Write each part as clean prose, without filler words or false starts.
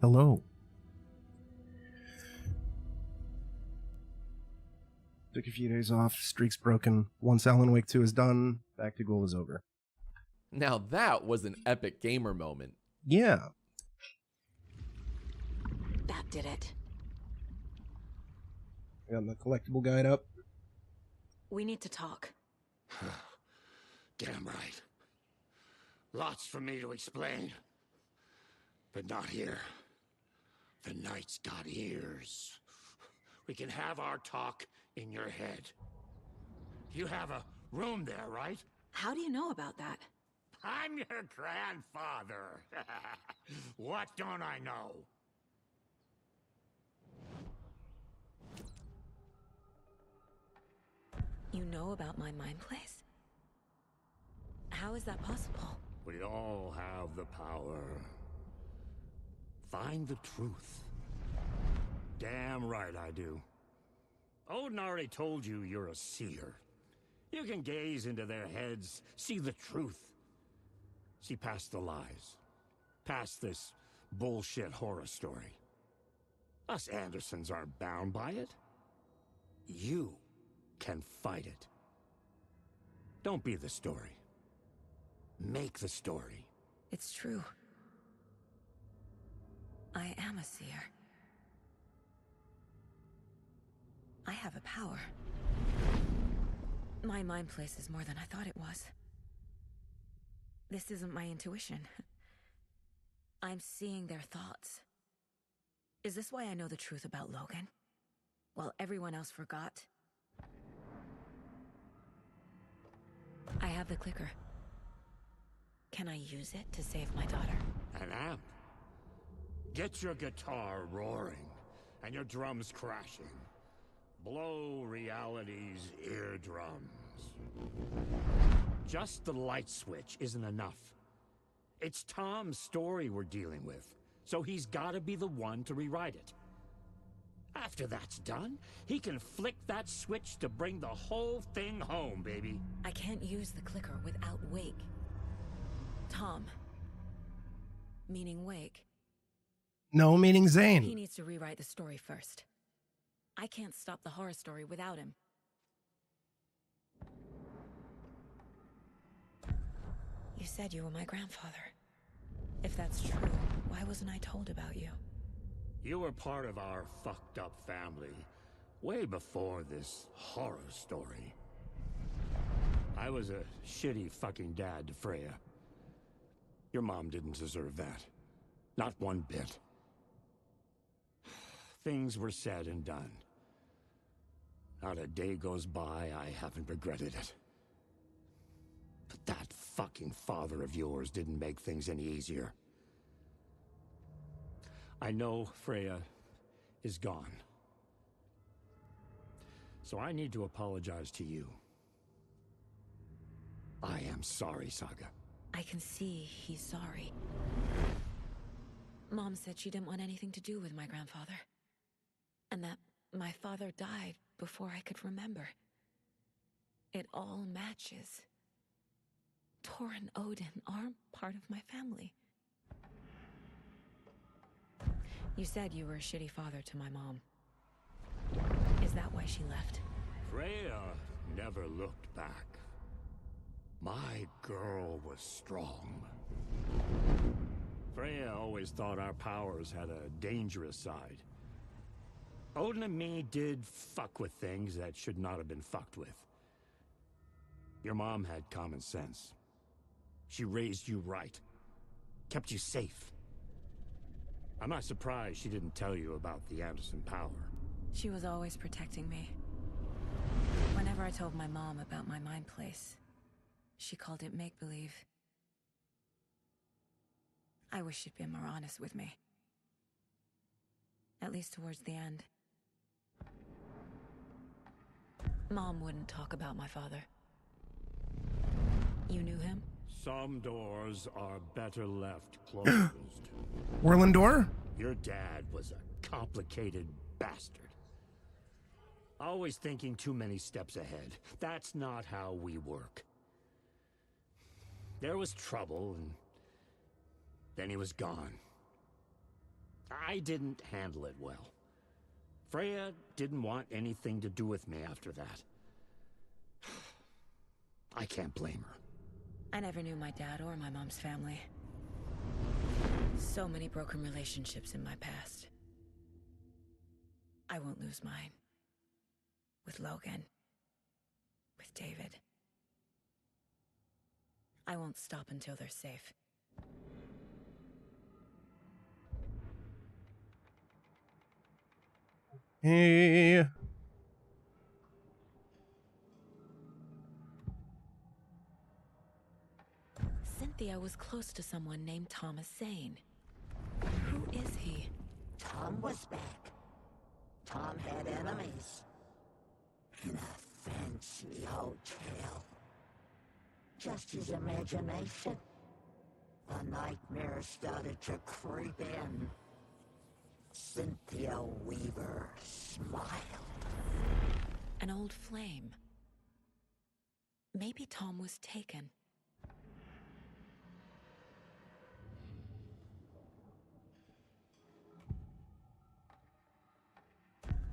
Hello. Took a few days off, streak's broken. Once Alan Wake 2 is done, back to GHOUL is over. Now that was an epic gamer moment. Yeah. That did it. Got the collectible guide up. We need to talk. Damn right. Lots for me to explain. But not here. The night's got ears. We can have our talk in your head. You have a room there, right? How do you know about that? I'm your grandfather. What don't I know? You know about my mind place? How is that possible? We all have the power. Find the truth. Damn right I do. Odin already told you you're a seer. You can gaze into their heads, see the truth. See past the lies. Past this bullshit horror story. Us Andersons aren't bound by it. You can fight it. Don't be the story. Make the story. It's true. I am a seer. I have a power. My mind place is more than I thought it was. This isn't my intuition. I'm seeing their thoughts. Is this why I know the truth about Logan? While everyone else forgot? I have the clicker. Can I use it to save my daughter? An amp. Get your guitar roaring and your drums crashing. Blow reality's eardrums. Just the light switch isn't enough. It's Tom's story we're dealing with, so he's gotta be the one to rewrite it. After that's done, he can flick that switch to bring the whole thing home, baby. I can't use the clicker without Wake. Tom. Meaning Wake. No, meaning He Zane. needs to rewrite the story first. I can't stop the horror story without him. You said you were my grandfather. If that's true, why wasn't I told about you? You were part of our fucked up family way before this horror story. I was a shitty fucking dad to Freya. Your mom didn't deserve that. Not one bit. Things were said and done. Not a day goes by I haven't regretted it. But that fucking father of yours didn't make things any easier. I know Freya is gone. So I need to apologize to you. I am sorry, Saga. I can see he's sorry. Mom said she didn't want anything to do with my grandfather. And that my father died before I could remember. It all matches. Tor and Odin aren't part of my family. You said you were a shitty father to my mom. Is that why she left? Freya never looked back. My girl was strong. Freya always thought our powers had a dangerous side. Odin and me did fuck with things that should not have been fucked with. Your mom had common sense. She raised you right. Kept you safe. I'm not surprised she didn't tell you about the Anderson power. She was always protecting me. Whenever I told my mom about my mind place, she called it make-believe. I wish she'd been more honest with me. At least towards the end. Mom wouldn't talk about my father. You knew him? Some doors are better left closed. Whirlandor? Your dad was a complicated bastard. Always thinking too many steps ahead. That's not how we work. There was trouble, and then he was gone. I didn't handle it well. Freya didn't want anything to do with me after that. I can't blame her. I never knew my dad or my mom's family. So many broken relationships in my past. I won't lose mine. With Logan. With David. I won't stop until they're safe. Hey. Cynthia was close to someone named Thomas Zane. Who is he? Tom was back. Tom had enemies. In a fancy hotel. Just his imagination. The nightmare started to creep in. Cynthia Weaver smiled. An old flame. Maybe Tom was taken.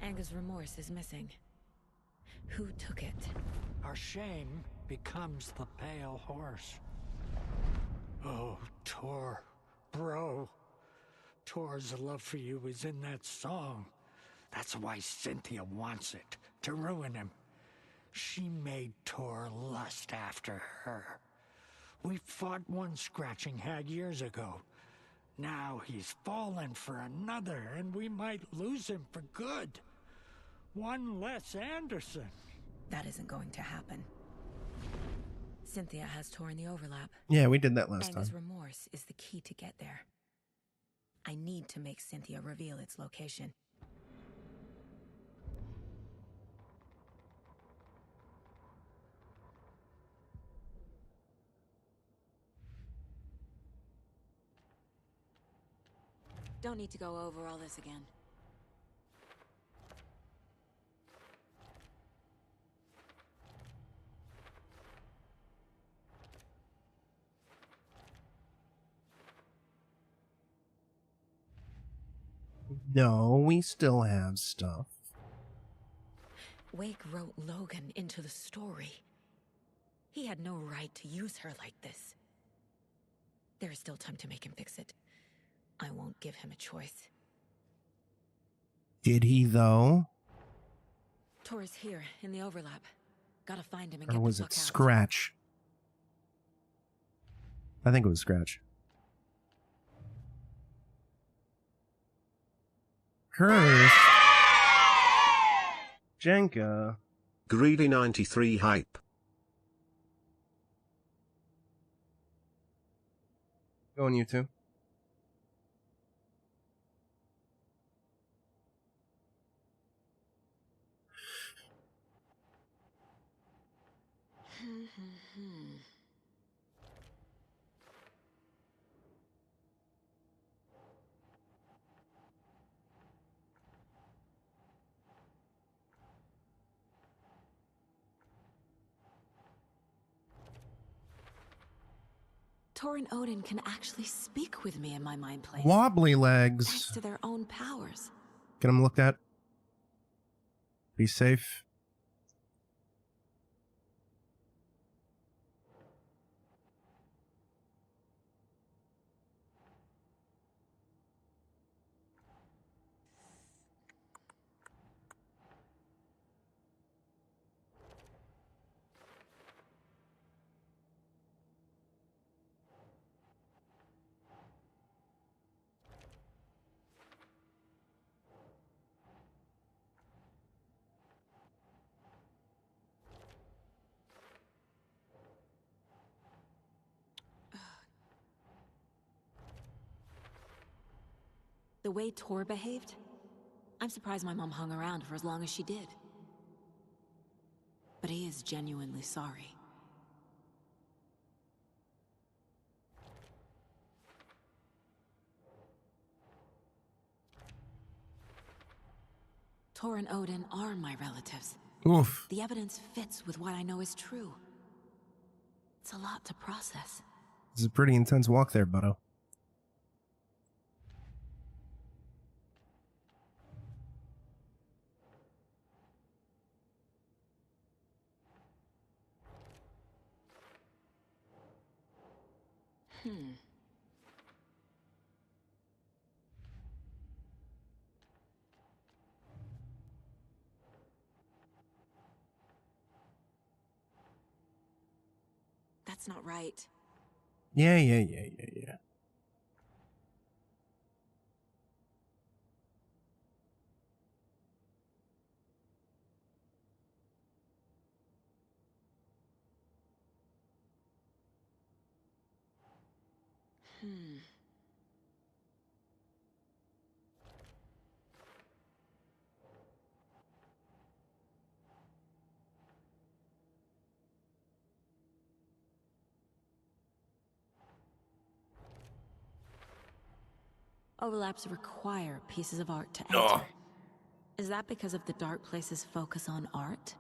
Anga's remorse is missing. Who took it? Our shame becomes the pale horse. Oh, Tor, bro. Tor's love for you is in that song. That's why Cynthia wants it, to ruin him. She made Tor lust after her. We fought one scratching hag years ago. Now he's fallen for another, and we might lose him for good. One less Anderson. That isn't going to happen. Cynthia has Tor in the overlap. Yeah, we did that last Anga's time. remorse is the key to get there. I need to make Cynthia reveal its location. Don't need to go over all this again. No, we still have stuff. Wake wrote Logan into the story. He had no right to use her like this. There is still time to make him fix it. I won't give him a choice. Did he, though? Tor is here, in the overlap. Gotta find him and Or get was the it fuck out. Scratch? I think it was Scratch. Cursed. Jenka. Greedy 93 hype. Go on YouTube. Tor and Odin can actually speak with me in my mind place. Wobbly Thanks legs. to their own powers. Get them looked at. Be safe. The way Tor behaved, I'm surprised my mom hung around for as long as she did. But he is genuinely sorry. Tor and Odin are my relatives. Oof. The evidence fits with what I know is true. It's a lot to process. This is a pretty intense walk there, Butto. That's not right. Yeah. Overlaps require pieces of art to enter. Is that because of the dark place's focus on art?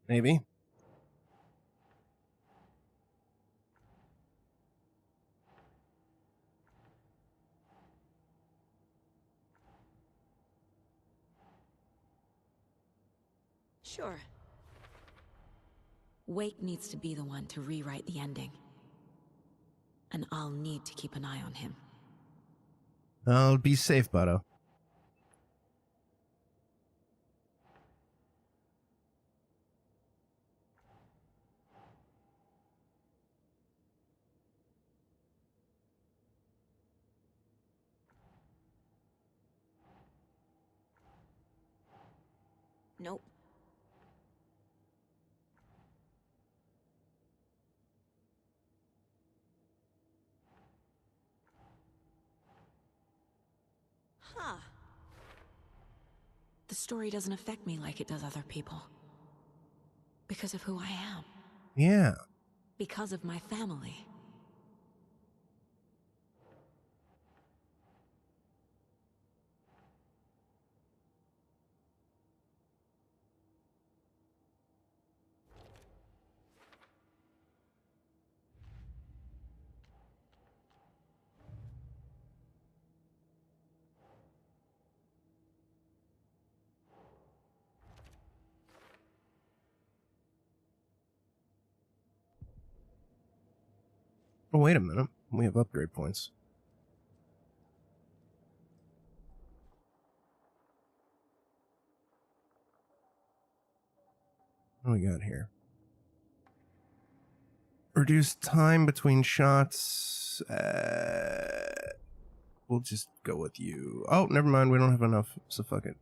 Maybe. Sure. Wake needs to be the one to rewrite the ending. And I'll need to keep an eye on him. I'll be safe, Butto. Nope. Huh. The story doesn't affect me like it does other people. Because of who I am. Yeah. Because of my family. Oh, wait a minute. We have upgrade points. What do we got here? Reduce time between shots. We'll just go with you. Oh, never mind. We don't have enough, so fuck it.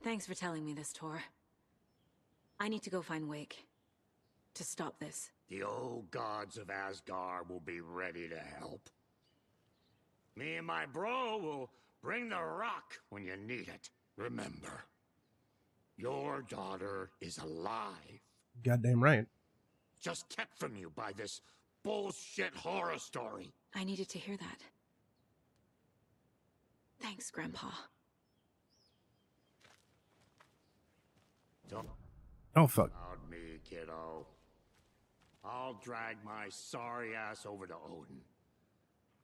Thanks for telling me this, Tor. I need to go find Wake. To stop this. The old gods of Asgard will be ready to help. Me and my bro will bring the rock when you need it. Remember, your daughter is alive. Goddamn right. Just kept from you by this bullshit horror story. I needed to hear that. Thanks, Grandpa. Don't Oh, fuck. about me, kiddo. I'll drag my sorry ass over to Odin.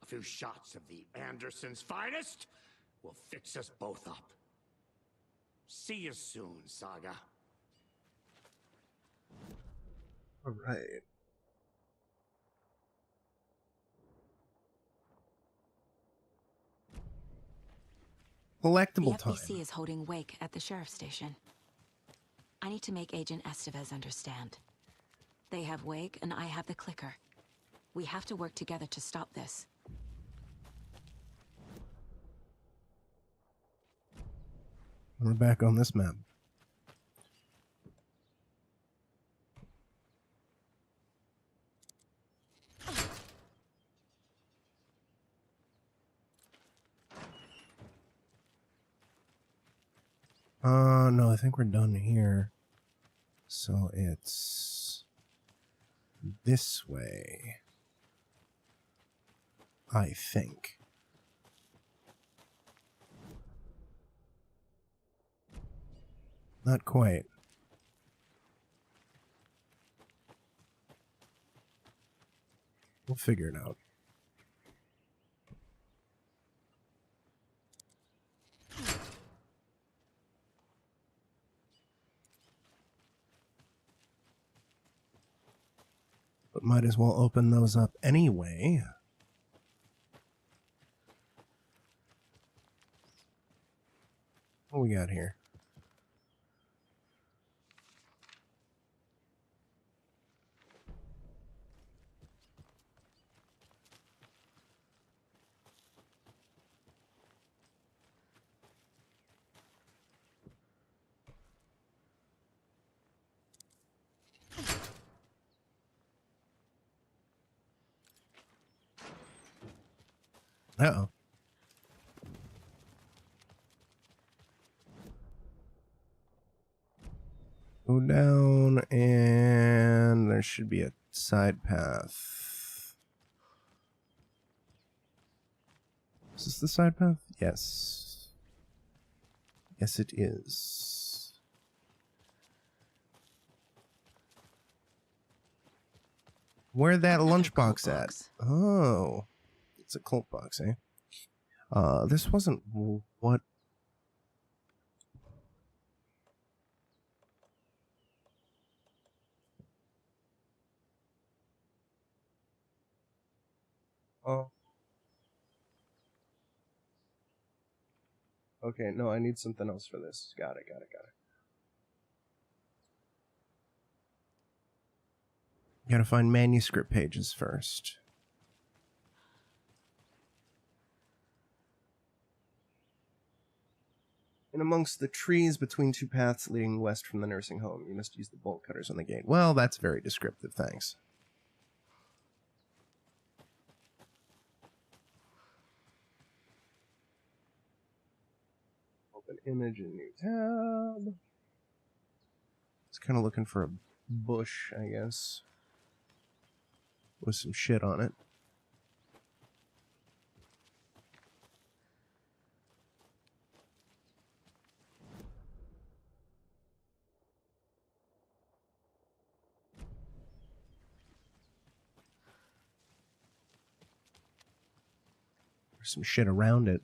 A few shots of the Andersons' finest will fix us both up. See you soon, Saga. All right. Collectible The time. FBC is holding Wake at the sheriff's station. I need to make Agent Estevez understand. They have Wake and I have the clicker. We have to work together to stop this. We're back on this map. No, I think we're done here. So it's this way. I think. Not quite. We'll figure it out. might as well open those up anyway. What we got here? Uh-oh. Go down, and there should be a side path. Is this the side path? Yes. Yes, it is. Where'd that lunchbox at? Oh. It's a cult box, eh? This wasn't what... Oh. Okay, no, I need something else for this. Got it. Gotta find manuscript pages first. In amongst the trees between two paths leading west from the nursing home, you must use the bolt cutters on the gate. Well, that's very descriptive, thanks. Open image in new tab. It's kind of looking for a bush, I guess, with some shit on it. There's some shit around it.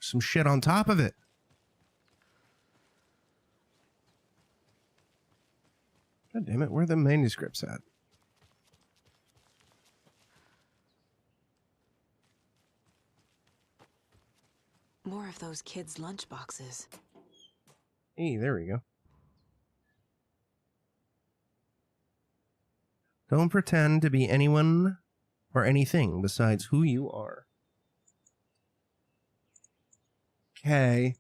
Some shit on top of it. God damn it, where are the manuscripts at? More of those kids' lunchboxes. Hey, there we go. Don't pretend to be anyone or anything besides who you are. Okay.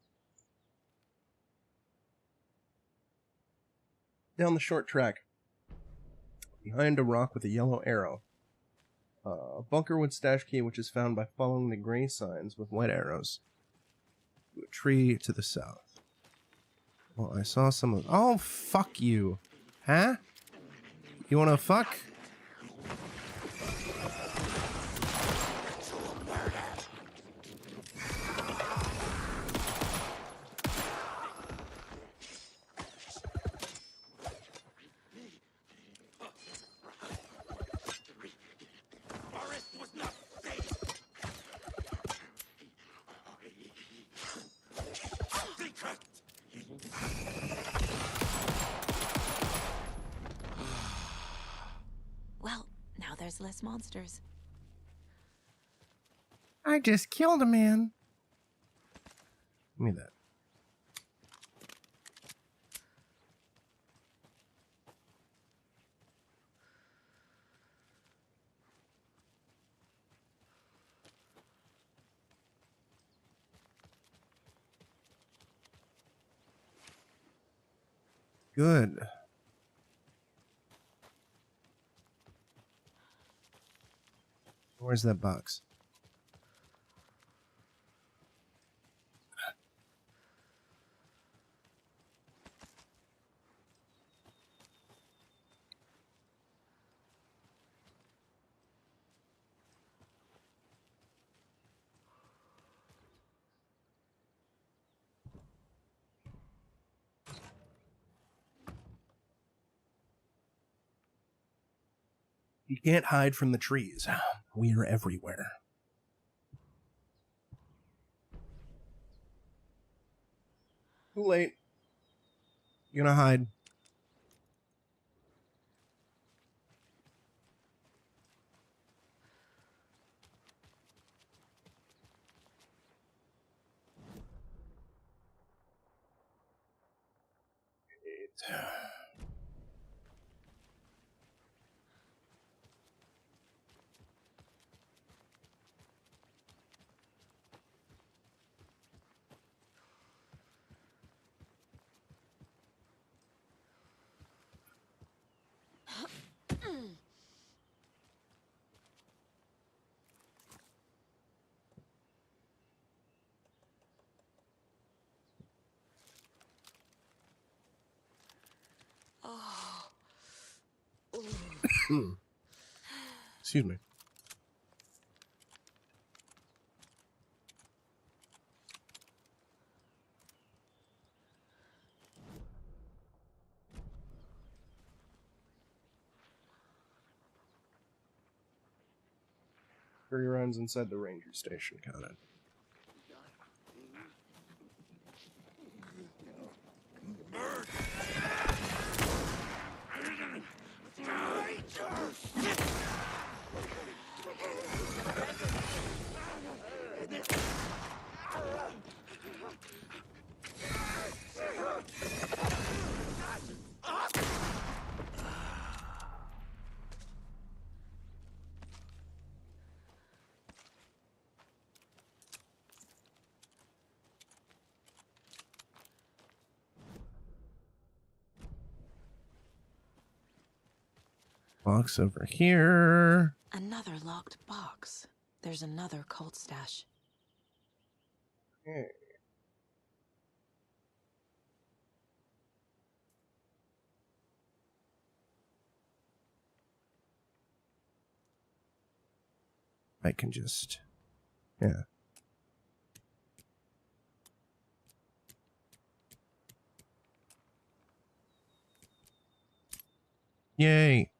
Down the short track. Behind a rock with a yellow arrow. A bunkerwood stash key which is found by following the gray signs with white arrows. To a tree to the south. Well, I saw some of... Oh, fuck you. Huh? You wanna fuck? Well, now there's less monsters. I just killed a man. Give me that. Good. Where's that box? You can't hide from the trees. We are everywhere. Too late. You're gonna hide. Excuse me. Three runs inside the ranger station. Got it. Box over here. Another locked box. There's another cult stash. Okay. I can just... Yeah. Yay!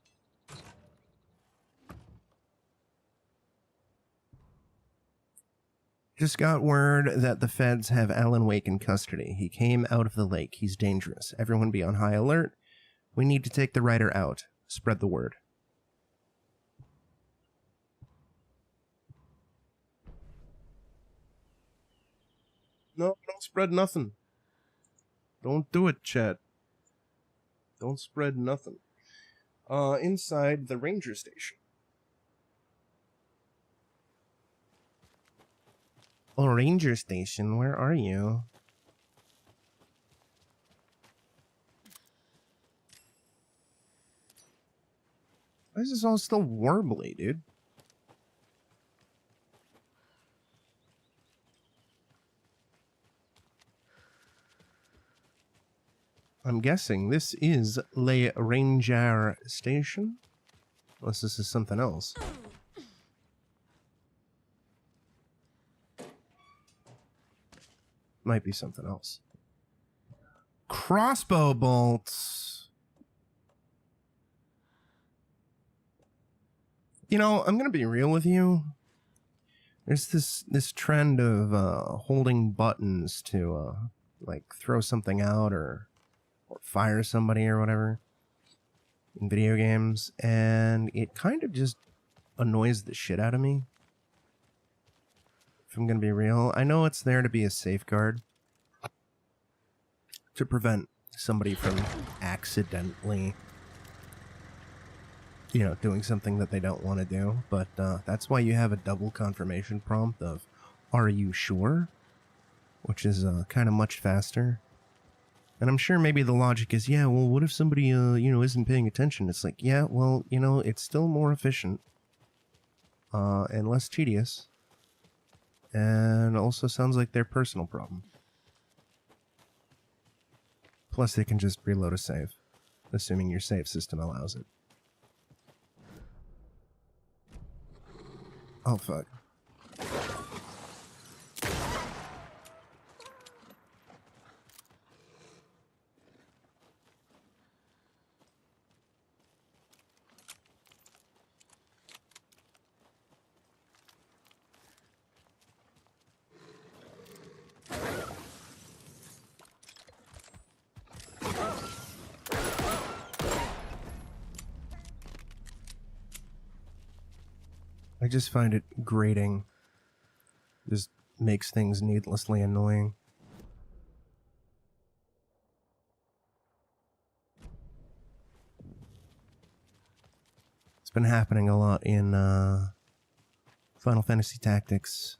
Just got word that the feds have Alan Wake in custody. He came out of the lake. He's dangerous. Everyone be on high alert. We need to take the writer out. Spread the word. No, don't spread nothing. Don't do it, chat. Don't spread nothing. Inside the ranger station. Oh, ranger station, where are you? Why is this all still warbly, dude? I'm guessing this is Le Ranger Station. Unless this is something else. Might be something else. Crossbow bolts. You know, I'm gonna be real with you. There's this trend of holding buttons to like throw something out or fire somebody or whatever in video games, and it kind of just annoys the shit out of me. If I'm gonna be real, I know it's there to be a safeguard to prevent somebody from accidentally, you know, doing something that they don't want to do, but that's why you have a double confirmation prompt of "Are you sure?" which is kind of much faster. And I'm sure maybe the logic is, yeah, well, what if somebody, you know, isn't paying attention? It's like, yeah, well, you know, it's still more efficient and less tedious. And also sounds like their personal problem. Plus, they can just reload a save, assuming your save system allows it. Oh, fuck. I just find it grating. Just makes things needlessly annoying. It's been happening a lot in Final Fantasy Tactics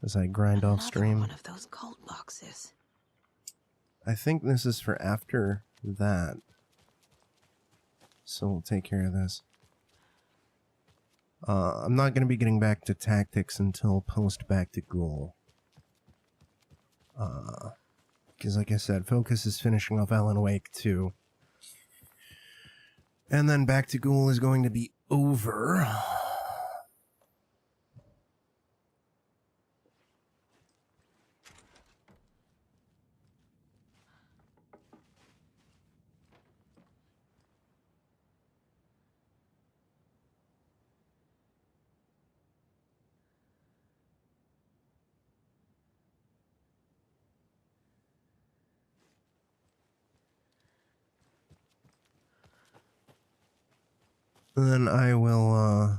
as I grind off stream. One of those cult boxes. I think this is for after that. So we'll take care of this. I'm not going to be getting back to Tactics until post back to GHOUL. Because like I said, Focus is finishing off Alan Wake 2. And then Back to Ghoul is going to be over. Then I will,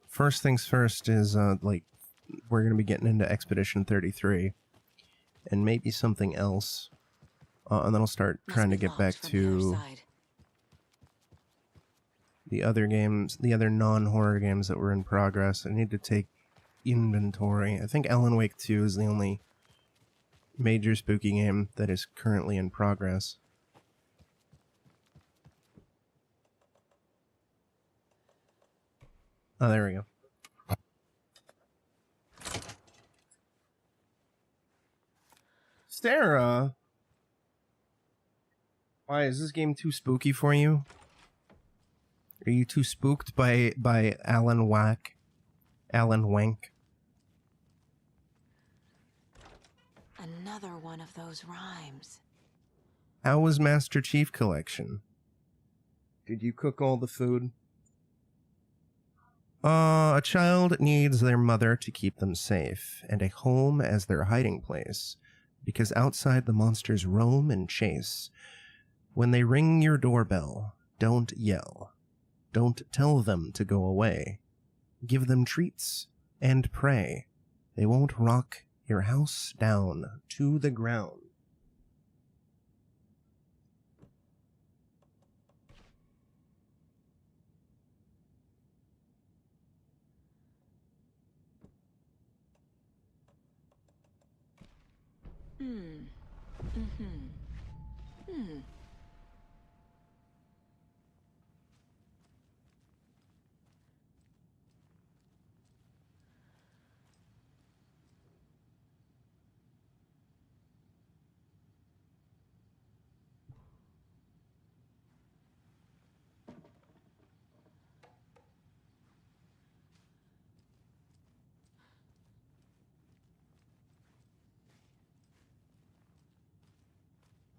first things first is, like, we're going to be getting into Expedition 33. And maybe something else. And then I'll start trying to get back to the other games, the other non-horror games that were in progress. I need to take inventory. I think Alan Wake 2 is the only major spooky game that is currently in progress. Oh, there we go. Sarah! Why, is this game too spooky for you? Are you too spooked by Alan Whack? Alan Wank? Another one of those rhymes. How was Master Chief Collection? Did you cook all the food? A child needs their mother to keep them safe, and a home as their hiding place, because outside the monsters roam and chase. When they ring your doorbell, don't yell. Don't tell them to go away. Give them treats and pray. They won't rock your house down to the ground.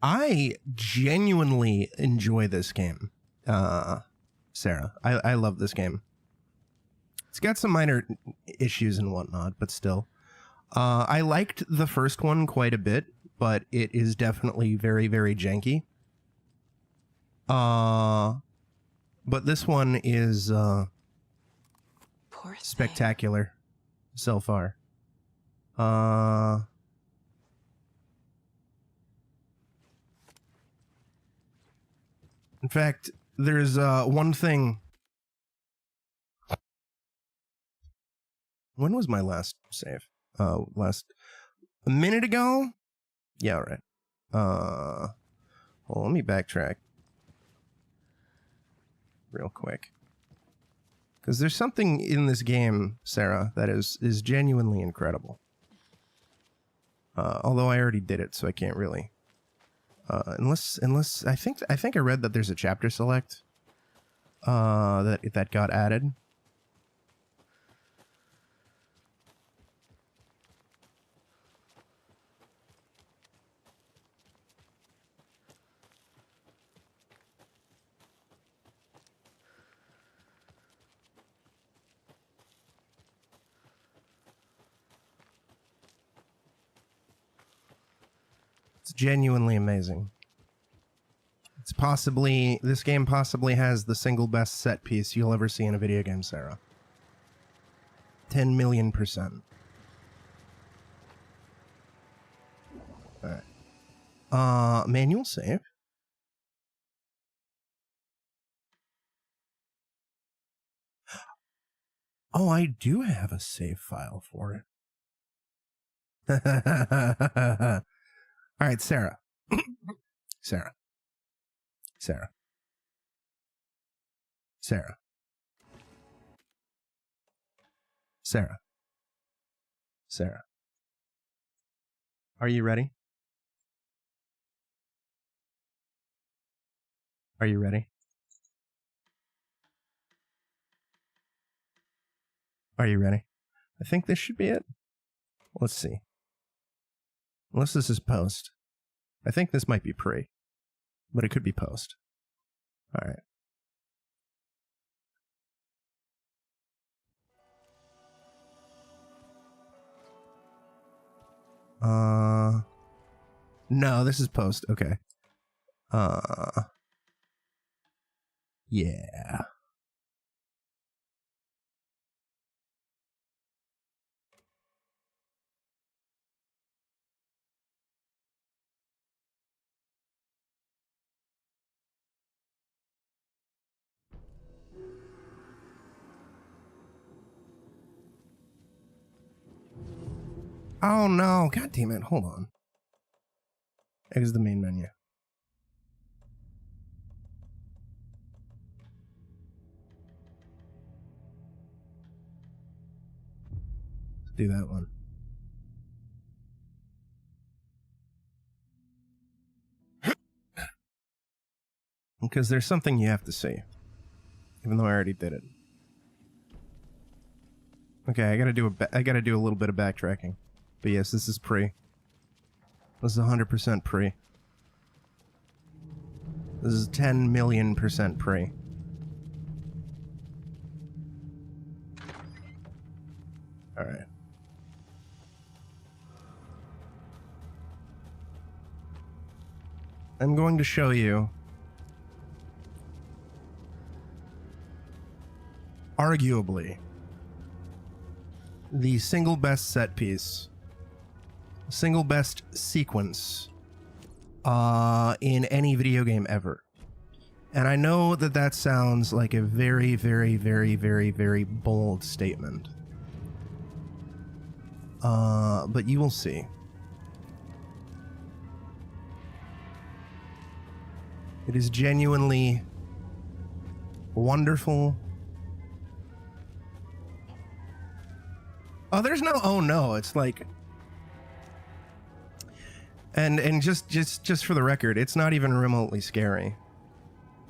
I genuinely enjoy this game, Sarah. I love this game. It's got some minor issues and whatnot, but still. I liked the first one quite a bit, but it is definitely very, very janky. But this one is spectacular so far. In fact, there's one thing. When was my last save? A minute ago? Yeah, all right. Well, let me backtrack real quick. Because there's something in this game, Sarah, that is genuinely incredible. Although I already did it, so I can't really. Unless I think I read that there's a chapter select that got added. It's genuinely amazing. This game possibly has the single best set piece you'll ever see in a video game, Sarah. 10 million%. Alright. Manual save. Oh, I do have a save file for it. Alright, Sarah. Sarah. Sarah. Sarah. Sarah. Sarah. Are you ready? Are you ready? Are you ready? I think this should be it. Let's see. Unless this is post. I think this might be pre. But it could be post. Alright. No, this is post. Okay. Yeah. Oh no, god damn it, hold on. Exit the main menu. Let's do that one. Because there's something you have to see. Even though I already did it. Okay, I gotta do a little bit of backtracking. But yes, this is pre. This is 100% pre. This is 10 million% pre. Alright. I'm going to show you arguably the single best set piece, single best sequence in any video game ever. And I know that that sounds like a very, very, very, very, very bold statement. But you will see. It is genuinely wonderful. Oh, there's no oh no, it's like, and just for the record, it's not even remotely scary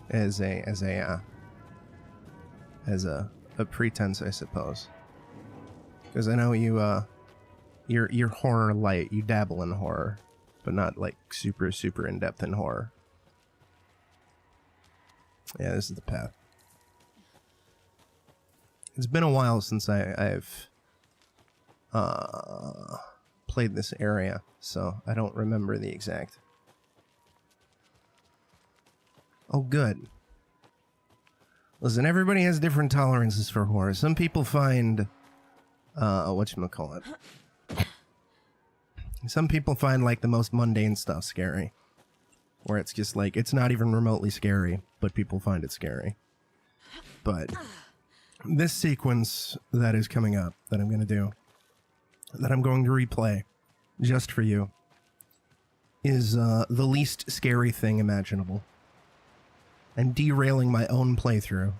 as a pretense, I suppose. Because I know you're horror light, you dabble in horror, but not like super in depth in horror. Yeah, this is the path. It's been a while since I've played this area, so I don't remember the exact. Oh, good. Listen, everybody has different tolerances for horror. Some people find, whatchamacallit. Some people find, like, the most mundane stuff scary. Where it's just, like, it's not even remotely scary, but people find it scary. But this sequence that is coming up, that I'm going to do, that I'm going to replay, just for you, is the least scary thing imaginable. I'm derailing my own playthrough,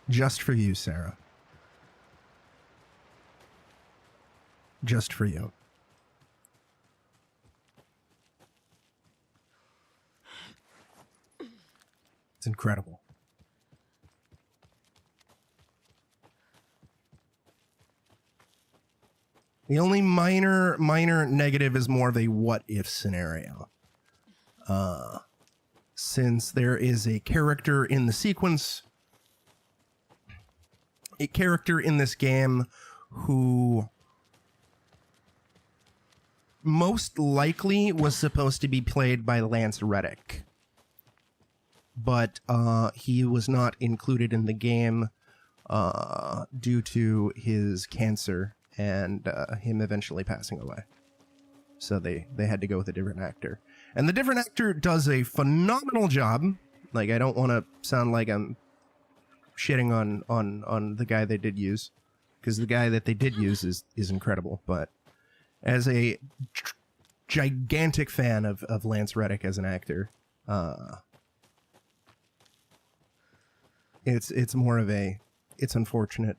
just for you, Sarah. Just for you. It's incredible. The only minor negative is more of a what-if scenario. Since there is a character in the sequence, a character in this game who most likely was supposed to be played by Lance Reddick. But he was not included in the game due to his cancer and him eventually passing away. So they had to go with a different actor. And the different actor does a phenomenal job. Like, I don't want to sound like I'm shitting on the guy they did use, because the guy that they did use is incredible. But as a gigantic fan of Lance Reddick as an actor, it's more of a, it's unfortunate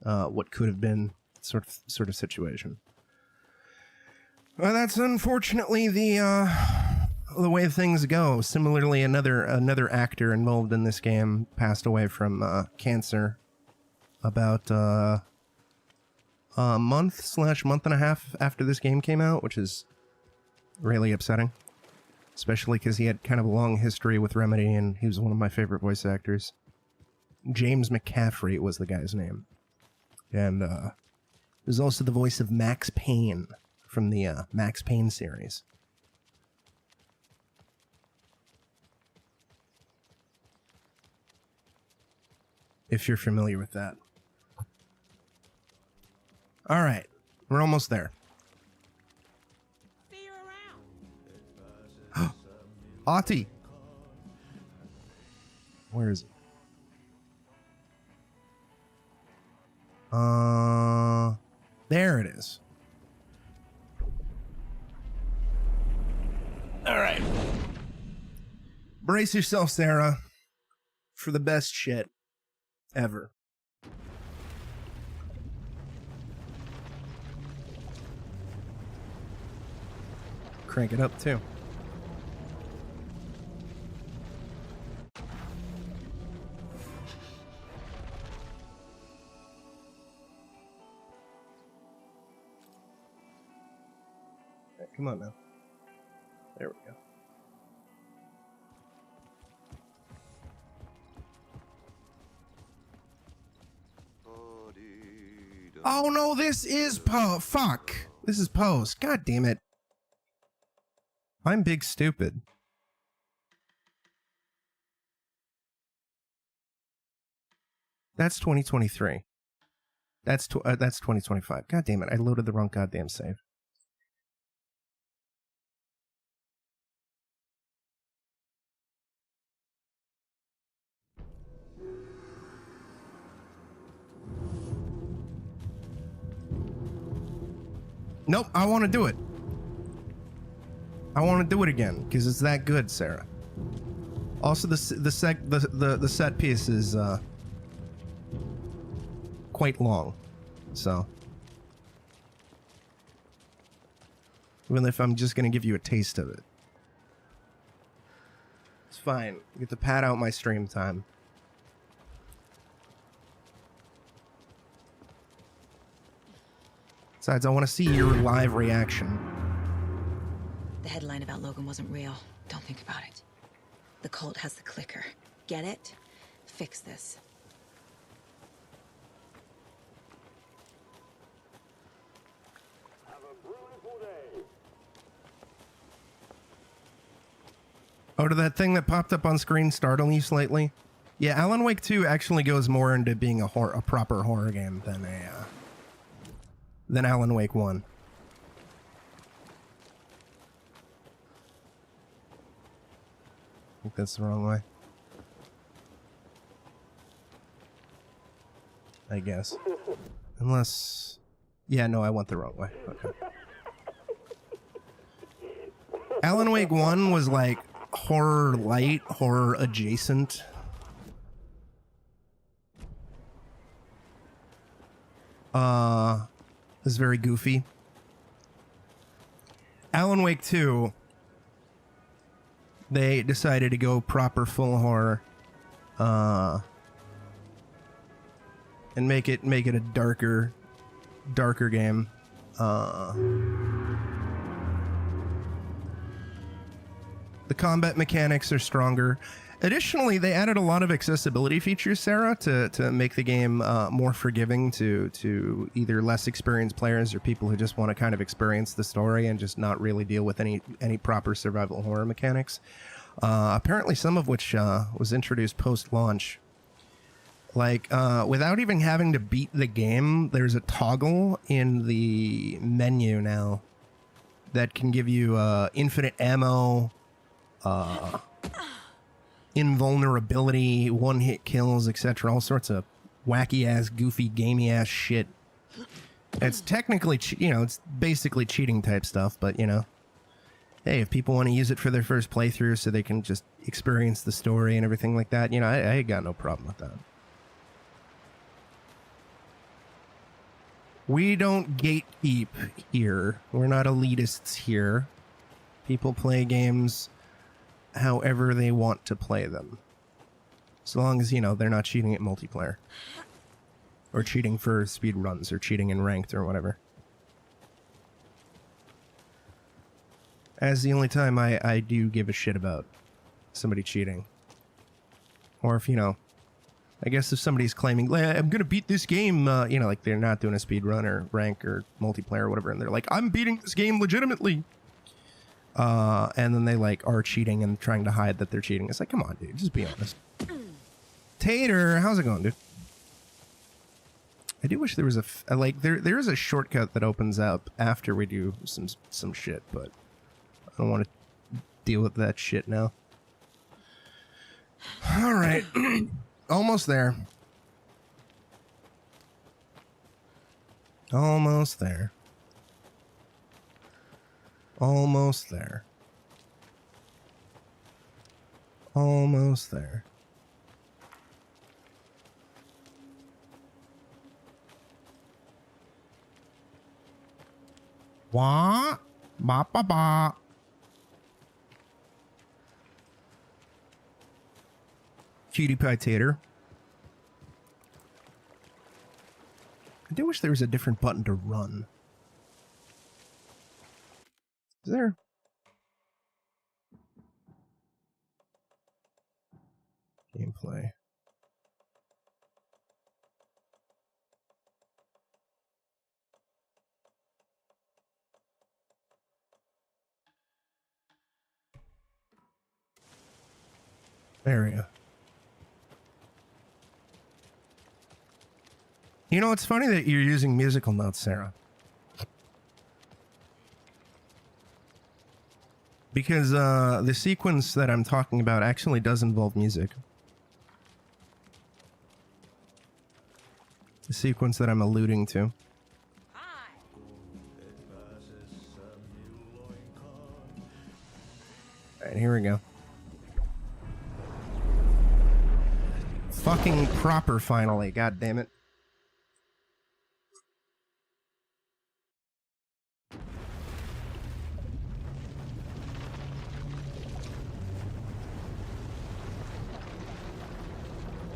what could have been sort of situation. Well, that's unfortunately the way things go. Similarly, another actor involved in this game passed away from cancer about a month and a half after this game came out, which is really upsetting. Especially because he had kind of a long history with Remedy, and he was one of my favorite voice actors. James McCaffrey was the guy's name. And he was also the voice of Max Payne from the Max Payne series. If you're familiar with that. Alright, we're almost there. See you around. Ati! Where is it? There it is. Alright. Brace yourself, Sarah, for the best shit ever. Crank it up, too. Right, come on now. There we go. Oh no, this is fuck. This is post. God damn it. I'm big stupid. That's 2023. That's 2025. God damn it. I loaded the wrong goddamn save. Nope, I want to do it. I want to do it again because it's that good, Sarah. Also, the set piece is quite long, so even if I'm just gonna give you a taste of it, it's fine. I get to pad out my stream time. Besides, I want to see your live reaction. The headline about Logan wasn't real. Don't think about it. The cult has the clicker. Get it? Fix this. Have a beautiful day. Oh, did that thing that popped up on screen startle you slightly? Yeah, Alan Wake 2 actually goes more into being a proper horror game than Alan Wake 1. I think that's the wrong way. I guess. Unless... Yeah, no, I went the wrong way. Okay. Alan Wake 1 was like horror light, horror adjacent. It's very goofy. Alan Wake 2, they decided to go proper full horror, and make it a darker game. The combat mechanics are stronger. Additionally, they added a lot of accessibility features, Sarah, to make the game more forgiving to either less experienced players or people who just want to kind of experience the story and just not really deal with any proper survival horror mechanics. Apparently, some of which was introduced post-launch. Like, without even having to beat the game, there's a toggle in the menu now that can give you infinite ammo, invulnerability, one-hit kills, etc. All sorts of wacky-ass, goofy, gamey-ass shit. It's technically, it's basically cheating type stuff, but, hey, if people want to use it for their first playthrough so they can just experience the story and everything like that, I got no problem with that. We don't gatekeep here. We're not elitists here. People play games however they want to play them. As long as, they're not cheating at multiplayer. Or cheating for speed runs, or cheating in ranked, or whatever. As the only time I do give a shit about somebody cheating. Or if, you know, I guess if somebody's claiming, I'm gonna beat this game, you know, like they're not doing a speed run or rank or multiplayer or whatever, and they're like, I'm beating this game legitimately. And then they like are cheating and trying to hide that they're cheating. It's like, come on, dude, just be honest. Tater, how's it going, dude? I do wish there was a like there is a shortcut that opens up after we do some shit, but I don't want to deal with that shit now. All right, almost there. Almost there. Almost there. Almost there. Wah, ba ba ba. Cutie pie tater. I do wish there was a different button to run. Is there? Gameplay. Area. You know, it's funny that you're using musical notes, Sarah. Because the sequence that I'm talking about actually does involve music. The sequence that I'm alluding to. Hi. Alright, here we go. Fucking proper finally, god damn it.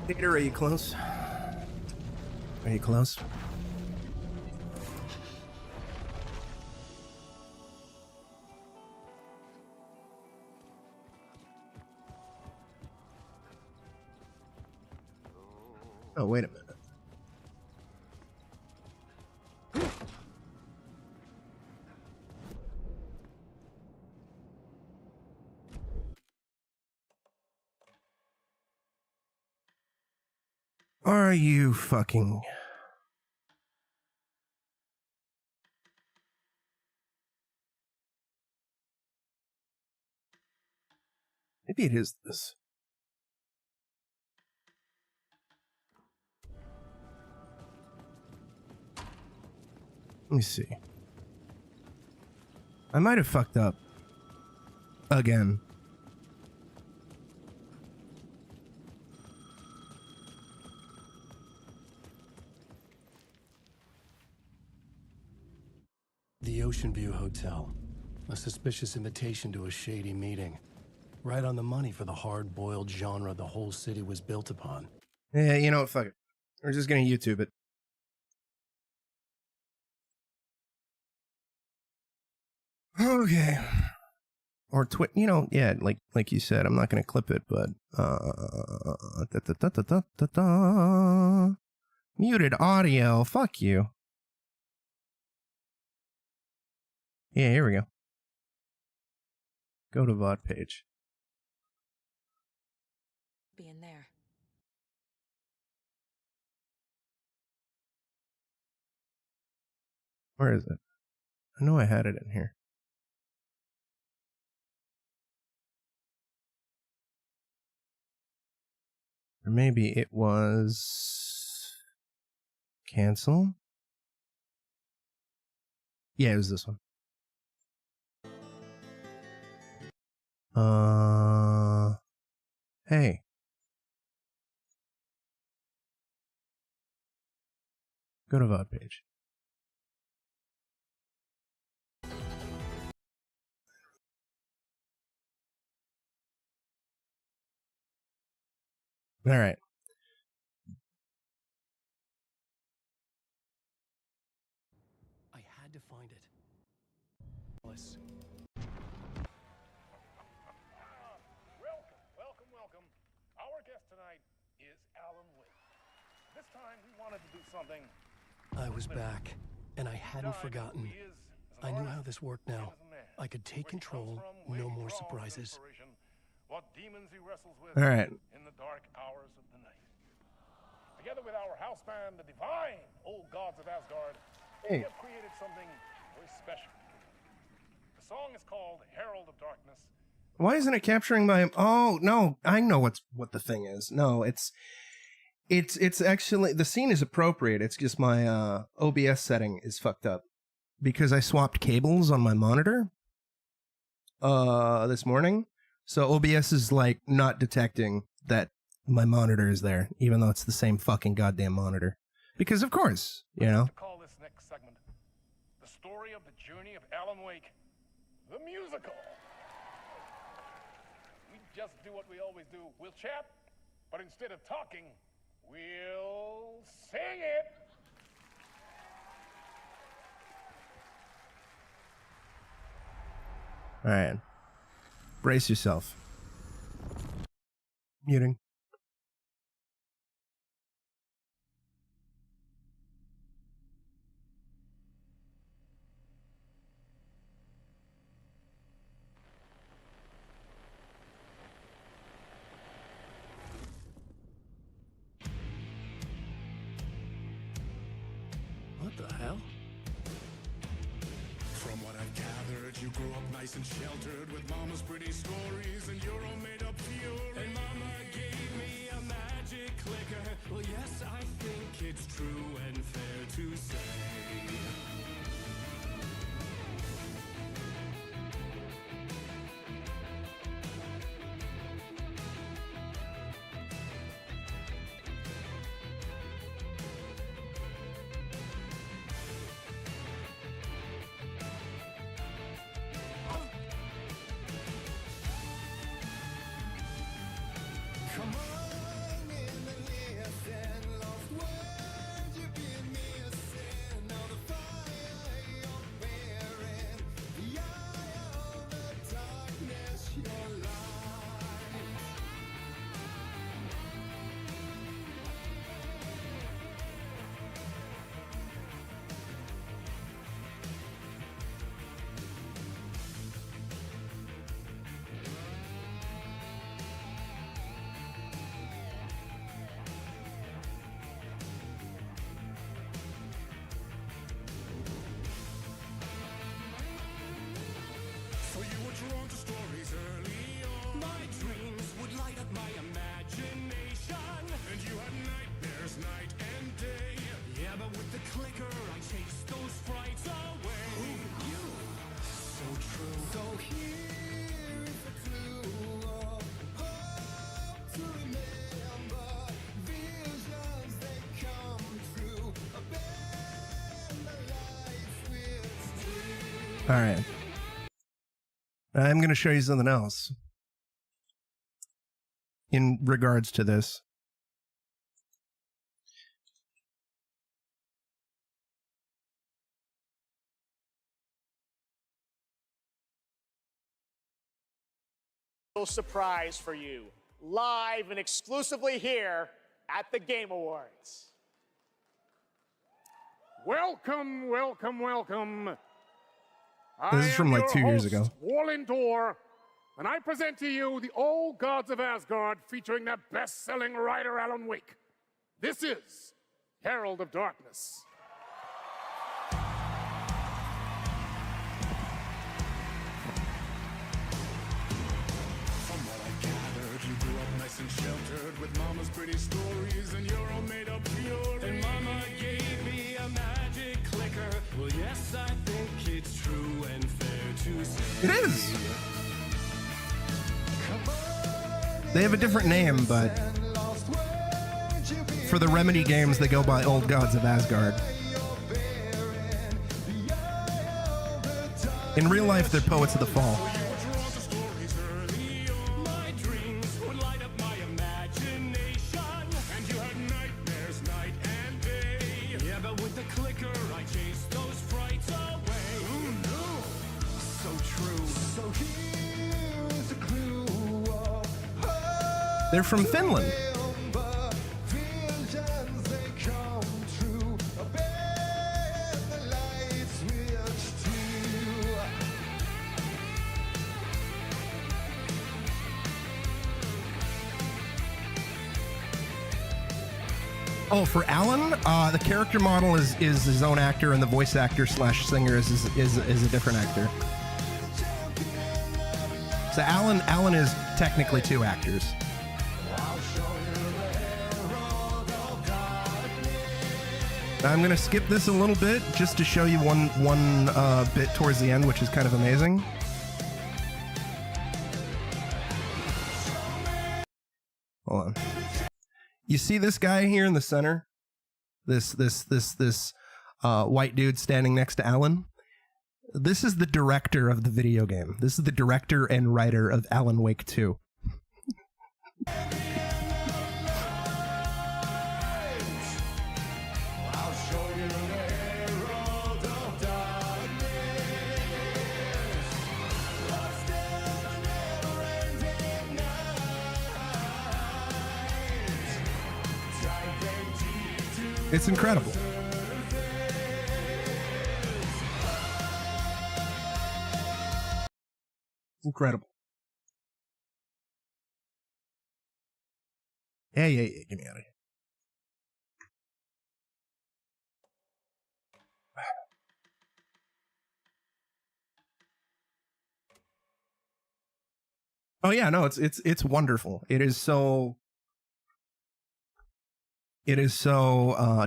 Peter, are you close? Are you close? Oh, wait a minute. Are you fucking... Maybe it is this. Let me see. I might have fucked up. Again. The Ocean View Hotel. A suspicious invitation to a shady meeting. Right on the money for the hard-boiled genre the whole city was built upon. Yeah, you know what? Fuck it. We're just gonna YouTube it. Okay. Or you know, yeah, like you said, I'm not gonna clip it, but muted audio. Fuck you. Yeah, here we go. Go to VOD page. Be in there. Where is it? I know I had it in here. Or maybe it was... Cancel? Yeah, it was this one. Hey. Go to VOD page. All right. tried to find it. Welcome. Our guest tonight is Alan Wake. This time we wanted to do something. I was back, and I hadn't forgotten. I knew how this worked now. I could take control, no more surprises. What demons he wrestles with All right. in the dark hours of the night. Together with our house band, the divine old gods of Asgard, we have created something very special. The song is called Herald of Darkness. Why isn't it capturing my? Oh no, I know what the thing is. No, it's actually, the scene is appropriate. It's just my OBS setting is fucked up because I swapped cables on my monitor this morning. So OBS is like not detecting that my monitor is there, even though it's the same fucking goddamn monitor. Because of course, you know. To call this next segment the story of the journey of Alan Wake, the musical. We just do what we always do. We'll chat, but instead of talking, we'll sing it. All right. Brace yourself. Muting. What the hell? From what I've gathered, you grew up nice and sheltered with mama's pretty stories, and you're all made up fury. And mama gave me a magic clicker. Well, yes, I think it's true and fair to say. Come on in and listen, lost words you've been missing. Now the fire you're bearing, the eye of the darkness, your light. So you were drawn to stories early on. My dreams would light up my imagination, and you had nightmares night and day. Yeah, but with the clicker, I chased those frights away. Who you? So true. So here is the clue of hope to remember. Visions they come true. Abandon life with streams. All right. I'm going to show you something else in regards to this. Surprise for you, live and exclusively here at the Game Awards. Welcome. This is from like 2 years ago. Warlin Door, and I present to you the old gods of Asgard featuring that best-selling writer Alan Wake. This is Herald of Darkness. From what I gathered, you grew up nice and sheltered with mama's pretty stories, and you're all made up fury. And mama gave me a magic clicker. Well, yes, I think it's true and fair to say. It is. They have a different name, but for the Remedy games, they go by Old Gods of Asgard. In real life, they're Poets of the Fall. Yeah, but with the clicker, I chased those frights away. They're from Finland. Oh, for Alan, the character model is his own actor, and the voice actor / singer is a different actor. So Alan is technically 2 actors. I'm gonna skip this a little bit just to show you one bit towards the end, which is kind of amazing. Hold on. You see this guy here in the center? This white dude standing next to Alan? This is the director of the video game. This is the director and writer of Alan Wake 2. It's incredible. Incredible. Yeah, get me out of here. Oh yeah, no, it's wonderful. It is so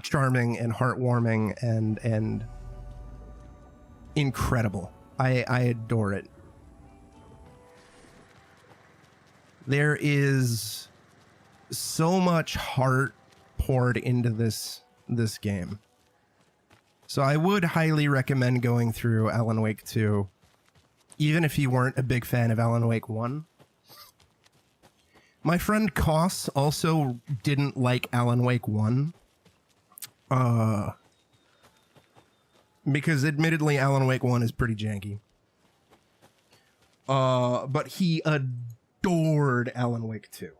charming and heartwarming and incredible. I adore it. There is so much heart poured into this game. So I would highly recommend going through Alan Wake 2, even if you weren't a big fan of Alan Wake 1. My friend Koss also didn't like Alan Wake 1. Because admittedly, Alan Wake 1 is pretty janky. But he adored Alan Wake 2.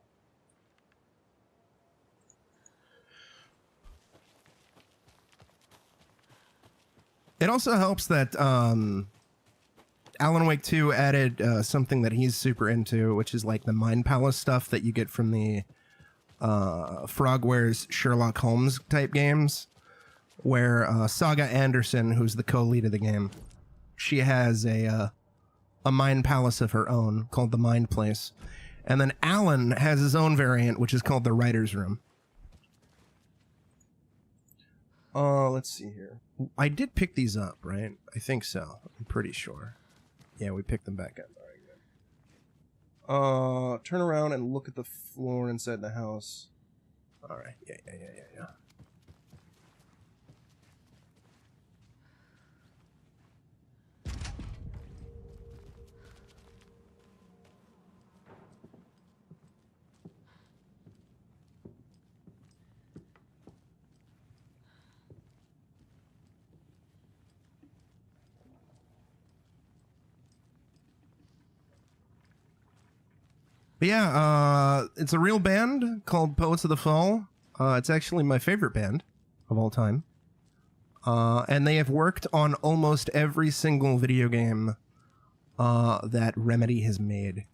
It also helps that Alan Wake 2 added something that he's super into, which is like the Mind Palace stuff that you get from the Frogware's Sherlock Holmes type games, where Saga Anderson, who's the co-lead of the game, she has a Mind Palace of her own called the Mind Place. And then Alan has his own variant, which is called the Writer's Room. Let's see here. I did pick these up, right? I think so. I'm pretty sure. Yeah, we picked them back up. All right, good. Turn around and look at the floor inside the house. All right. Yeah. But yeah, it's a real band called Poets of the Fall. It's actually my favorite band of all time. And they have worked on almost every single video game that Remedy has made.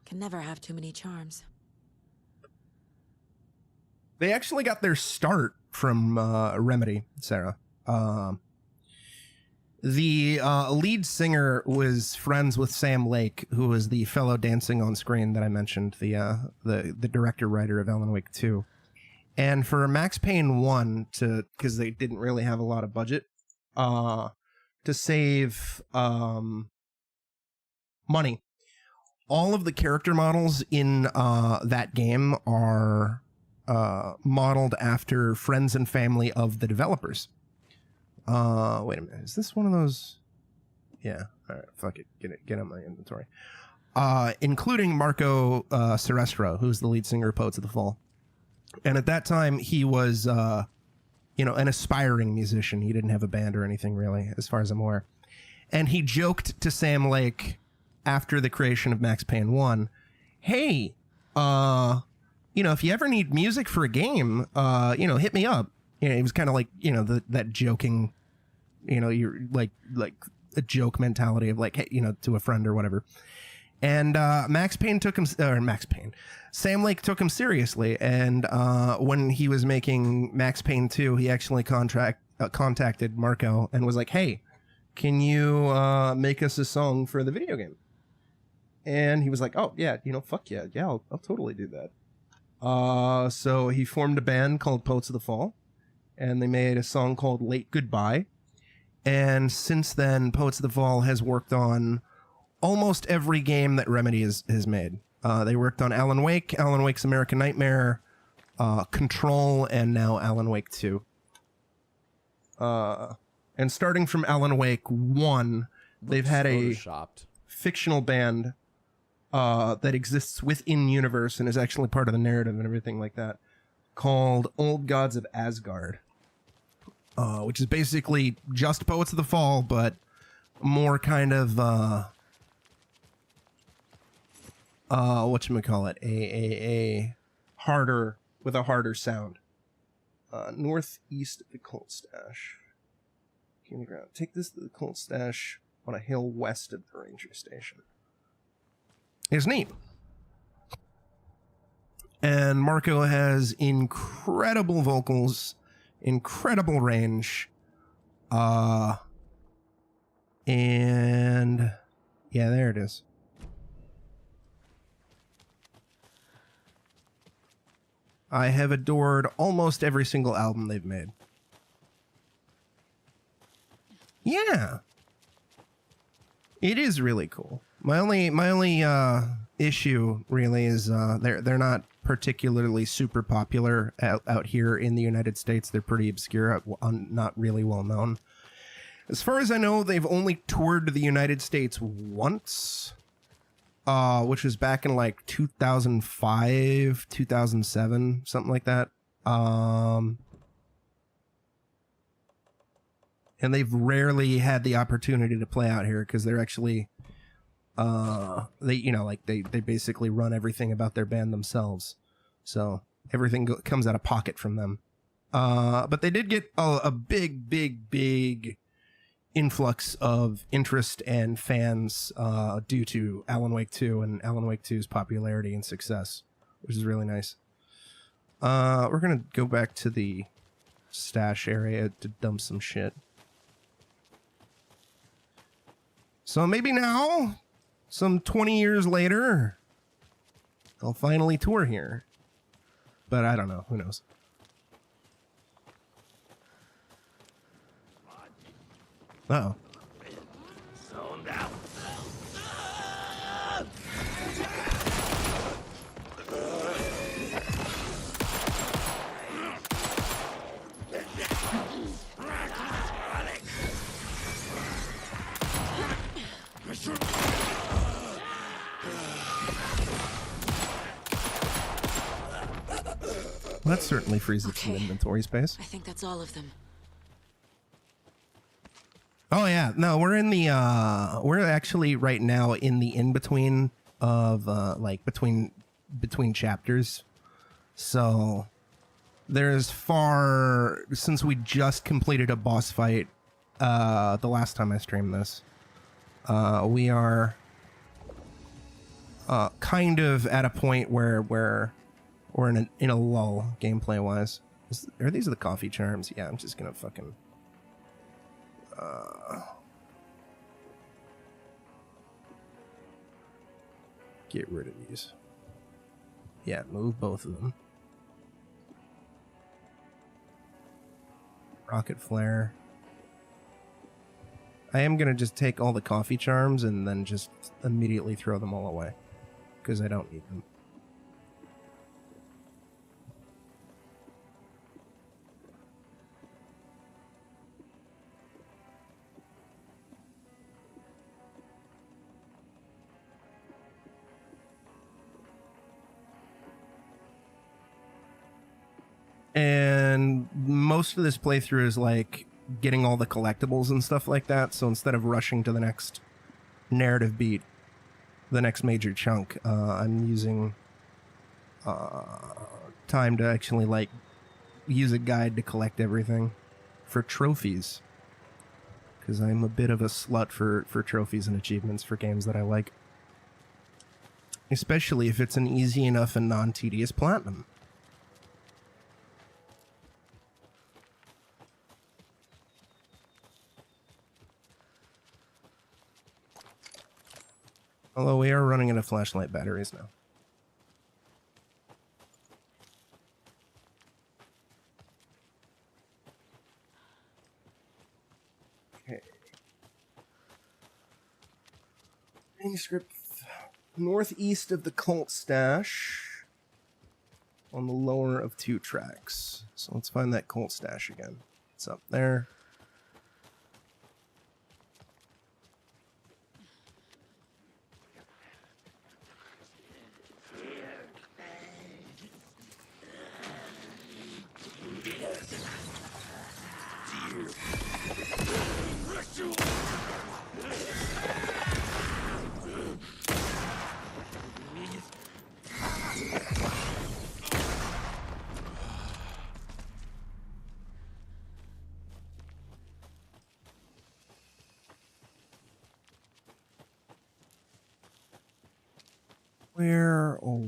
Can never have too many charms. They actually got their start from Remedy, Sarah. The lead singer was friends with Sam Lake, who was the fellow dancing on screen that I mentioned, the director-writer of Alan Wake 2. And for Max Payne 1, because they didn't really have a lot of budget, to save money, all of the character models in that game are modeled after friends and family of the developers. Wait a minute. Is this one of those? Yeah. All right. Fuck it. Get on my inventory. Including Marco Serestro, who's the lead singer of Poets of the Fall. And at that time, he was, an aspiring musician. He didn't have a band or anything, really, as far as I'm aware. And he joked to Sam Lake after the creation of Max Payne 1, hey, you know, if you ever need music for a game, you know, hit me up. You know, it was kind of like, you know, that joking, you know, you're like a joke mentality of like, hey, you know, to a friend or whatever. And Sam Lake took him seriously. And when he was making Max Payne 2, he actually contacted Marco and was like, hey, can you make us a song for the video game? And he was like, oh, yeah, you know, fuck yeah. Yeah, I'll totally do that. So he formed a band called Poets of the Fall, and they made a song called Late Goodbye. And since then, Poets of the Fall has worked on almost every game that Remedy has made. They worked on Alan Wake, Alan Wake's American Nightmare, Control, and now Alan Wake 2. And starting from Alan Wake 1, they've had a fictional band that exists within universe and is actually part of the narrative and everything like that, called Old Gods of Asgard, which is basically just Poets of the Fall, but more kind of whatchamacallit, a harder, with a harder sound. Northeast of the Cult Stash. Take this to the Cult Stash on a hill west of the ranger station. It's neat. And Marco has incredible vocals, incredible range, and yeah, there it is. I have adored almost every single album they've made. Yeah. It is really cool. My only issue really is they're not particularly super popular out here in the United States. They're pretty obscure, not really well known. As far as I know, they've only toured the United States once, which was back in like 2005, 2007, something like that. And they've rarely had the opportunity to play out here because they're actually they basically run everything about their band themselves, so everything comes out of pocket from them. But they did get a big influx of interest and fans due to Alan Wake 2 and Alan Wake 2's popularity and success, which is really nice. We're gonna go back to the stash area to dump some shit. So maybe now, some 20 years later, they'll finally tour here. But I don't know. Who knows? Uh-oh. Zoned out. Well, that certainly frees up some inventory space. I think that's all of them. Oh yeah, no, we're in the we're actually right now in the in-between of like between chapters. So there's since we just completed a boss fight the last time I streamed this. We are kind of at a point where we're in a lull gameplay wise. Are these the coffee charms? Yeah, I'm just gonna fucking get rid of these. Yeah, move both of them. Rocket flare. I am gonna just take all the coffee charms and then just immediately throw them all away because I don't need them. And most of this playthrough is like getting all the collectibles and stuff like that. So instead of rushing to the next narrative beat, the next major chunk, I'm using time to actually, like, use a guide to collect everything for trophies. Because I'm a bit of a slut for trophies and achievements for games that I like. Especially if it's an easy enough and non-tedious platinum. Although we are running out of flashlight batteries now. Okay. Manuscript northeast of the cult stash on the lower of 2 tracks. So let's find that cult stash again. It's up there.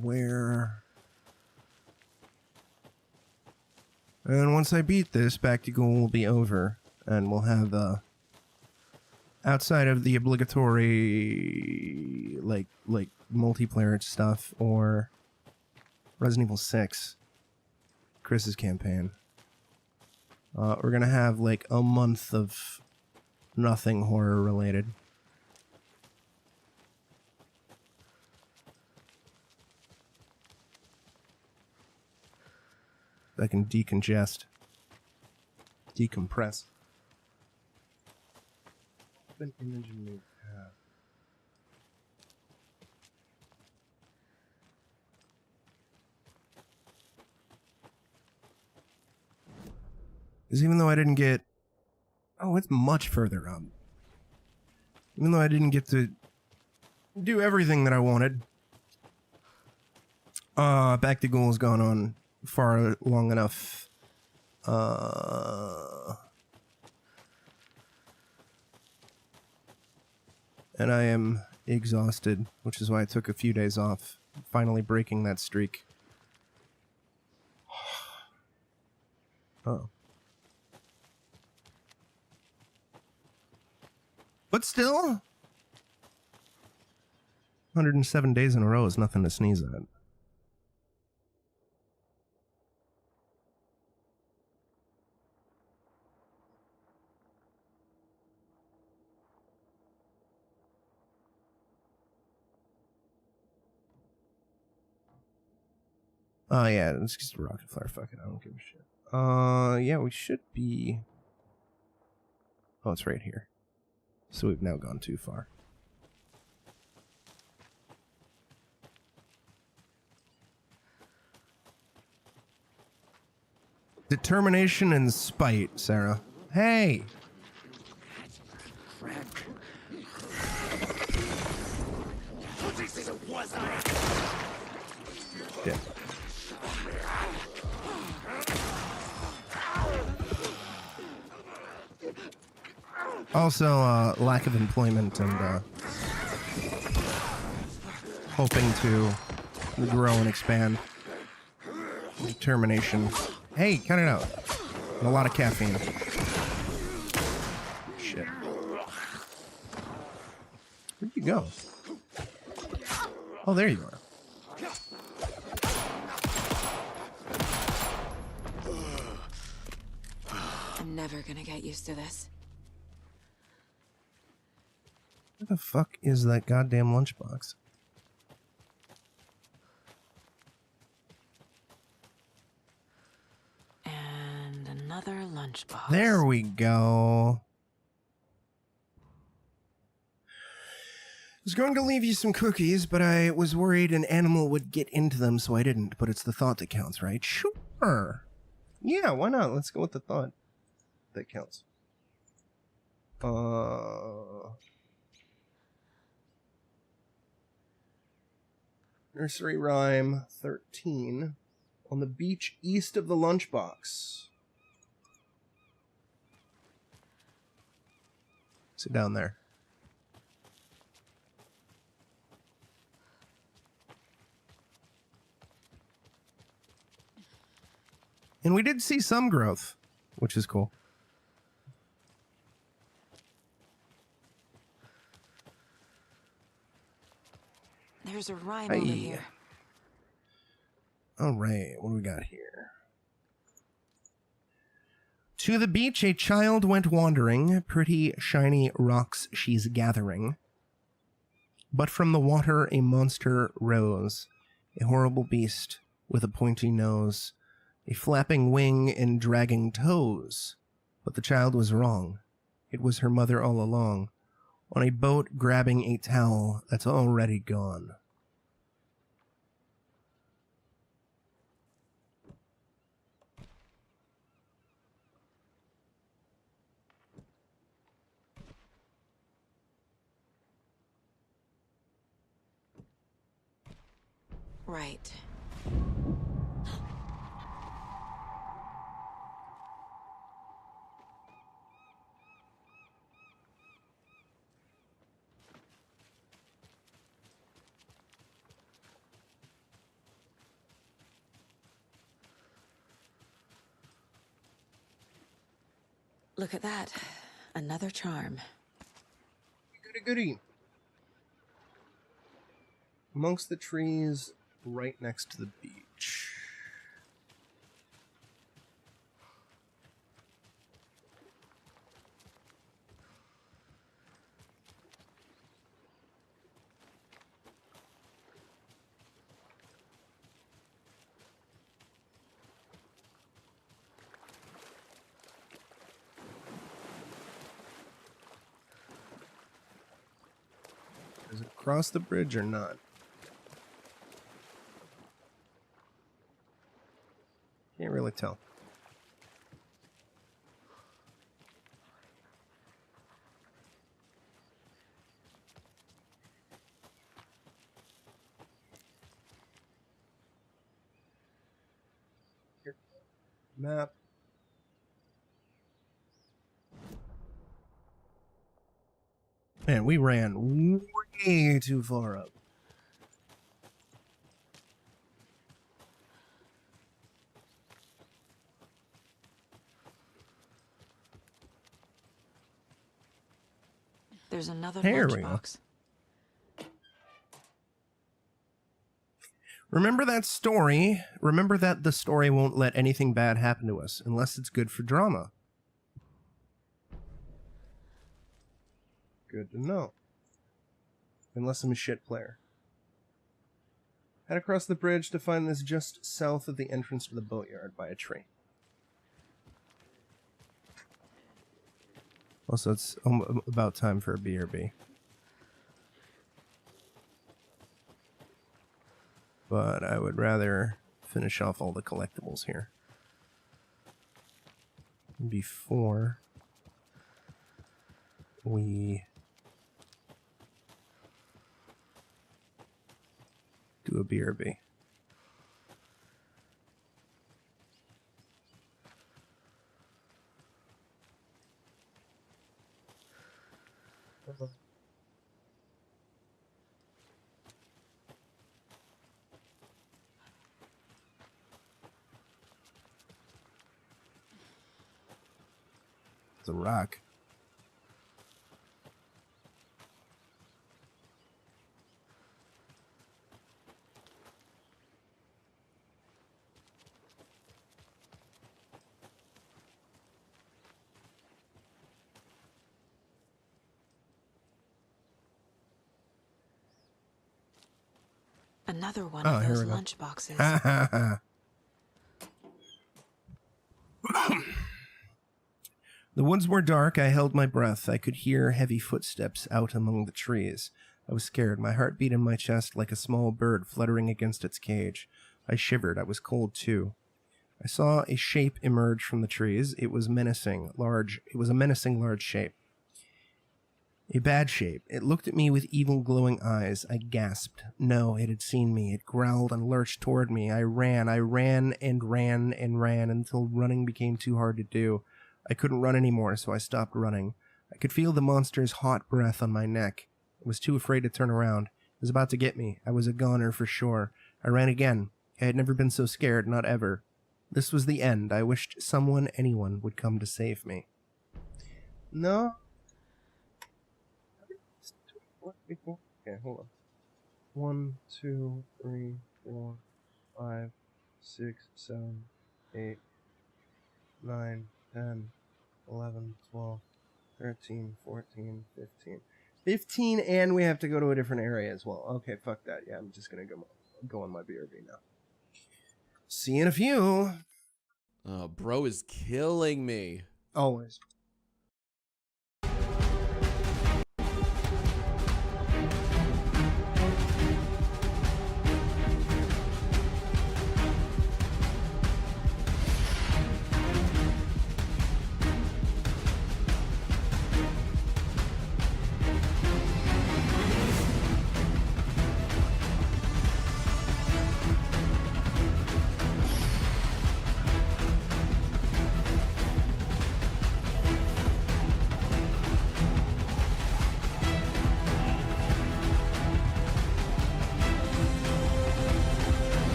Where? And once I beat this, Back to Ghoul will be over, and we'll have, outside of the obligatory, like multiplayer stuff, or Resident Evil 6, Chris's campaign, we're gonna have, like, a month of nothing horror-related. I can decongest, decompress. Open image and new tab. Because even though I didn't get, oh, it's much further up. Even though I didn't get to do everything that I wanted, Back to Ghoul has gone on far long enough. And I am exhausted, which is why I took a few days off, finally breaking that streak. Oh. But still, 107 days in a row is nothing to sneeze at. Oh, yeah, it's just a rocket flare. Fuck it, I don't give a shit. Yeah, we should be... Oh, it's right here. So we've now gone too far. Determination and spite, Sarah. Hey! Yeah. Also, lack of employment and hoping to grow and expand. Determination. Hey, cut it out. And a lot of caffeine. Shit. Where'd you go? Oh, there you are. I'm never gonna get used to this. Where the fuck is that goddamn lunchbox? And another lunchbox. There we go. I was going to leave you some cookies, but I was worried an animal would get into them, so I didn't. But it's the thought that counts, right? Sure. Yeah, why not? Let's go with the thought that counts. Nursery rhyme 13. On the beach east of the lunchbox. Sit down there. And we did see some growth, which is cool. There's a rhyme over here. All right, what do we got here? To the beach a child went wandering, pretty shiny rocks she's gathering. But from the water a monster rose, a horrible beast with a pointy nose, a flapping wing and dragging toes. But the child was wrong. It was her mother all along, on a boat grabbing a towel that's already gone. Right. Look at that. Another charm. Goody goody. Amongst the trees right next to the beach. Does it cross the bridge or not? Can't really tell. Here. Map. Man, we ran way too far up. There's another lunchbox. Remember that story. Remember that the story won't let anything bad happen to us unless it's good for drama. Good to know. Unless I'm a shit player. Head across the bridge to find this just south of the entrance to the boatyard by a tree. Also, it's about time for a BRB. But I would rather finish off all the collectibles here before we do a BRB. It's a rock. Another one of those lunch boxes. The woods were dark. I held my breath. I could hear heavy footsteps out among the trees. I was scared. My heart beat in my chest like a small bird fluttering against its cage. I shivered. I was cold, too. I saw a shape emerge from the trees. It was menacing, large. It was a menacing, large shape. A bad shape. It looked at me with evil glowing eyes. I gasped. No, it had seen me. It growled and lurched toward me. I ran and ran until running became too hard to do. I couldn't run anymore, so I stopped running. I could feel the monster's hot breath on my neck. I was too afraid to turn around. It was about to get me. I was a goner for sure. I ran again. I had never been so scared, not ever. This was the end. I wished someone, anyone, would come to save me. No. Okay, hold on. 1, 2, 3, 4, 5, 6, 7, 8, 9, 10, 11, 12, 13, 14, 15. 15, and we have to go to a different area as well. Okay, fuck that. Yeah, I'm just gonna go on my BRB now. See you in a few. Oh, bro is killing me. Always.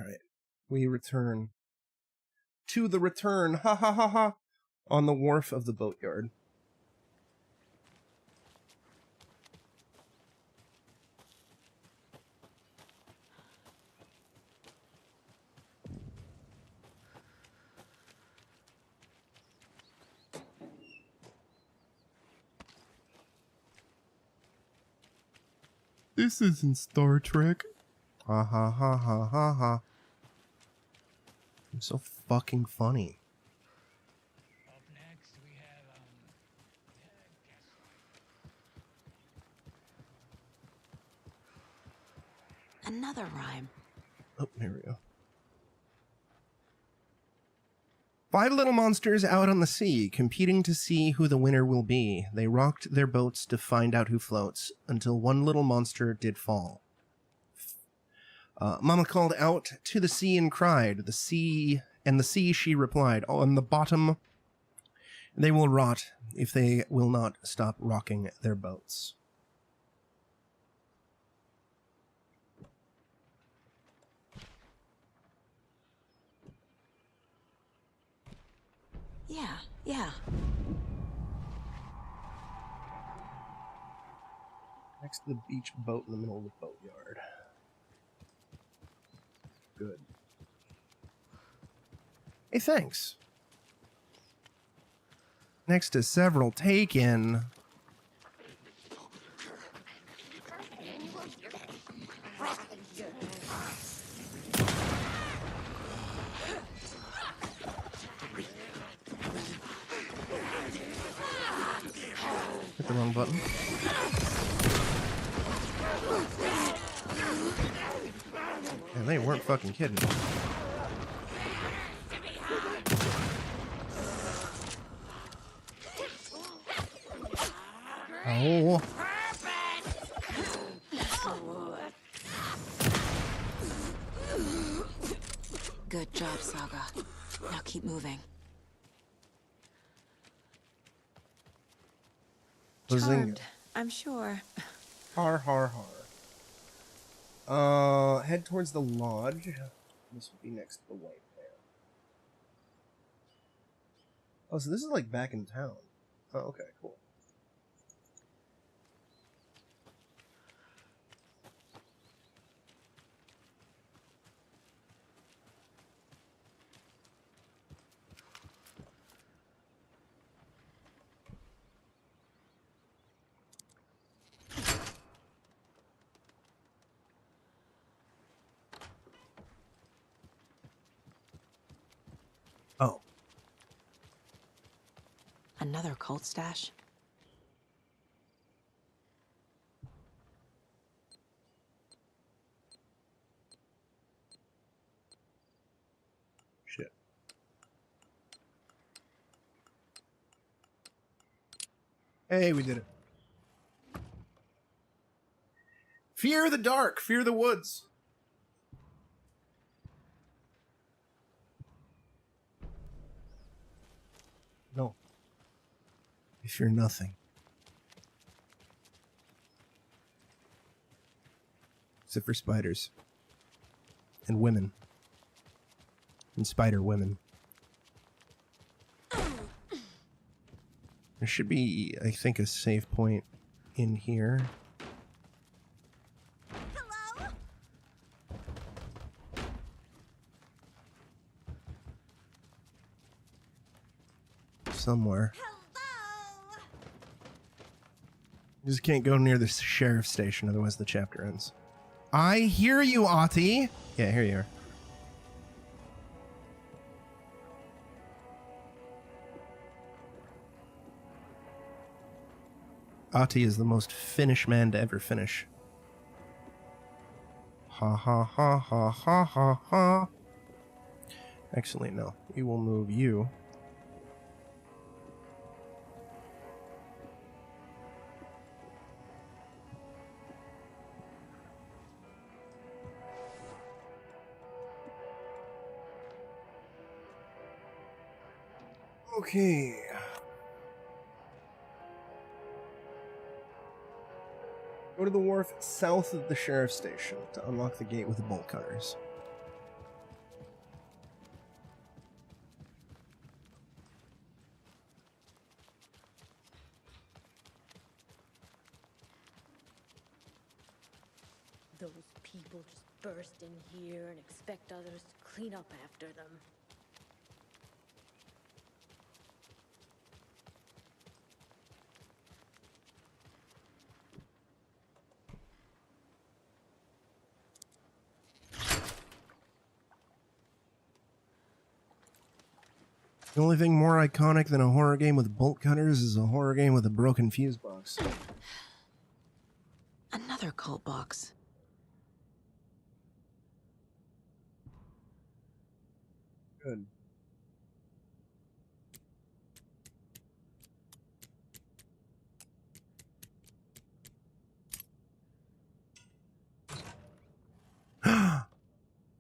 Alright. We return to the return, ha ha ha ha, on the wharf of the boatyard. This isn't Star Trek. Ha ha ha ha ha ha. I'm so fucking funny. Up next, we have, Another rhyme. Oh, here we go. 5 little monsters out on the sea, competing to see who the winner will be. They rocked their boats to find out who floats, until one little monster did fall. Mama called out to the sea and cried. The sea she replied, on the bottom they will rot if they will not stop rocking their boats. Yeah. Next to the beach boat in the middle of the boatyard. Good. Hey, thanks. Next to several taken. Hit the wrong button. And they weren't fucking kidding. Oh. Good job, Saga. Now keep moving. Charmed, I'm sure. Har har har. Head towards the lodge. This would be next to the white bear. Oh, so this is like back in town. Oh, okay, cool. Oh. Another cult stash? Shit. Hey, we did it. Fear the dark, fear the woods. No. I fear nothing. Except for spiders. And women. And spider women. There should be, I think, a save point in here. Hello? Somewhere. Hello? You just can't go near the sheriff's station, otherwise the chapter ends. I hear you, Ati! Yeah, here you are. Ati is the most Finnish man to ever finish. Ha ha ha ha ha ha ha. Actually, no. We will move you. Okay. Go to the wharf south of the sheriff's station to unlock the gate with the bolt cutters. rest in here and expect others to clean up after them. The only thing more iconic than a horror game with bolt cutters is a horror game with a broken fuse box. Another cult box. Good.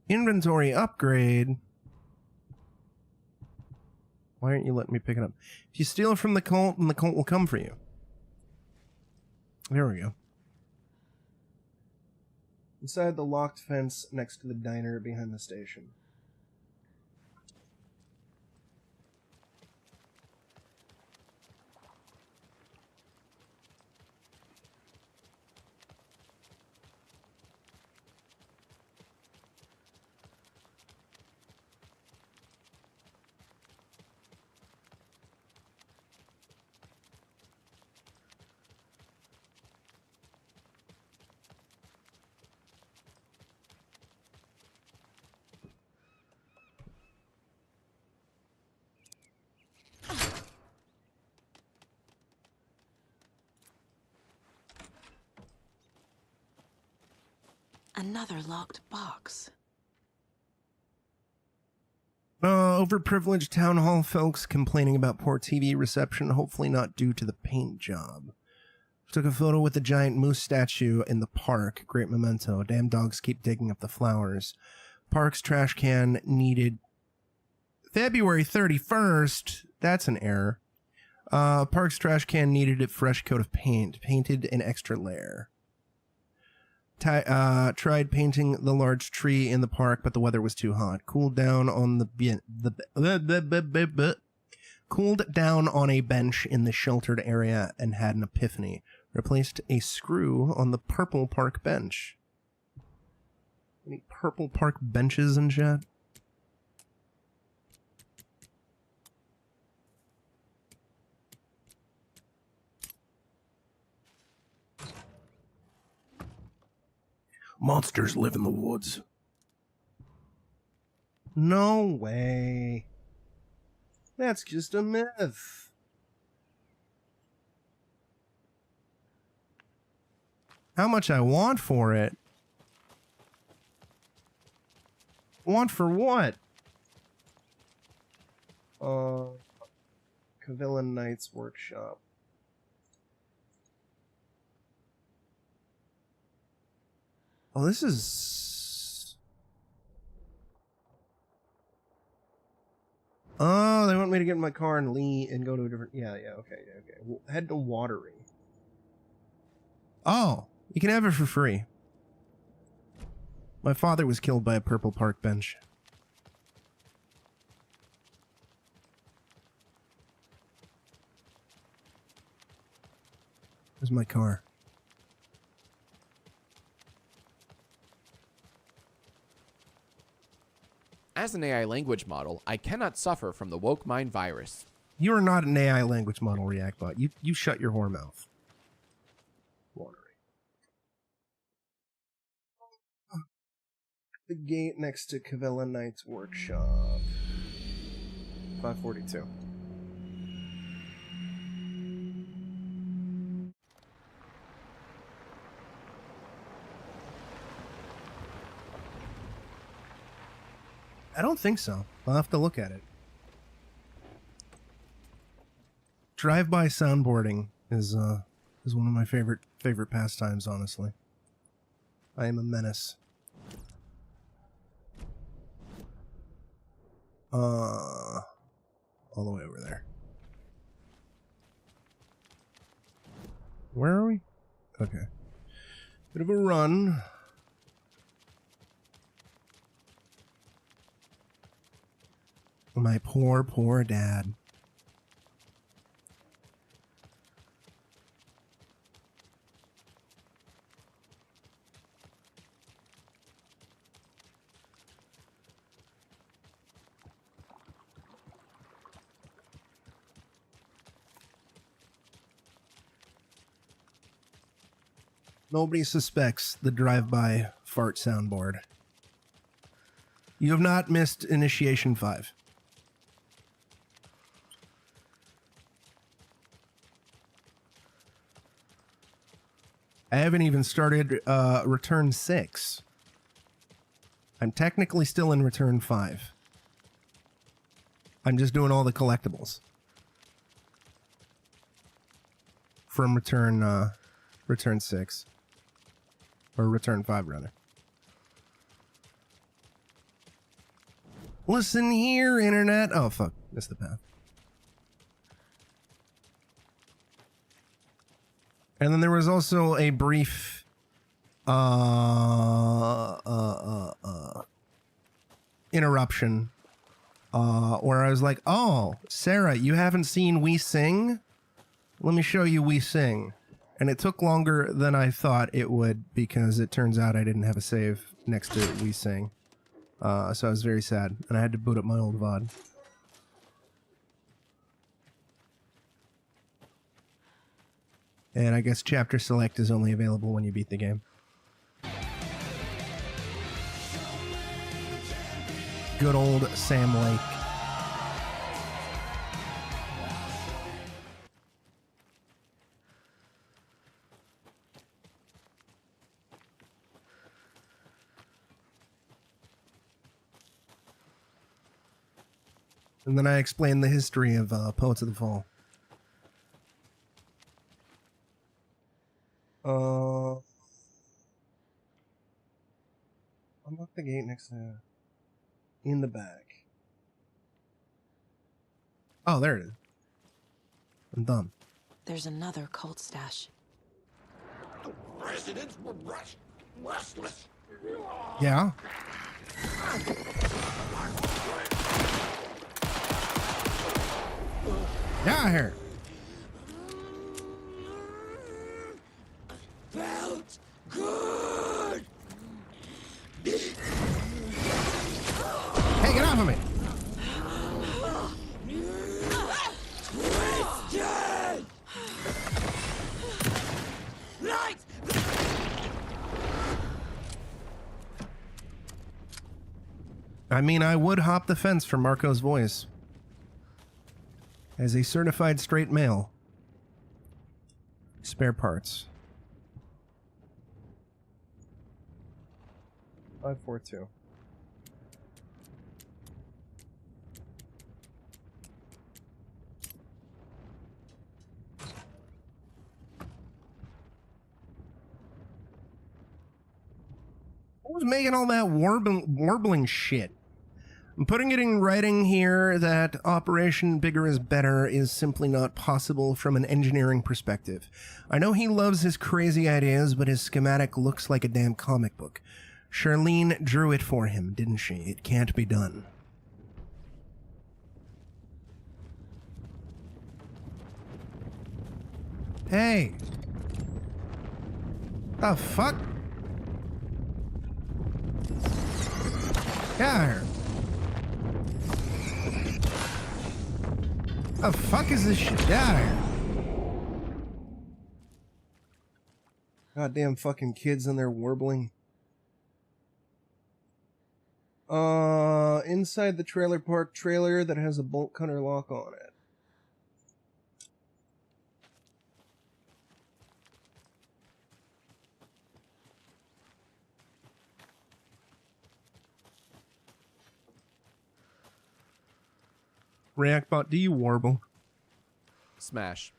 Inventory upgrade. Why aren't you letting me pick it up? If you steal it from the cult, then the cult will come for you. There we go. Inside the locked fence next to the diner behind the station. Another locked box. Overprivileged town hall folks complaining about poor TV reception, hopefully not due to the paint job. Took a photo with the giant moose statue in the park. Great memento. Damn dogs keep digging up the flowers. Park's trash can needed February 31st. That's an error. Park's trash can needed a fresh coat of paint. Painted an extra layer. Tried painting the large tree in the park, but the weather was too hot. Cooled down on a bench in the sheltered area and had an epiphany. Replaced a screw on the purple park bench. Any purple park benches in chat? Monsters live in the woods. No way. That's just a myth. How much I want for it? Want for what? Cavillan Knight's Workshop. Oh, this is... Oh, they want me to get in my car and leave and go to a different... Yeah, okay. We'll head to Watery. Oh, you can have it for free. My father was killed by a purple park bench. Where's my car? As an AI language model, I cannot suffer from the woke mind virus. You are not an AI language model, ReactBot. You shut your whore mouth. Watery. The gate next to Cavillan Knight's Workshop. 542. I don't think so. I'll have to look at it. Drive-by soundboarding is one of my favorite pastimes, honestly. I am a menace. All the way over there. Where are we? Okay. Bit of a run. My poor, poor dad. Nobody suspects the drive-by fart soundboard. You have not missed Initiation 5. I haven't even started Return 6. I'm technically still in Return 5. I'm just doing all the collectibles. From Return 6. Or Return 5, rather. Listen here, Internet. Oh, fuck. Missed the path. And then there was also a brief interruption where I was like, oh, Sarah, you haven't seen We Sing? Let me show you We Sing. And it took longer than I thought it would because it turns out I didn't have a save next to We Sing. So I was very sad, and I had to boot up my old VOD. And I guess Chapter Select is only available when you beat the game. Good old Sam Lake. And then I explained the history of Poets of the Fall. Unlock the gate next to... in the back. Oh, there it is. I'm done. There's another cult stash. The residents were restless. Yeah? Get out of here! Felt good. Hey, get off of me! Twisted. Light. I mean, I would hop the fence for Marco's voice. As a certified straight male. Spare parts. 542. Who was making all that warbling shit? I'm putting it in writing here that Operation Bigger is Better is simply not possible from an engineering perspective. I know he loves his crazy ideas, but his schematic looks like a damn comic book. Charlene drew it for him, didn't she? It can't be done. Hey! The fuck? Get out of here. The fuck is this shit? Get out of here. Goddamn fucking kids and their warbling. Inside the trailer park trailer that has a bolt cutter lock on it. Reactbot, do you warble? Smash.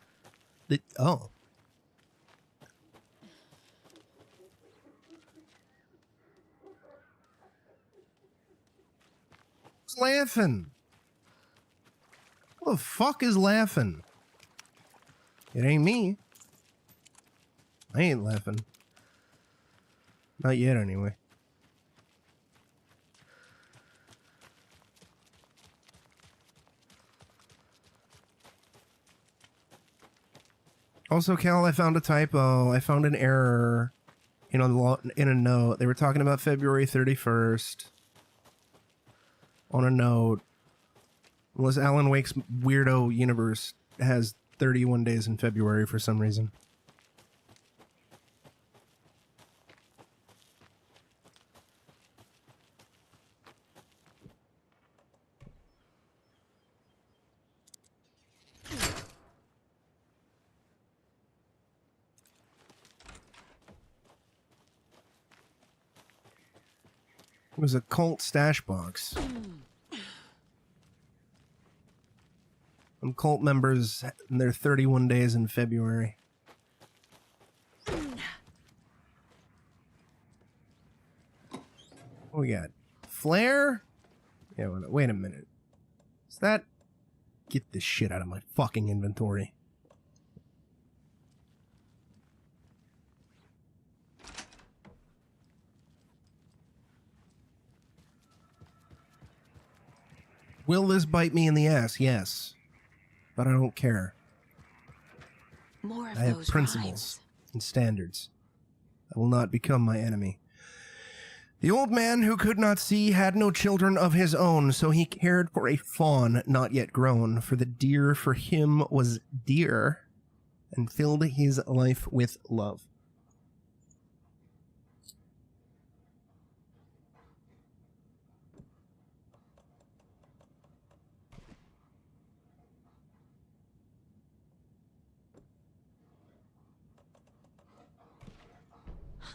Oh. Who's laughing? Who the fuck is laughing? It ain't me. I ain't laughing. Not yet, anyway. Also, Cal, I found a typo. I found an error in a note. They were talking about February 31st on a note. Unless Alan Wake's weirdo universe has 31 days in February for some reason. It was a cult stash box. Some cult members in their 31 days in February. What we got? Flare? Yeah, wait a minute. Is that... Get this shit out of my fucking inventory. Will this bite me in the ass? Yes. But I don't care. More of I have those principles and standards. I will not become my enemy. The old man who could not see had no children of his own, so he cared for a fawn not yet grown, for the deer for him was dear, and filled his life with love.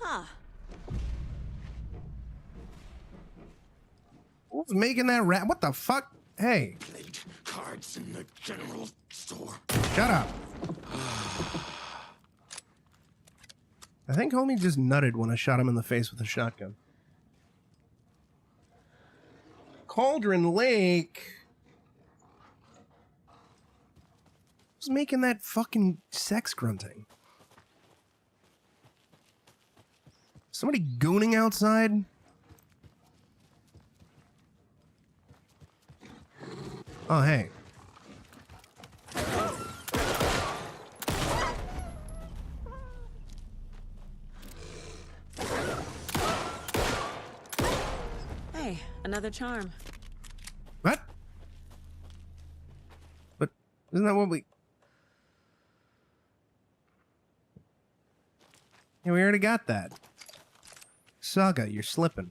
Huh. Who's making that rat? What the fuck? Hey. Played cards in the general store. Shut up. I think homie just nutted when I shot him in the face with a shotgun. Cauldron Lake. Who's making that fucking sex grunting? Somebody gooning outside? Oh, hey. Hey, another charm. What? But isn't that what we... Yeah, we already got that. Saga, you're slipping.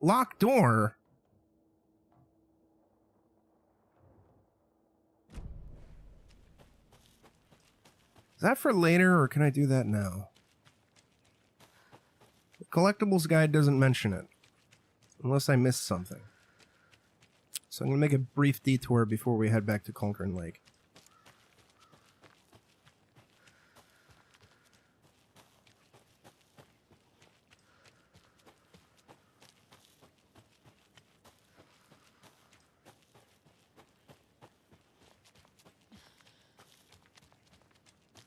Locked door? Is that for later, or can I do that now? The collectibles guide doesn't mention it. Unless I missed something. So I'm going to make a brief detour before we head back to Cauldron Lake.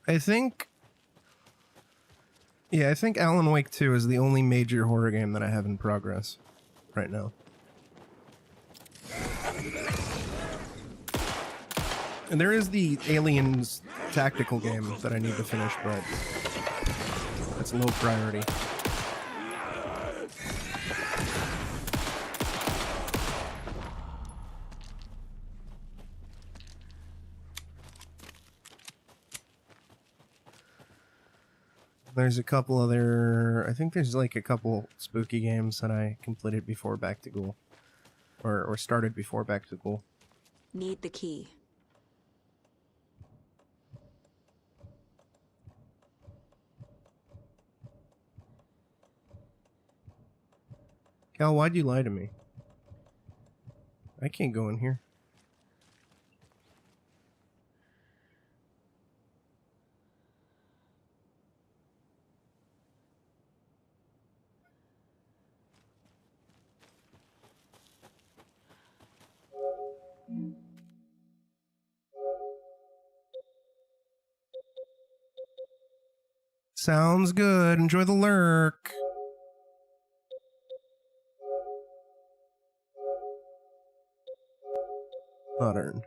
I think Alan Wake 2 is the only major horror game that I have in progress right now. And there is the Aliens tactical game that I need to finish, but that's low priority. There's a couple other... I think there's like a couple spooky games that I completed before Back to GHOUL. Or started before Back to GHOUL. Need the key. Cal, why'd you lie to me? I can't go in here. Sounds good. Enjoy the lurk. Modern.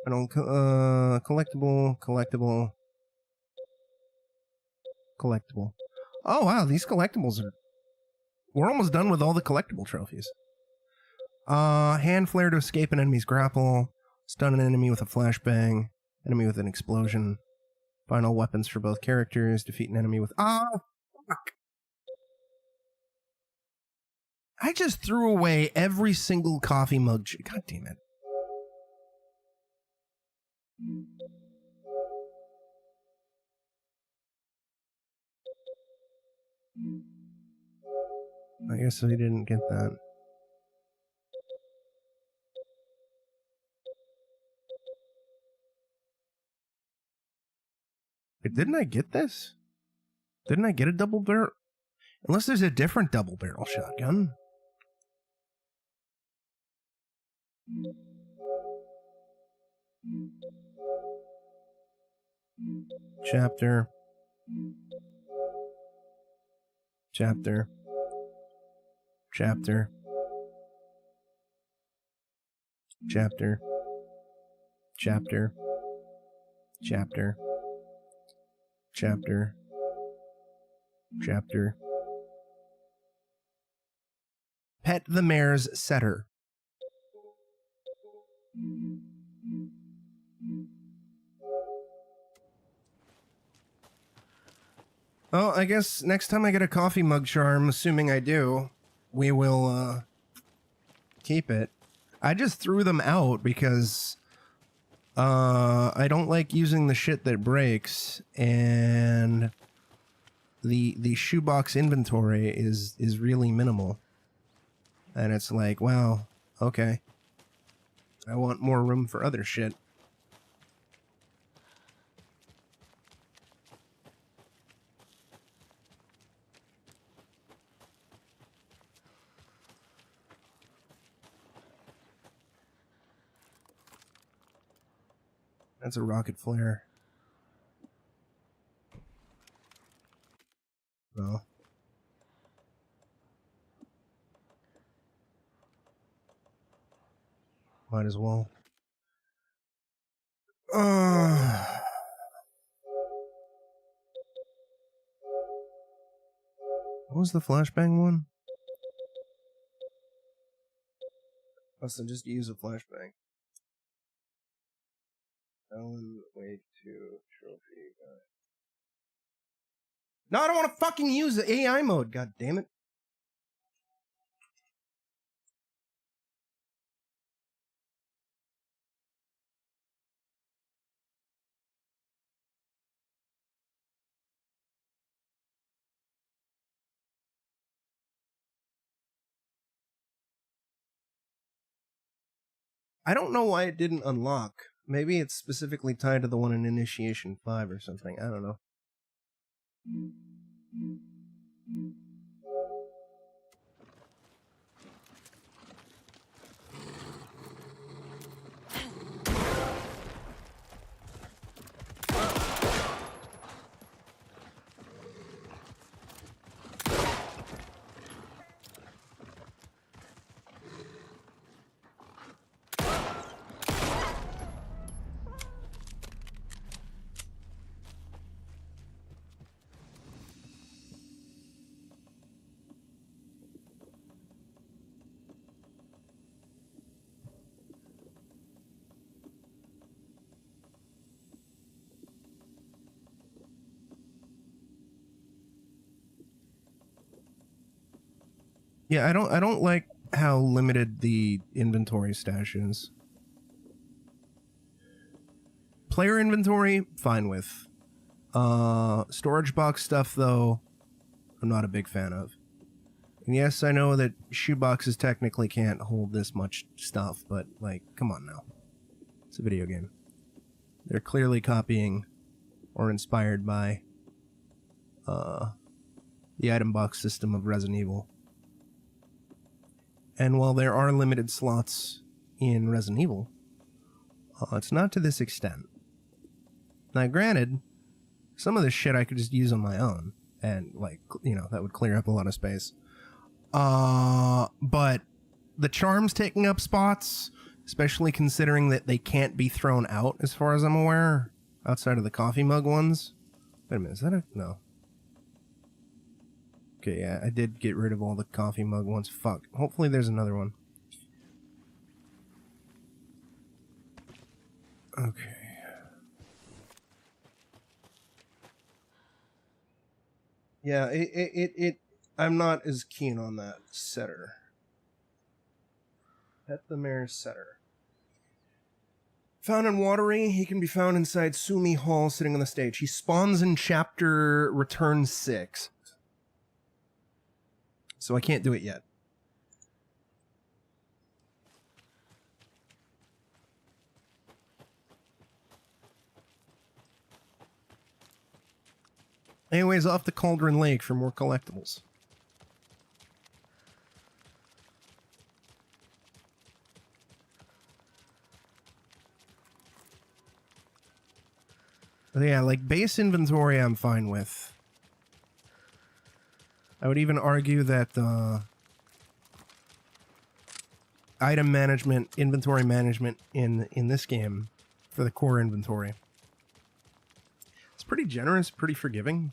I don't, collectible. Oh wow, these collectibles are... We're almost done with all the collectible trophies. Hand flare to escape an enemy's grapple. Stun an enemy with a flashbang. Enemy with an explosion. Final weapons for both characters. Defeat an enemy with... Oh, fuck! I just threw away every single coffee mug. God damn it. I guess we didn't get that. Wait, didn't I get this? Didn't I get a double barrel? Unless there's a different double barrel shotgun. Chapter. Chapter. Chapter. Chapter. Chapter. Chapter. Chapter. Chapter. Pet the mare's setter. Well, I guess next time I get a coffee mug charm, assuming I do, we will keep it. I just threw them out because I don't like using the shit that breaks, and the shoebox inventory is really minimal. And it's like, wow, okay. I want more room for other shit. That's a rocket flare. Well. Might as well. What was the flashbang one? Must have just used a flashbang. Alan Wake 2 trophy guy. No, I don't want to fucking use the AI mode, god damn it. I don't know why it didn't unlock. Maybe it's specifically tied to the one in Initiation 5 or something. I don't know. Yeah, I don't like how limited the inventory stash is. Player inventory, fine with. Storage box stuff, though, I'm not a big fan of. And yes, I know that shoeboxes technically can't hold this much stuff, but, like, come on now. It's a video game. They're clearly copying or inspired by the item box system of Resident Evil. And while there are limited slots in Resident Evil, it's not to this extent. Now, granted, some of this shit I could just use on my own, and, like, you know, that would clear up a lot of space. But the charms taking up spots, especially considering that they can't be thrown out, as far as I'm aware, outside of the coffee mug ones. Wait a minute, is that a... No. Okay, yeah, I did get rid of all the coffee mug ones. Fuck. Hopefully there's another one. Okay. Yeah, I'm not as keen on that setter. Pet the Mare's Setter. Found in Watery, he can be found inside Sumi Hall sitting on the stage. He spawns in chapter Return 6. So I can't do it yet. Anyways, off to Cauldron Lake for more collectibles. Yeah, like base inventory I'm fine with. I would even argue that item management, inventory management in this game for the core inventory. It's pretty generous, pretty forgiving.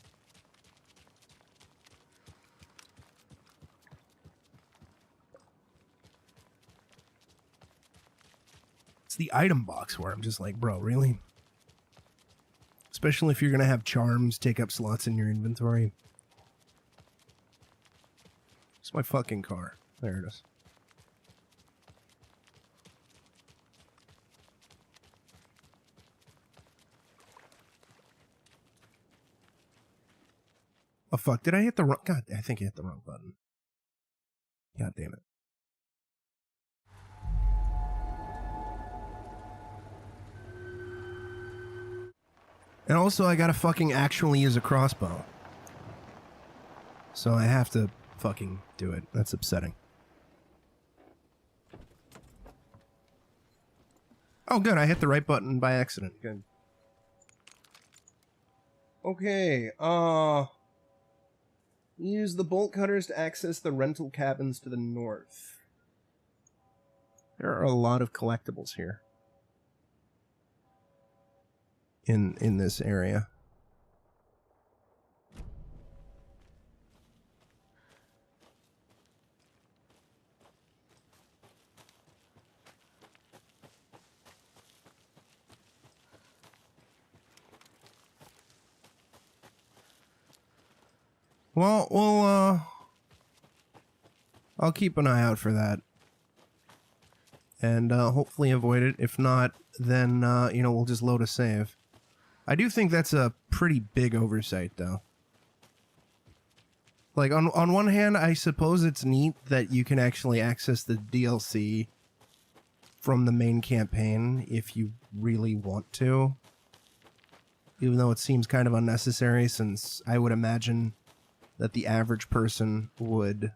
It's the item box where I'm just like, bro, really? Especially if you're going to have charms take up slots in your inventory. It's my fucking car. There it is. Oh fuck, did I hit the wrong... God, I think I hit the wrong button. God damn it. And also, I gotta fucking actually use a crossbow. So I have to fucking do it. That's upsetting. Oh, good. I hit the right button by accident. Good. Okay, use the bolt cutters to access the rental cabins to the north. There are a lot of collectibles here. In this area. Well, I'll keep an eye out for that. And hopefully avoid it. If not, then, you know, we'll just load a save. I do think that's a pretty big oversight, though. Like, on one hand, I suppose it's neat that you can actually access the DLC from the main campaign if you really want to. Even though it seems kind of unnecessary, since I would imagine that the average person would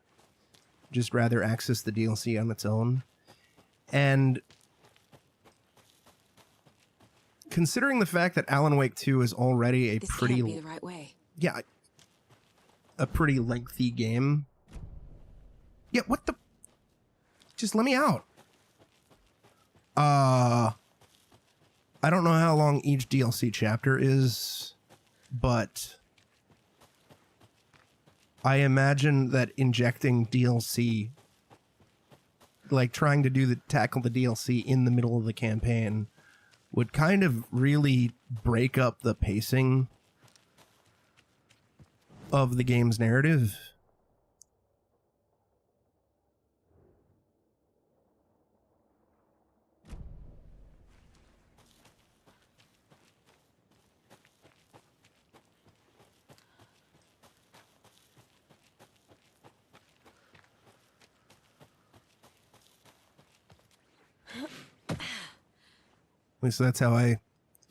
just rather access the DLC on its own. And considering the fact that Alan Wake 2 is already a pretty... This can't be the right way. Yeah, a pretty lengthy game. Yeah, what the... Just let me out. I don't know how long each DLC chapter is, but I imagine that injecting DLC, like trying to tackle the DLC in the middle of the campaign, would kind of really break up the pacing of the game's narrative. At least that's how I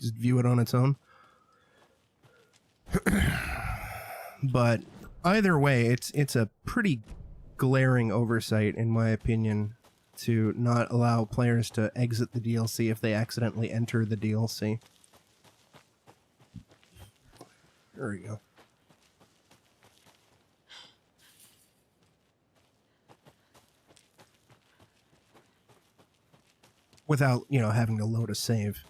just view it on its own. But either way, it's a pretty glaring oversight, in my opinion, to not allow players to exit the DLC if they accidentally enter the DLC. There we go. Without, you know, having to load a save.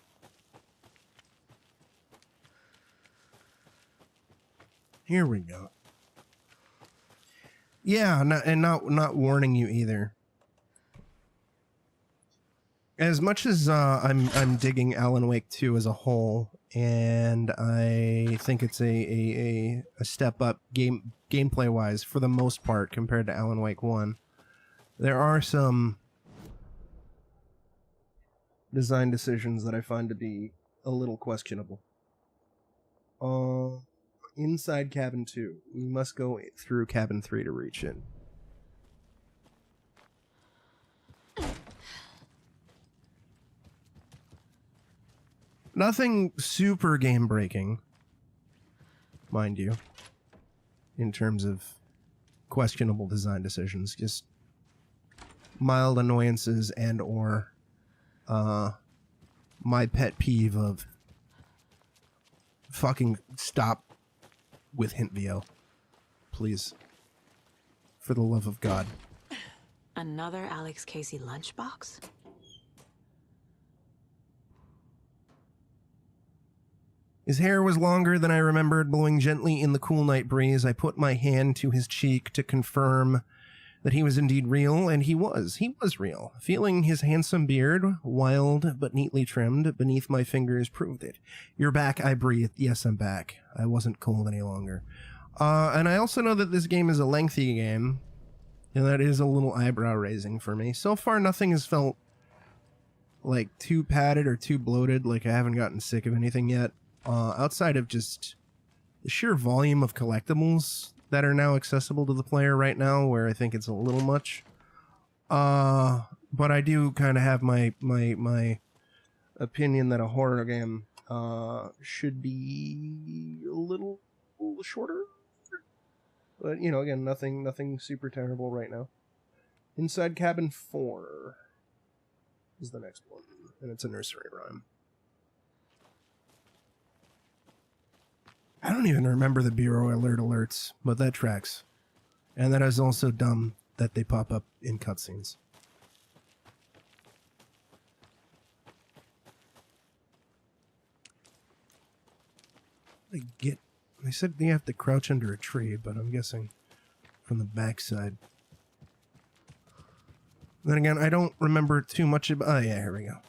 Here we go. Yeah, not warning you either. As much as I'm digging Alan Wake 2 as a whole, and I think it's a step up gameplay wise for the most part compared to Alan Wake 1, there are some design decisions that I find to be a little questionable. Inside cabin 2. We must go through cabin 3 to reach in. Nothing super game-breaking, mind you, in terms of questionable design decisions. Just mild annoyances and or my pet peeve of fucking stop with hint VO. Please. For the love of God. Another Alex Casey lunchbox? His hair was longer than I remembered, blowing gently in the cool night breeze. I put my hand to his cheek to confirm that he was indeed real, and he was. He was real. Feeling his handsome beard, wild but neatly trimmed, beneath my fingers proved it. You're back, I breathed. Yes, I'm back. I wasn't cold any longer. And I also know that this game is a lengthy game, and that is a little eyebrow-raising for me. So far, nothing has felt like too padded or too bloated, like I haven't gotten sick of anything yet. Outside of just the sheer volume of collectibles that are now accessible to the player right now, where I think it's a little much. But I do kind of have my opinion that a horror game should be a little shorter. But, you know, again, nothing super terrible right now. Inside Cabin 4 is the next one, and it's a nursery rhyme. I don't even remember the Bureau Alert alerts, but that tracks. And that is also dumb that they pop up in cutscenes. They said you have to crouch under a tree, but I'm guessing from the backside. Then again, I don't remember too much about... Oh yeah, here we go.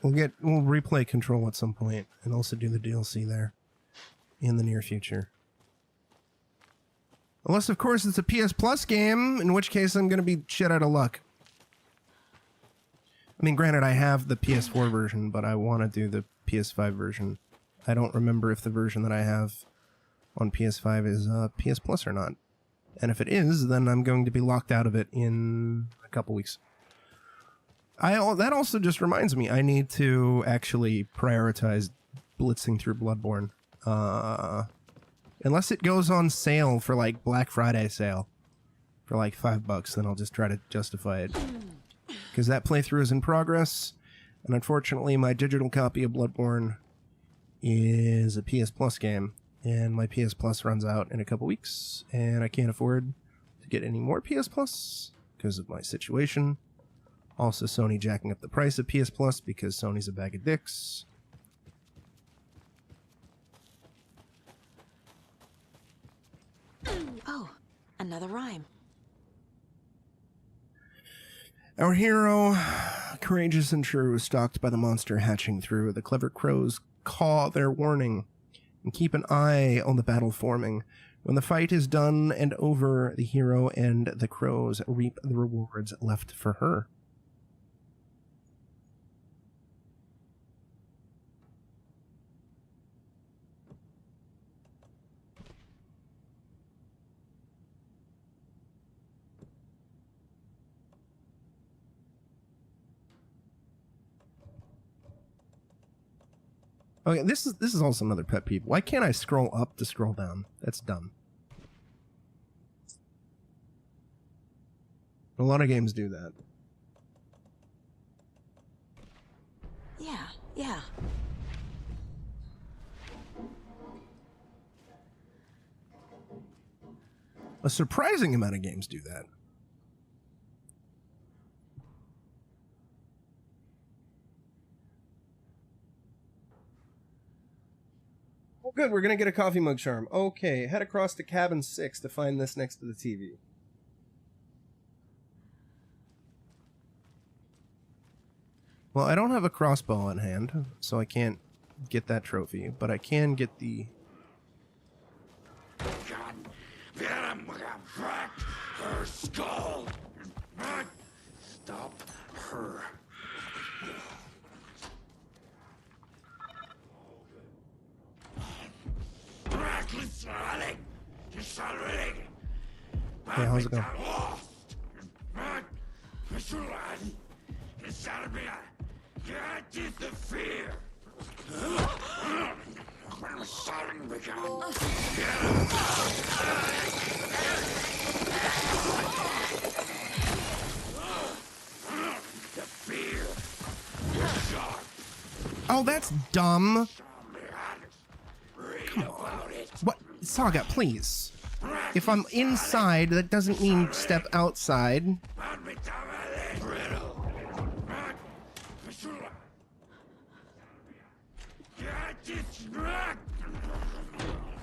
We'll replay Control at some point, and also do the DLC there in the near future. Unless, of course, it's a PS Plus game, in which case I'm going to be shit out of luck. I mean, granted, I have the PS4 version, but I want to do the PS5 version. I don't remember if the version that I have on PS5 is PS Plus or not. And if it is, then I'm going to be locked out of it in a couple weeks. That also just reminds me, I need to actually prioritize blitzing through Bloodborne. Unless it goes on sale for like Black Friday sale for like $5, then I'll just try to justify it. Because that playthrough is in progress, and unfortunately my digital copy of Bloodborne is a PS Plus game, and my PS Plus runs out in a couple weeks, and I can't afford to get any more PS Plus because of my situation. Also, Sony jacking up the price of PS Plus because Sony's a bag of dicks. Oh, another rhyme. Our hero, courageous and true, stalked by the monster hatching through. The clever crows caw their warning and keep an eye on the battle forming. When the fight is done and over, the hero and the crows reap the rewards left for her. Okay, this is also another pet peeve. Why can't I scroll up to scroll down? That's dumb. A lot of games do that. Yeah. A surprising amount of games do that. Oh, good. We're going to get a coffee mug charm. Okay, head across to cabin 6 to find this next to the TV. Well, I don't have a crossbow on hand, so I can't get that trophy, but I can get the... God, I'm gonna crack her skull. Stop her. Hey, how's it going? Oh, that's dumb. Come on. What? Saga, please. If I'm inside, that doesn't mean step outside.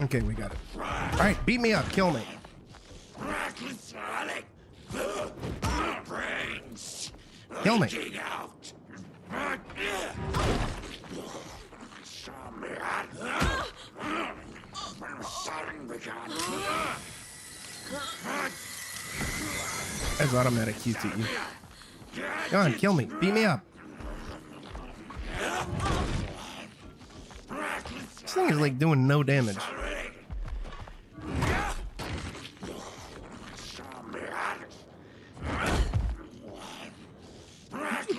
Okay, we got it. Alright, beat me up, kill me. Kill me. That's automatic QTE. Go on, kill me. Beat me up. This thing is like doing no damage.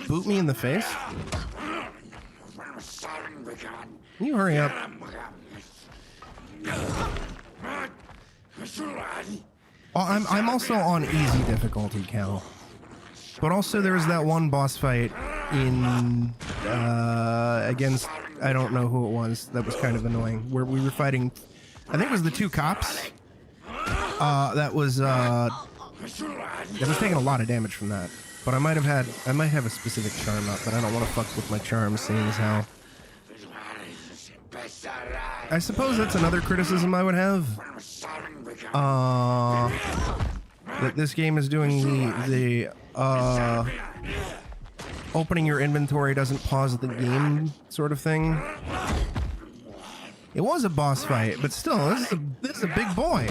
Boot me in the face? Can you hurry up? Oh, I'm also on easy difficulty, Cal. But also there was that one boss fight in against, I don't know who it was, that was kind of annoying, where we were fighting, I think it was the two cops. That was taking a lot of damage from that. But I might have a specific charm up, but I don't want to fuck with my charms, seeing as how. I suppose that's another criticism I would have. That this game is doing the opening your inventory doesn't pause the game sort of thing. It was a boss fight, but still, this is a big boy.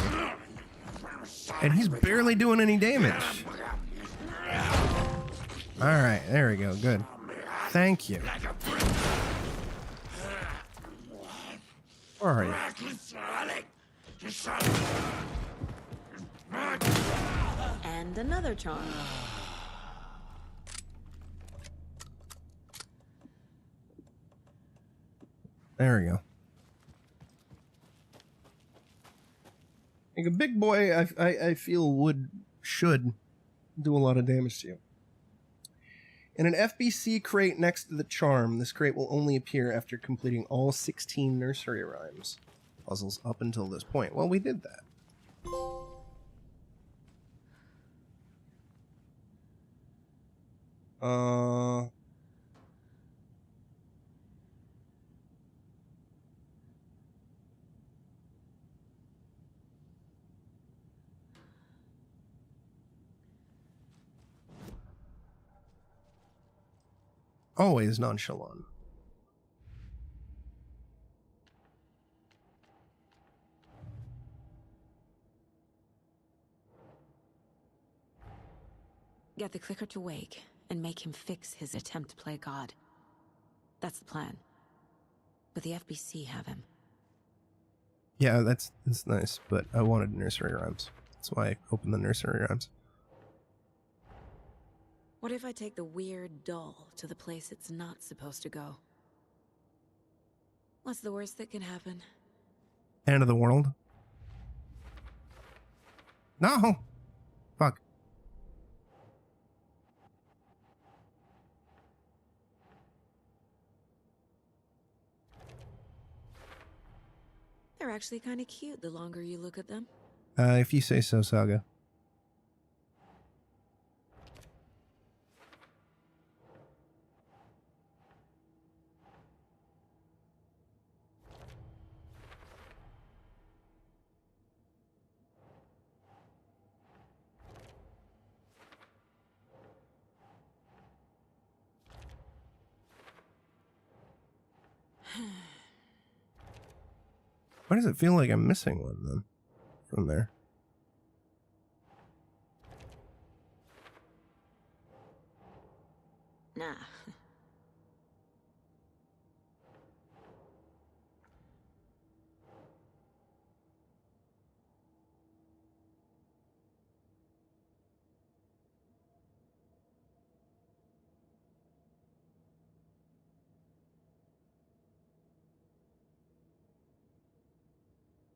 And he's barely doing any damage. Alright, there we go, good. Thank you. Where are you? And another charm. There we go. Like a big boy, I feel should do a lot of damage to you. In an FBC crate next to the charm, this crate will only appear after completing all 16 nursery rhymes puzzles up until this point. Well, we did that. Always nonchalant. Get the clicker to wake and make him fix his attempt to play God. That's the plan. But the FBC have him. Yeah, that's nice, but I wanted nursery rhymes. That's why I opened the nursery rhymes. What if I take the weird doll to the place it's not supposed to go? What's the worst that can happen? End of the world? No! Fuck. They're actually kind of cute the longer you look at them. If you say so, Saga. Why does it feel like I'm missing one, then? From there. Nah.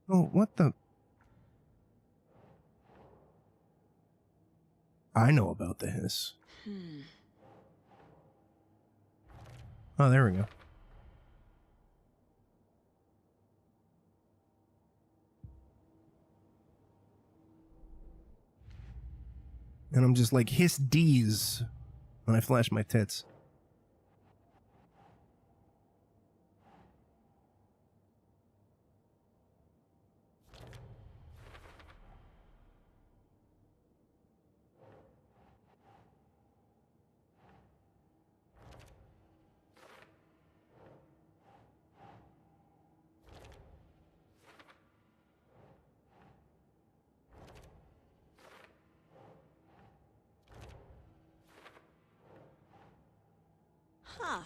Oh, what the? I know about the hiss. Oh, there we go. And I'm just like, hiss D's when I flash my tits. Huh.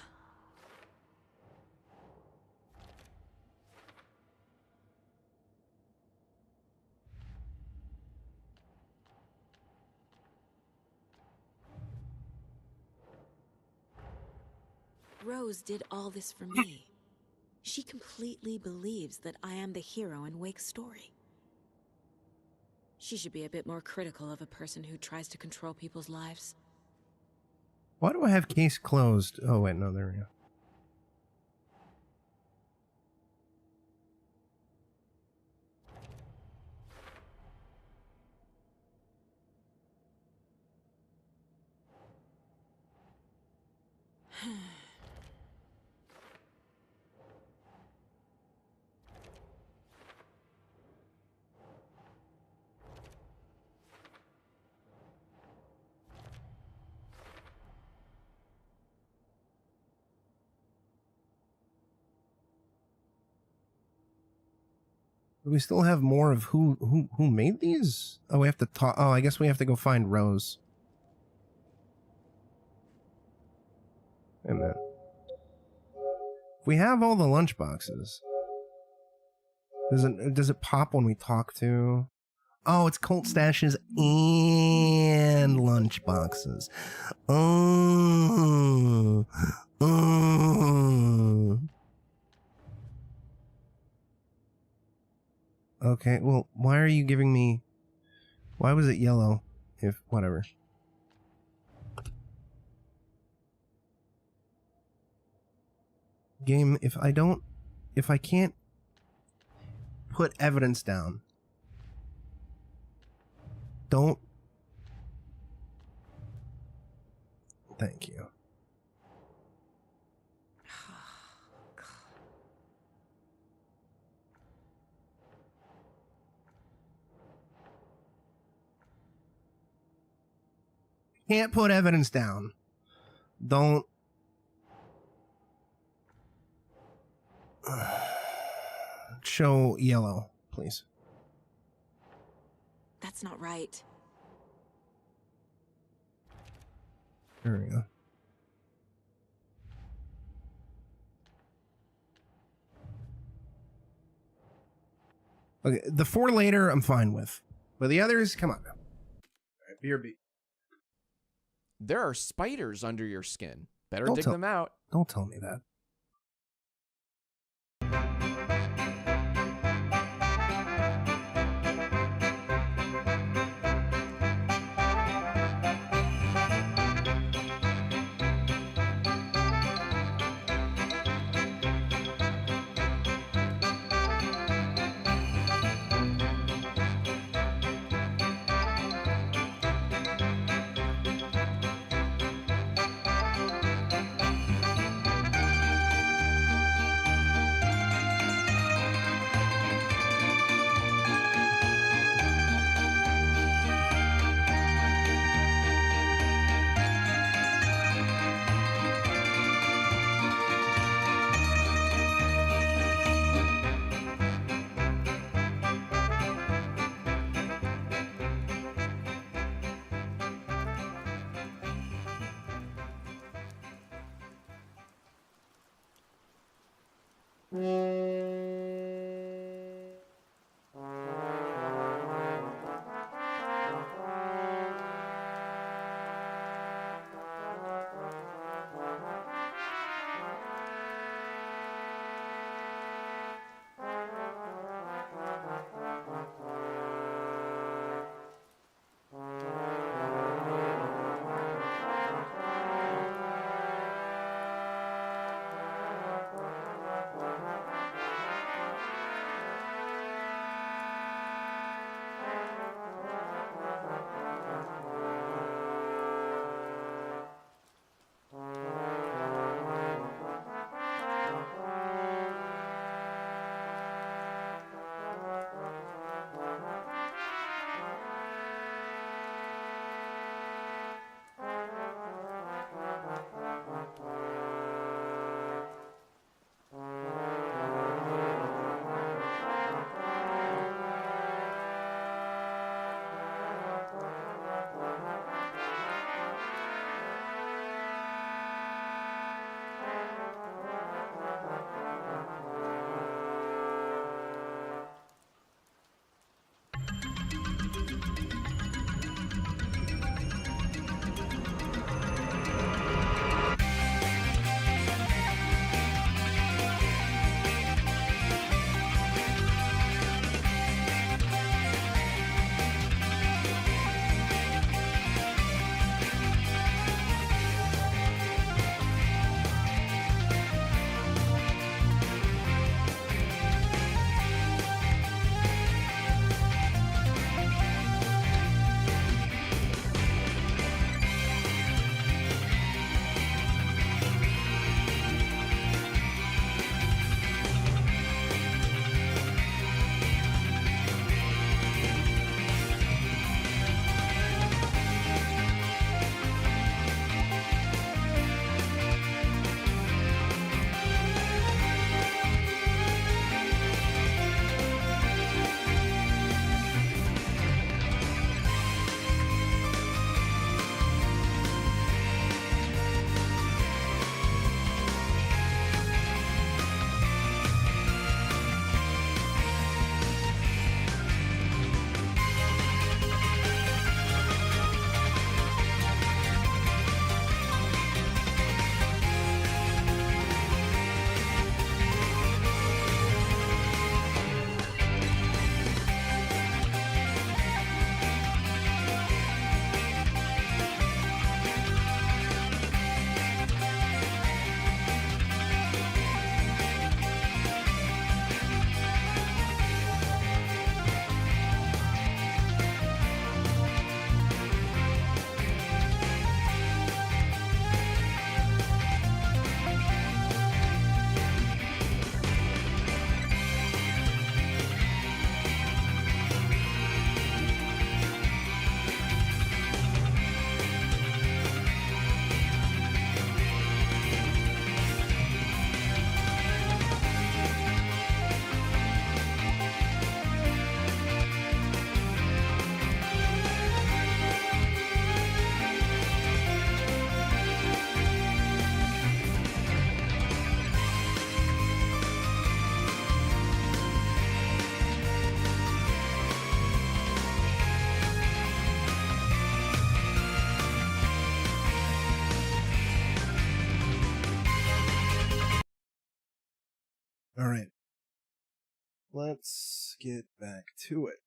Rose did all this for me. She completely believes that I am the hero in Wake's story. She should be a bit more critical of a person who tries to control people's lives. Why do I have case closed? Oh, wait, no, there we go. Do we still have more of who made these? Oh, we have to talk. Oh, I guess we have to go find Rose. And then we have all the lunchboxes. Does it pop when we talk to? Oh, it's cult stashes and lunchboxes. Oh. Okay, well, why are you giving me... Why was it yellow? If... Whatever. Game, if I can't put evidence down, don't... Thank you. Can't put evidence down. Don't... Show yellow, please. That's not right. There we go. Okay, the 4 later I'm fine with. But the others, come on now. Alright, BRB. There are spiders under your skin. Better dig them out. Don't tell me that. Alright. Let's get back to it.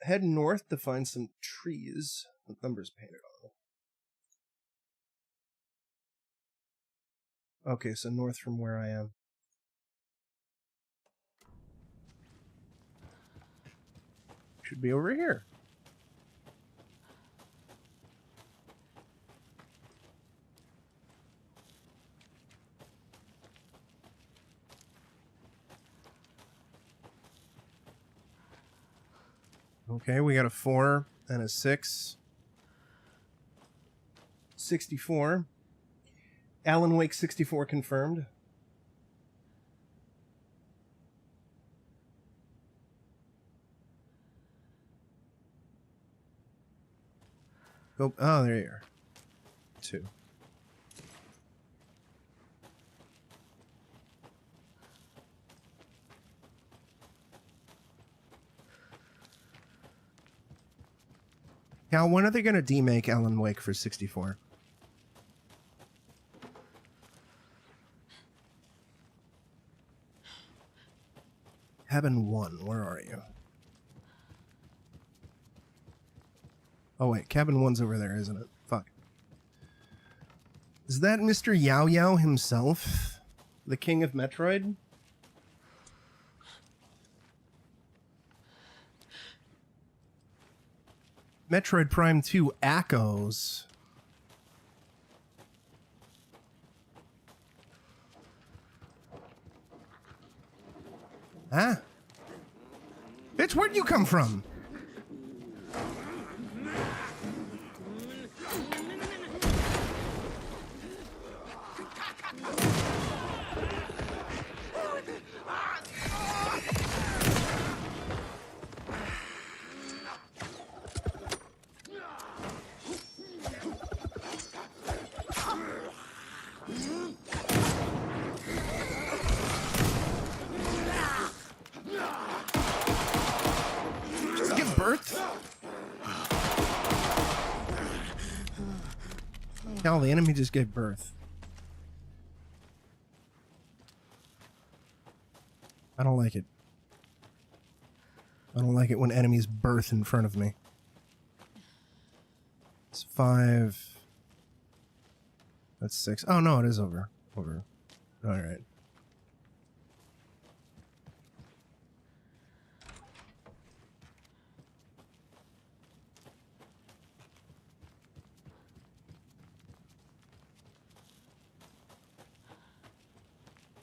Head north to find some trees with numbers painted on them. Okay, so north from where I am. Should be over here. Okay, we got a 4 and a 6. 64. Alan Wake 64 confirmed. Oh, there you are. 2. Now, when are they going to demake Alan Wake for 64? Cabin 1, where are you? Oh wait, Cabin 1's over there, isn't it? Fuck. Is that Mr. Yao Yao himself? The king of Metroid? Metroid Prime 2 Echoes. Huh? Bitch, where'd you come from? Just give birth? Hell, the enemy just gave birth. I don't like it. I don't like it when enemies birth in front of me. It's 5. That's 6. Oh no, it is over. Over. Alright.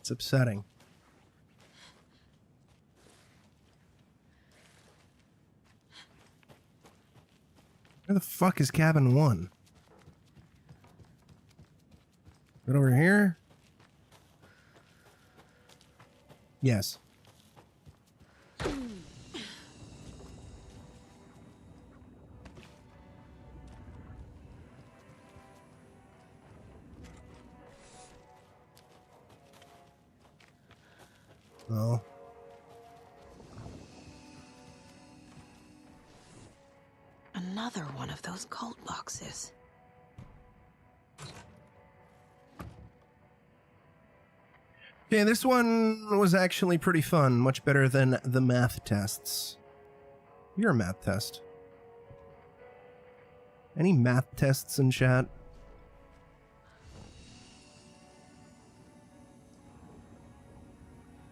It's upsetting. Where the fuck is cabin 1? Right over here? Yes. Oh. Another one of those cult boxes. Okay, this one was actually pretty fun. Much better than the math tests. You're a math test. Any math tests in chat?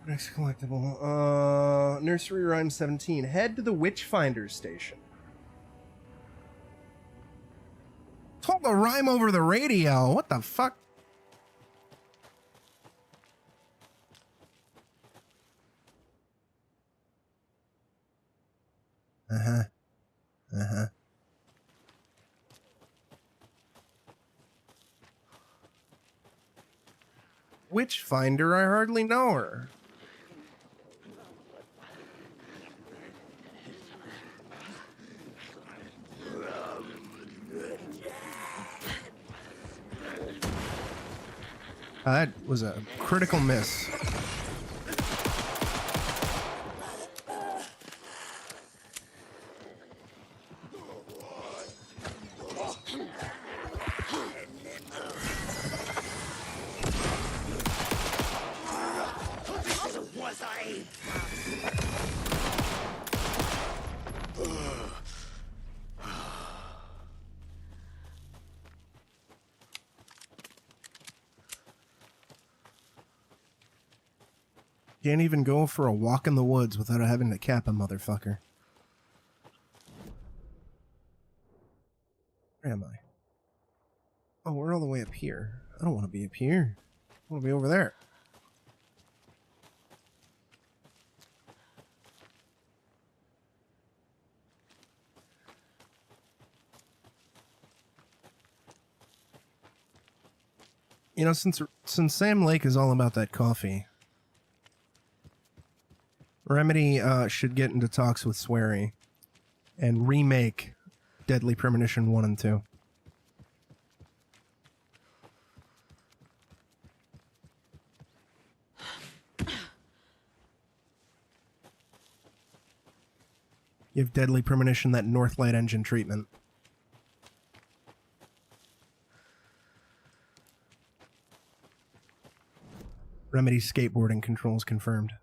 Next collectible. Nursery Rhyme 17. Head to the Witchfinder station. Told the rhyme over the radio. What the fuck? Uh-huh. Uh-huh. Witchfinder? I hardly know her. That was a critical miss. Can't even go for a walk in the woods without having to cap a motherfucker. Where am I? Oh, we're all the way up here. I don't want to be up here. I want to be over there. You know, since Sam Lake is all about that coffee, Remedy should get into talks with Swery and remake Deadly Premonition 1 and 2. Give Deadly Premonition that Northlight engine treatment. Remedy skateboarding controls confirmed.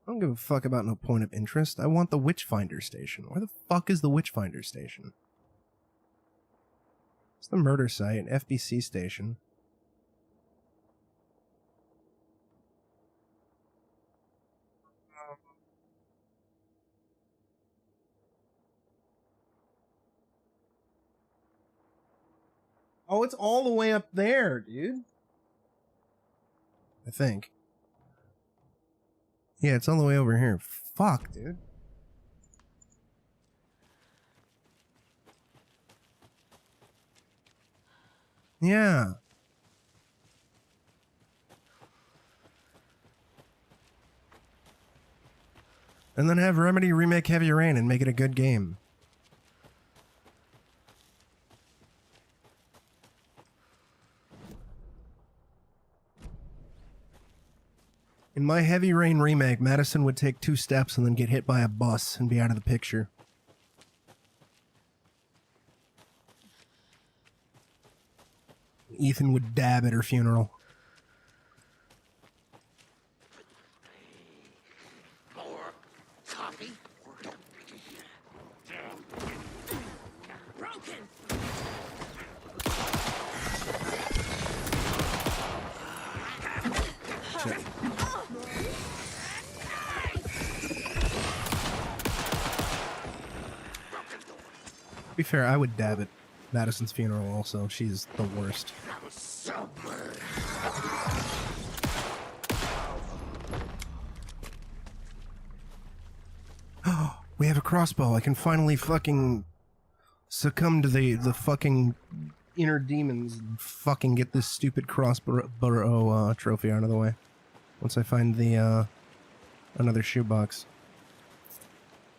I don't give a fuck about no point of interest. I want the Witchfinder station. Where the fuck is the Witchfinder station? It's the murder site, FBC station. Oh, it's all the way up there, dude. I think. Yeah, it's all the way over here. Fuck, dude. Yeah. And then have Remedy remake Heavy Rain and make it a good game. In my Heavy Rain remake, Madison would take 2 steps and then get hit by a bus and be out of the picture. Ethan would dab at her funeral. More coffee? Broken! Check. To be fair, I would dab at Madison's funeral also. She's the worst. Oh, we have a crossbow. I can finally fucking succumb to the fucking inner demons and fucking get this stupid crossbow trophy out of the way. Once I find the another shoebox.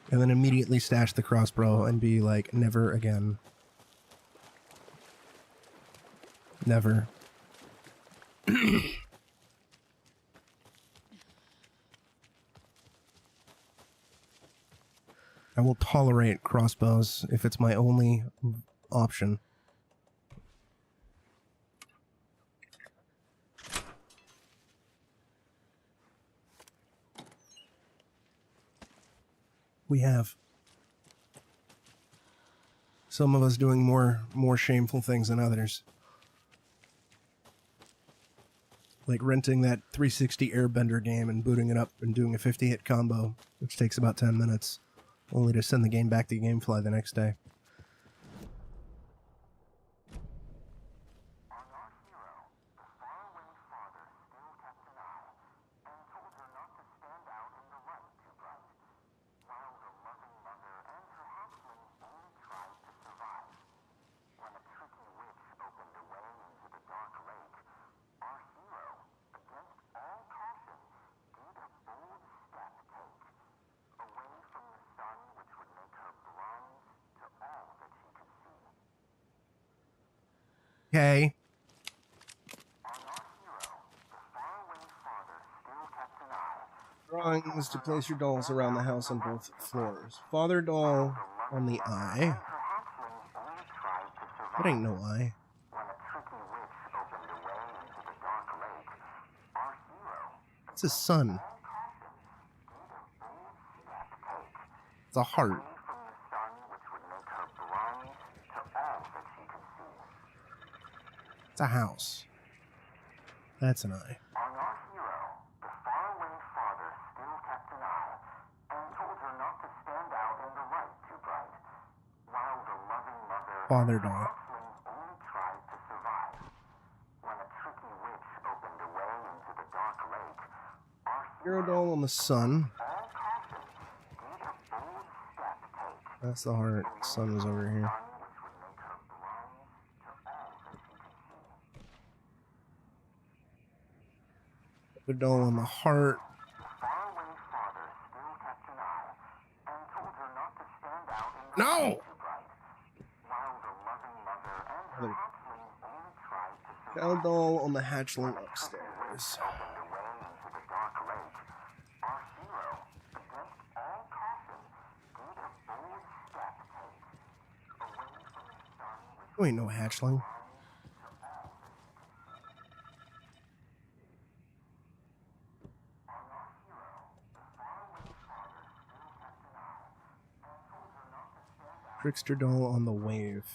And then immediately stash the crossbow and be like, never again. Never. I will tolerate crossbows if it's my only option. We have. Some of us doing more shameful things than others. Like renting that 360 Airbender game and booting it up and doing a 50-hit combo, which takes about 10 minutes, only to send the game back to Gamefly the next day. Okay. Drawings to place your dolls around the house on both floors. Father doll on the eye. That ain't no eye. It's a sun. It's a heart. It's a house. That's an eye. On our hero, the faraway father still kept an eye and told her not to stand out in the light too bright, while the loving mother Father and her doll. hatchling only tried to survive. When a tricky witch opened a way into the dark lake, our Hero doll on the sun. all caution gave a bold step take. That's the heart. Sun was over here. Sun which would make her blind to all that she could see. The doll on the heart. Faraway father still kept an eye and told her not to stand out in the No! light too bright, while the loving mother and her hatchling only tried to survive. Cow doll on the hatchling upstairs. Opened a way into the dark lake. Our hero, against all caution, gave a bold step take. Away from the sun which You ain't no hatchling. Trickster doll on the wave.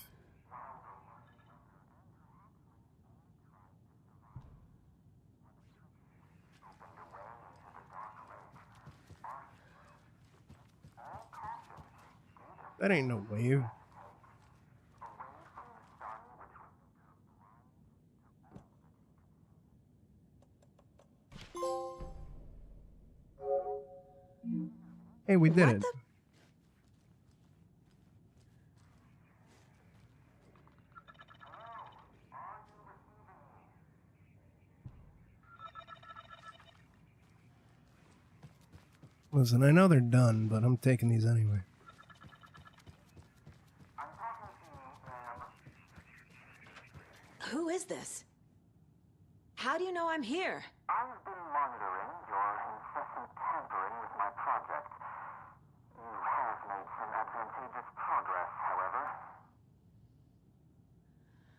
That ain't no wave. Hey, we did it. Listen, I know they're done, but I'm taking these anyway. Who is this? How do you know I'm here? I've been monitoring your incessant tampering with my project. You have made some advantageous progress, however.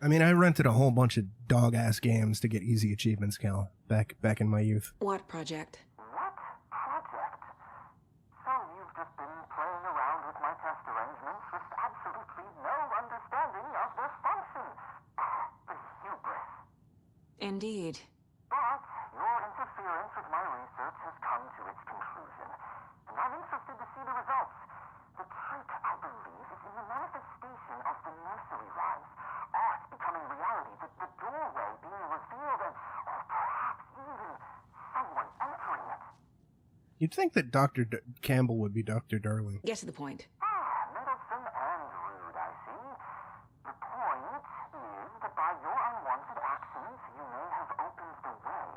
I mean, I rented a whole bunch of dog-ass games to get easy achievements, Cal, back in my youth. What project? What project? So you've just been playing around with my test arrangements with absolutely no understanding of their function. The hubris. Indeed. But your interference with my research has come to its conclusion, and I'm interested to see the results. The trick, I believe, is in the manifestation of the nursery rhymes. Art becoming reality, the doorway being revealed, and or perhaps even someone entering it. You'd think that Dr. Campbell would be Dr. Darling. Get to the point. Meddlesome and rude, I see. The point is that by your unwanted actions, you may have opened the way.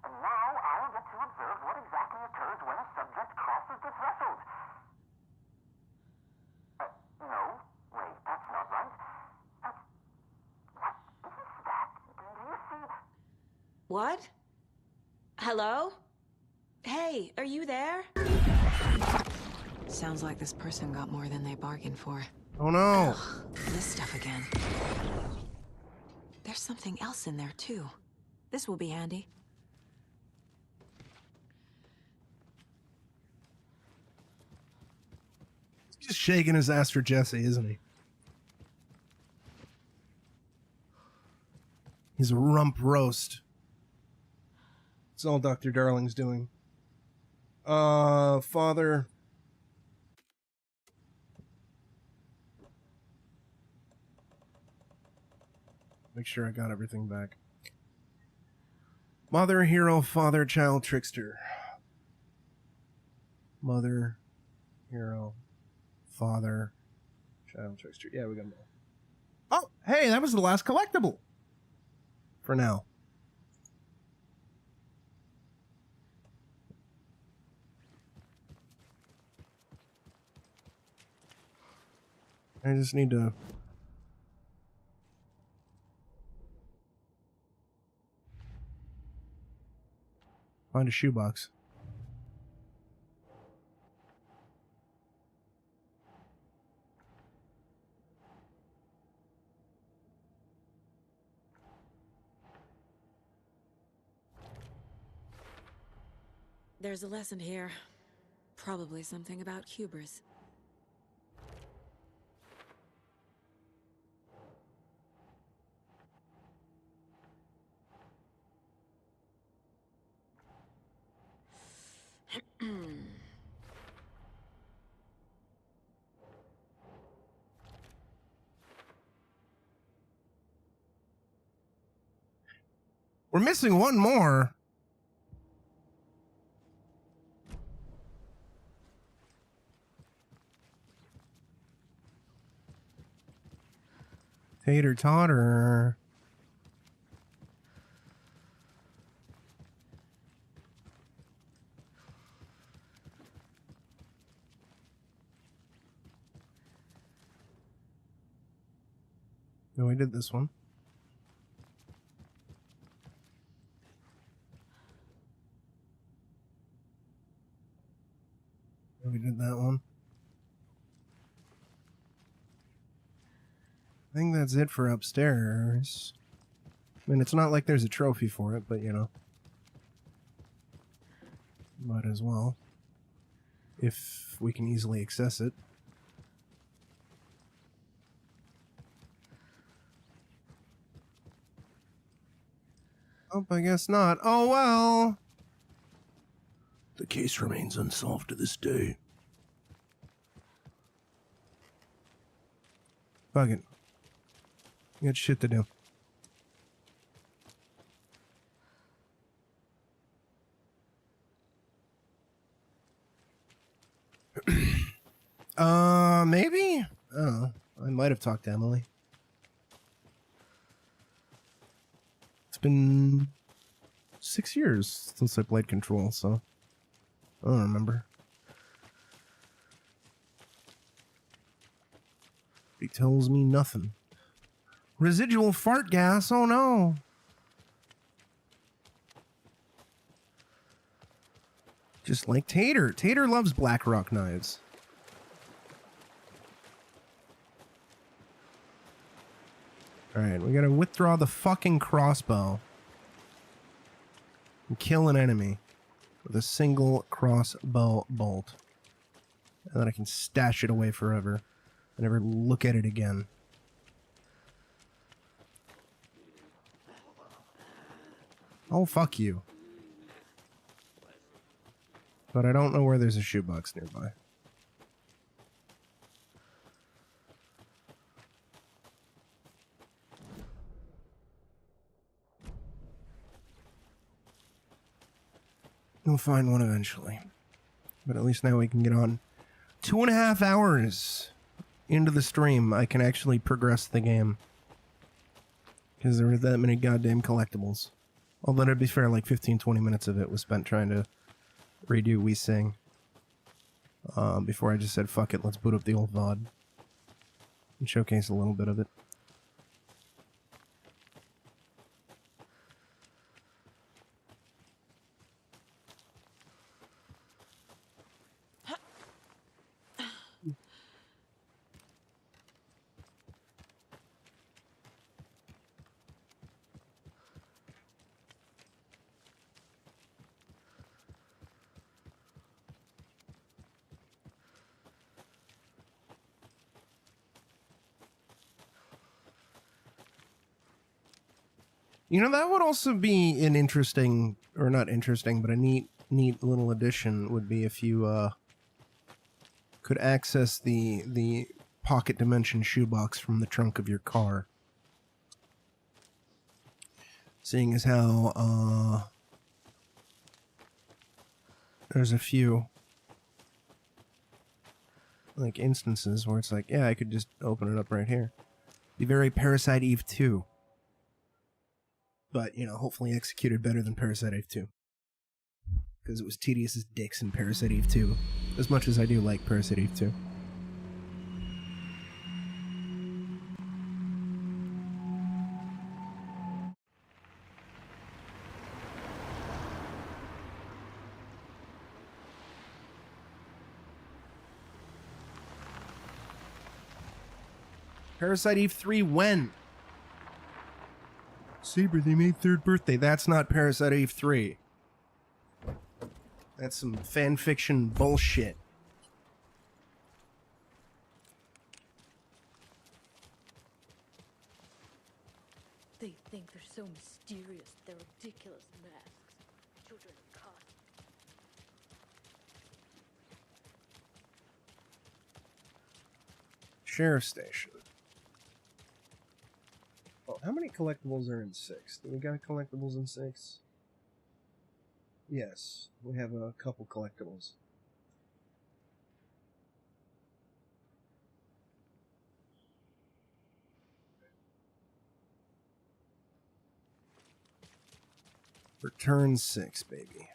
And now I'll get to observe what exactly occurs when a subject crosses the threshold. No, wait, that's not right. What is that? Do you see? What? Hello? Hey, are you there? Sounds like this person got more than they bargained for. Oh no! Ugh, this stuff again. There's something else in there, too. This will be handy. He's just shaking his ass for Jesse, isn't he? He's a rump roast. That's all Dr. Darling's doing. Father. Make sure I got everything back. Mother, hero, father, child, trickster. Mother, hero, father, child, trickster. Yeah, we got them all. Oh, hey, that was the last collectible. For now. I just need to... find a shoebox. There's a lesson here. Probably something about hubris. We're missing one more. Tater totter. No, we did this one. No, we did that one. I think that's it for upstairs. I mean, it's not like there's a trophy for it, but you know. Might as well. If we can easily access it. Oh, I guess not. Oh, well. The case remains unsolved to this day. Fuck it. We got shit to do. Maybe? Oh, I might have talked to Emily. It's been 6 years since I played Control, so I don't remember. He tells me nothing. Residual fart gas, oh no. Just like Tater. Tater loves Black Rock knives. Alright, we gotta withdraw the fucking crossbow. And kill an enemy with a single crossbow bolt. And then I can stash it away forever. And never look at it again. Oh, fuck you. But I don't know where there's a shoebox nearby. We'll find one eventually. But at least now we can get on. 2.5 hours into the stream, I can actually progress the game. Because there were that many goddamn collectibles. Although to be fair, like 15-20 minutes of it was spent trying to redo We Sing. Before I just said, fuck it, let's boot up the old VOD. And showcase a little bit of it. You know, that would also be an interesting, or not interesting, but a neat little addition would be if you could access the pocket dimension shoebox from the trunk of your car. Seeing as how there's a few like instances where it's like, yeah, I could just open it up right here. Be very Parasite Eve 2. But, you know, hopefully executed better than Parasite Eve 2. Because it was tedious as dicks in Parasite Eve 2. As much as I do like Parasite Eve 2. Parasite Eve 3 when? Saber, they made third birthday. That's not Parasite Eve 3. That's some fanfiction bullshit. They think they're so mysterious, their ridiculous masks. Children are caught. Sheriff station. Oh, How many collectibles are in 6? Do we got collectibles in 6? Yes, we have a couple collectibles. Return 6, baby.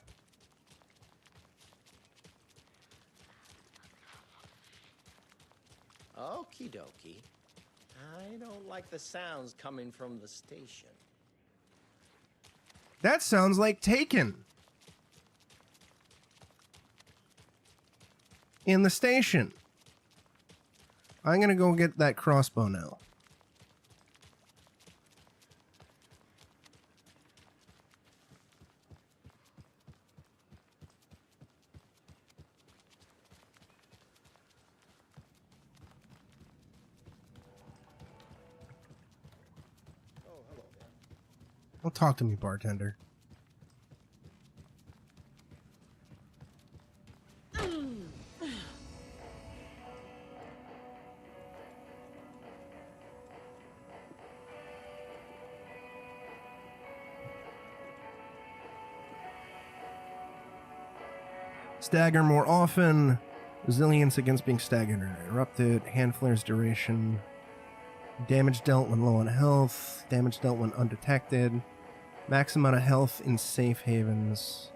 Okie dokie. I don't like the sounds coming from the station. That sounds like Taken. In the station. I'm gonna go get that crossbow now. Don't talk to me, bartender. Stagger more often. Resilience against being staggered or interrupted. Hand flares duration. Damage dealt when low on health. Damage dealt when undetected. Max amount of health in safe havens.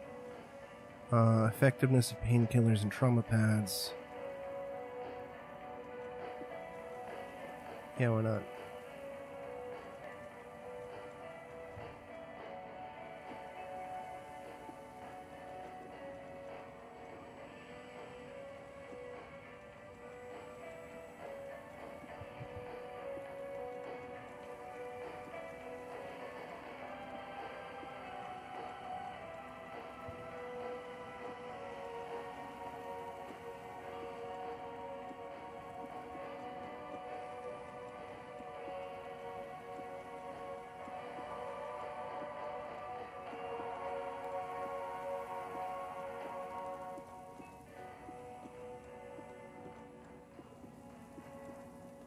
Effectiveness of painkillers and trauma pads. Yeah, why not?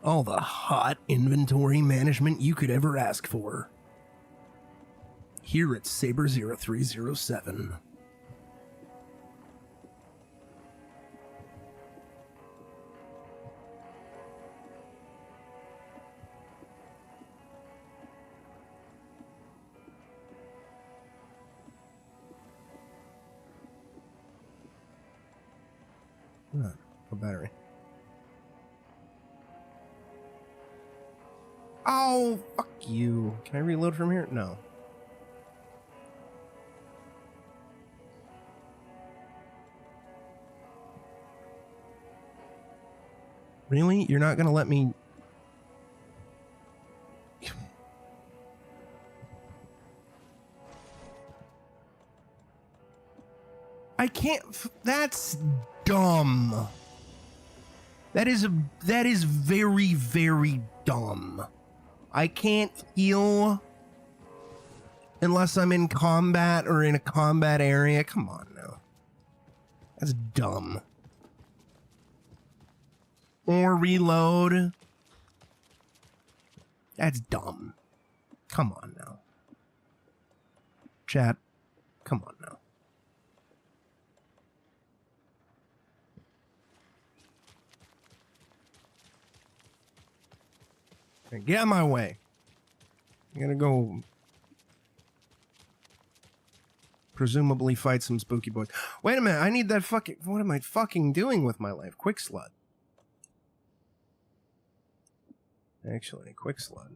All the hot inventory management you could ever ask for. Here at Saber 0307. A battery. Oh, fuck you. Can I reload from here? No. Really? You're not gonna let me... I can't... That's dumb. That is very, very dumb. I can't heal unless I'm in combat or in a combat area. Come on now. That's dumb. Or reload. That's dumb. Come on now. Chat, come on now. Okay, get out of my way. I'm gonna go presumably fight some spooky boys. Wait a minute, I need that fucking... What am I fucking doing with my life? Quick Slut. Actually, Quick Slut.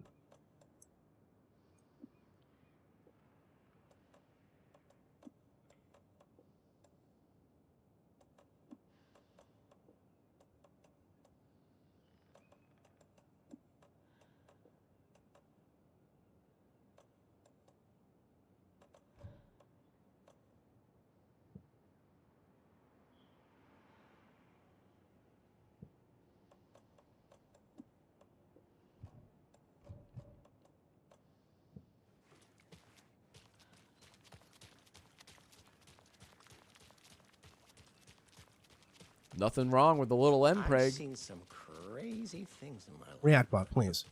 Nothing wrong with the little M, I've Preg. seen some crazy things in my life. React bot, please.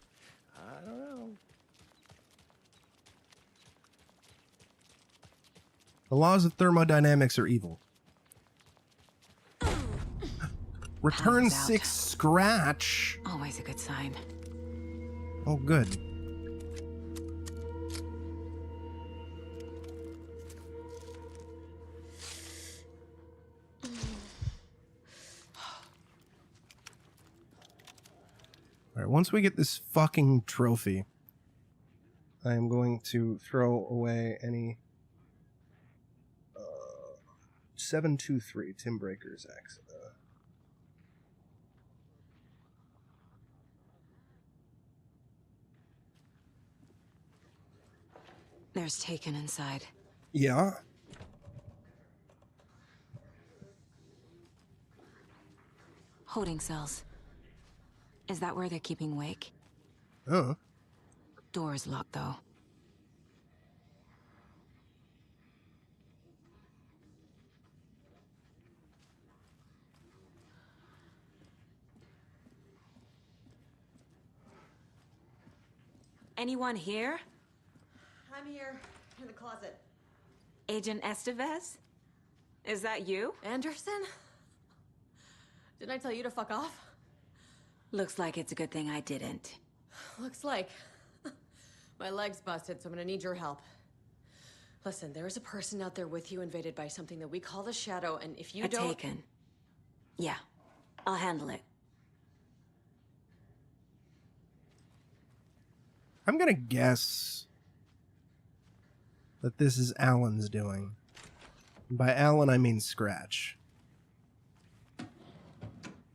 I don't know. The laws of thermodynamics are evil. Return 6 scratch. Always a good sign. Oh, good. Alright, once we get this fucking trophy, I am going to throw away any 723 Tim Breaker's axe. There's Taken inside. Yeah. Holding cells. Is that where they're keeping Wake? Oh. Door's locked, though. Anyone here? I'm here, in the closet. Agent Estevez? Is that you? Anderson? Didn't I tell you to fuck off? Looks like it's a good thing I didn't. Looks like. My leg's busted, so I'm gonna need your help. Listen, there is a person out there with you invaded by something that we call the Shadow, and if you don't... Taken. Yeah, I'll handle it. I'm gonna guess that this is Alan's doing. By Alan, I mean Scratch.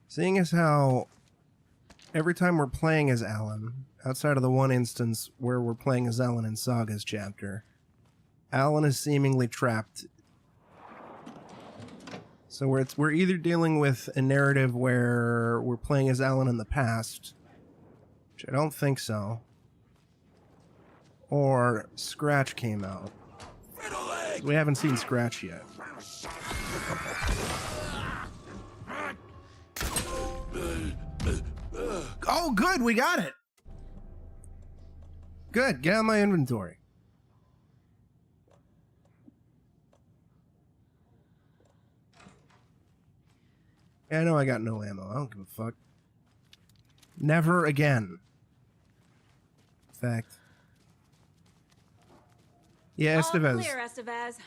Seeing as how every time we're playing as Alan, outside of the one instance where we're playing as Alan in Saga's chapter, Alan is seemingly trapped. So we're either dealing with a narrative where we're playing as Alan in the past, which I don't think so, or Scratch came out. We haven't seen Scratch yet. Oh, good, we got it. Good, get out my inventory. Yeah, I know I got no ammo. I don't give a fuck. Never again. In fact. Yeah, Estevez. All clear, Estevez.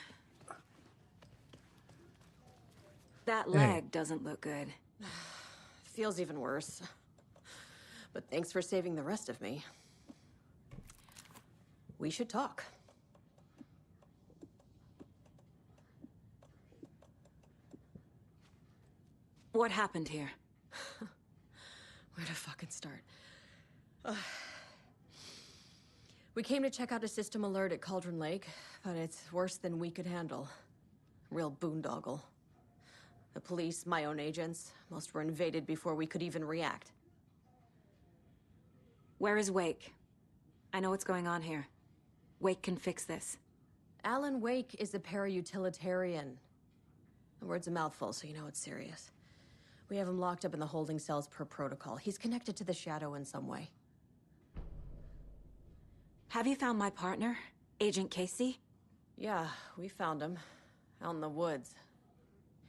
That leg doesn't look good. Feels even worse. But thanks for saving the rest of me. We should talk. What happened here? Where to fucking start? We came to check out a system alert at Cauldron Lake, but it's worse than we could handle. Real boondoggle. The police, my own agents, most were invaded before we could even react. Where is Wake? I know what's going on here. Wake can fix this. Alan Wake is a para-utilitarian. The word's a mouthful, so you know it's serious. We have him locked up in the holding cells per protocol. He's connected to the Shadow in some way. Have you found my partner, Agent Casey? Yeah, we found him. Out in the woods.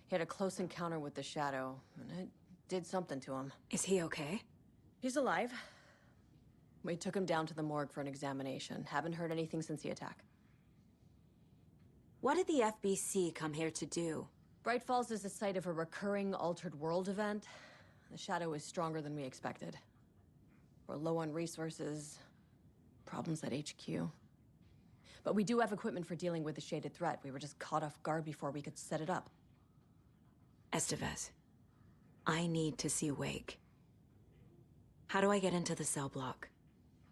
He had a close encounter with the Shadow, and it did something to him. Is he okay? He's alive. We took him down to the morgue for an examination. Haven't heard anything since the attack. What did the FBC come here to do? Bright Falls is the site of a recurring altered world event. The Shadow is stronger than we expected. We're low on resources, problems at HQ. But we do have equipment for dealing with the shaded threat. We were just caught off guard before we could set it up. Estevez, I need to see Wake. How do I get into the cell block?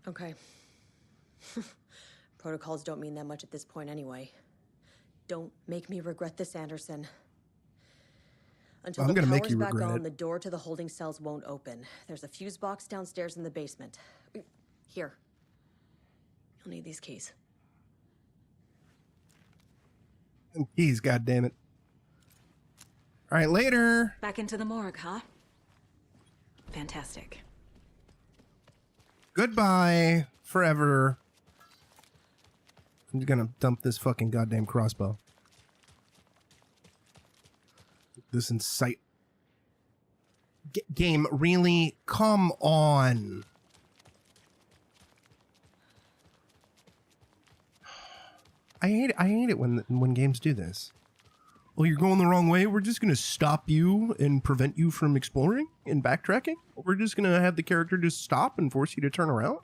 Okay. Protocols don't mean that much at this point anyway. Don't make me regret this, Anderson. Until the power's back on, the door to the holding cells won't open. There's a fuse box downstairs in the basement. Here. You'll need these keys. Keys, goddammit. Alright, later. Back into the morgue, huh? Fantastic. Goodbye. Forever. I'm gonna dump this fucking goddamn crossbow. this incite. Game, really? Come on. I hate it when games do this. Well, you're going the wrong way. We're just gonna stop you and prevent you from exploring and backtracking. We're just gonna have the character just stop and force you to turn around.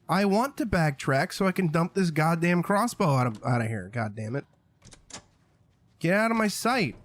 I want to backtrack so I can dump this goddamn crossbow out of here. God damn it! Get out of my sight.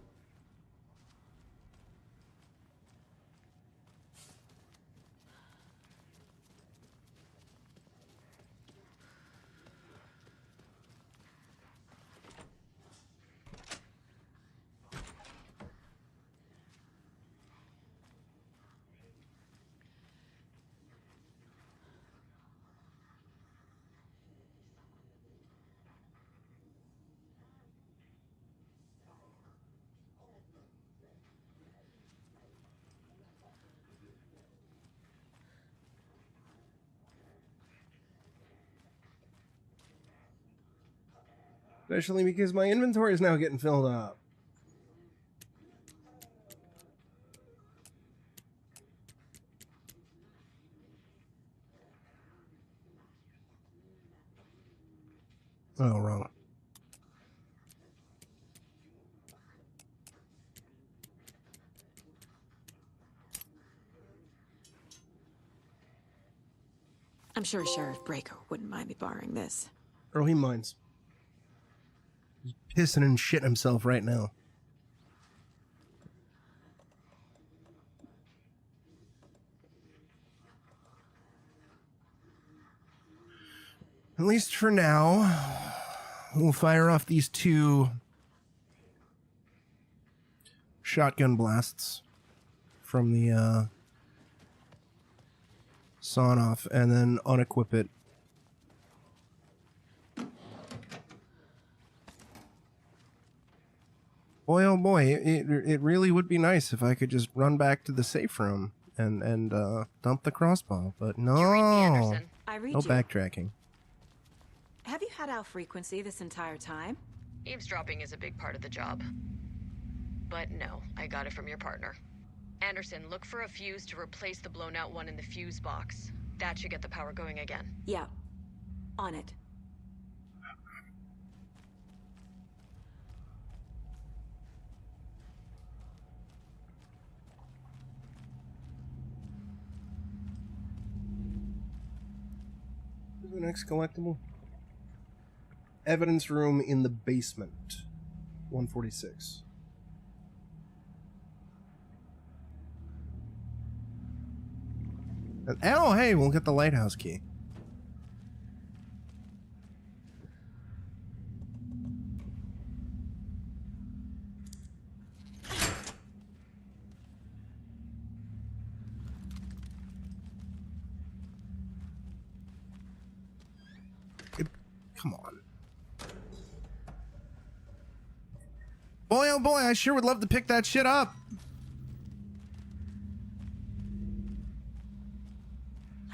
Especially because my inventory is now getting filled up. Oh, wrong. I'm sure Sheriff Breaker wouldn't mind me borrowing this. Oh, he minds. He's pissing and shitting himself right now. At least for now, we'll fire off these 2 shotgun blasts from the sawn off and then unequip it. Boy, oh boy, it really would be nice if I could just run back to the safe room and dump the crossbow, but no, I read no you. backtracking. Have you had our frequency this entire time? Eavesdropping is a big part of the job. But no, I got it from your partner. Anderson, look for a fuse to replace the blown out one in the fuse box. That should get the power going again. Yeah. On it. The next collectible? Evidence room in the basement. 146. And, oh, hey, we'll get the lighthouse key. Come on. Boy, oh boy, I sure would love to pick that shit up.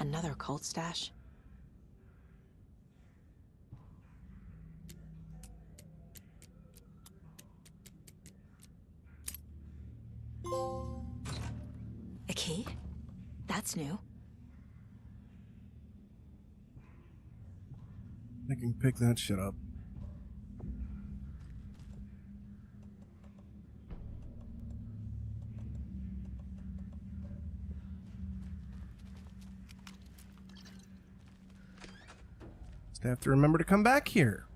Another cult stash? A key? That's new. I can pick that shit up. Just have to remember to come back here.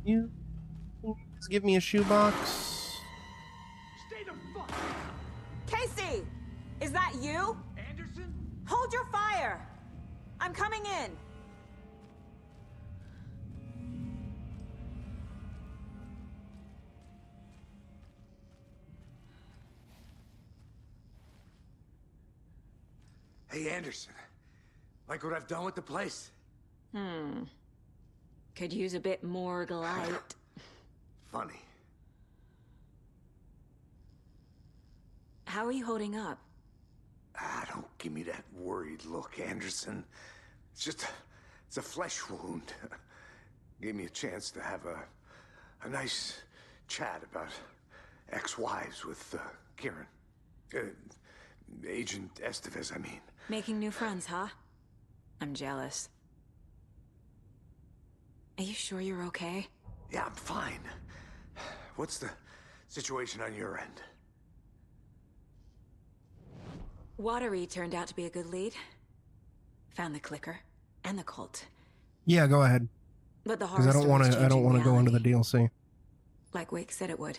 You please give me a shoebox. Stay the fuck. Casey! Is that you? Anderson? Hold your fire! I'm coming in! Hey, Anderson. Like what I've done with the place? Could use a bit more light. Funny. How are you holding up? Don't give me that worried look, Anderson. It's a flesh wound. Gave me a chance to have a nice chat about ex-wives with Kieran. Agent Estevez, I mean. Making new friends, huh? I'm jealous. Are you sure you're okay? Yeah, I'm fine. What's the situation on your end? Watery turned out to be a good lead. Found the clicker and the cult. Yeah, go ahead. But the Because horror I don't want to go into the DLC. Like Wake said it would.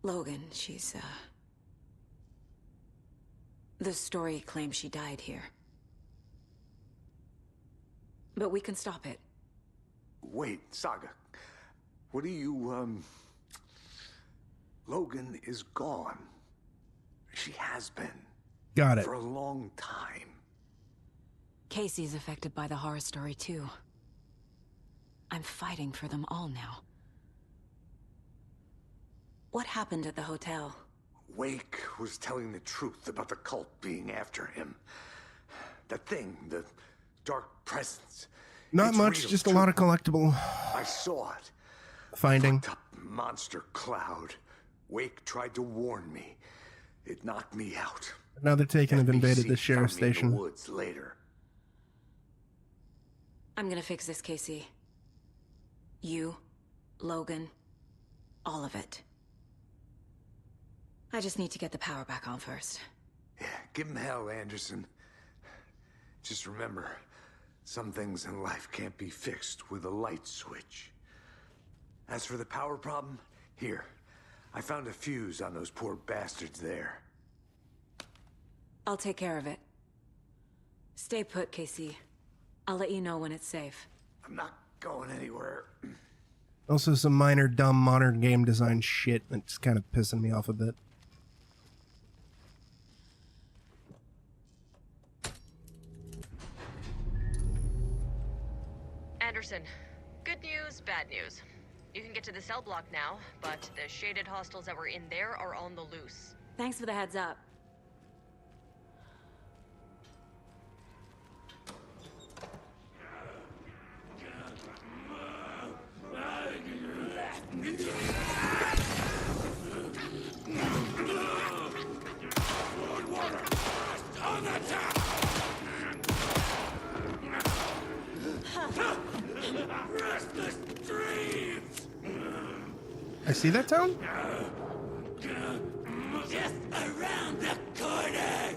Logan, she's the story claims she died here. But we can stop it. Wait, Saga. What do you, Logan is gone. She has been. Got it. For a long time. Casey's affected by the horror story too. I'm fighting for them all now. What happened at the hotel? Wake was telling the truth about the cult being after him. That thing, the dark presence. Not It's much, real, just a too. lot of collectible I saw it. finding. Fucked up monster cloud. Wake tried to warn me. It knocked me out. Now they're taking have invaded NBC the sheriff's found me in station. the woods later. I'm gonna fix this, Casey. You, Logan, all of it. I just need to get the power back on first. Yeah, give him hell, Anderson. Just remember, some things in life can't be fixed with a light switch. As for the power problem, here. I found a fuse on those poor bastards there. I'll take care of it. Stay put, Casey. I'll let you know when it's safe. I'm not going anywhere. Also some minor dumb modern game design shit that's kind of pissing me off a bit. Anderson, good news, bad news. You can get to the cell block now, but the shaded hostiles that were in there are on the loose. Thanks for the heads up. I see that town? Just around the corner.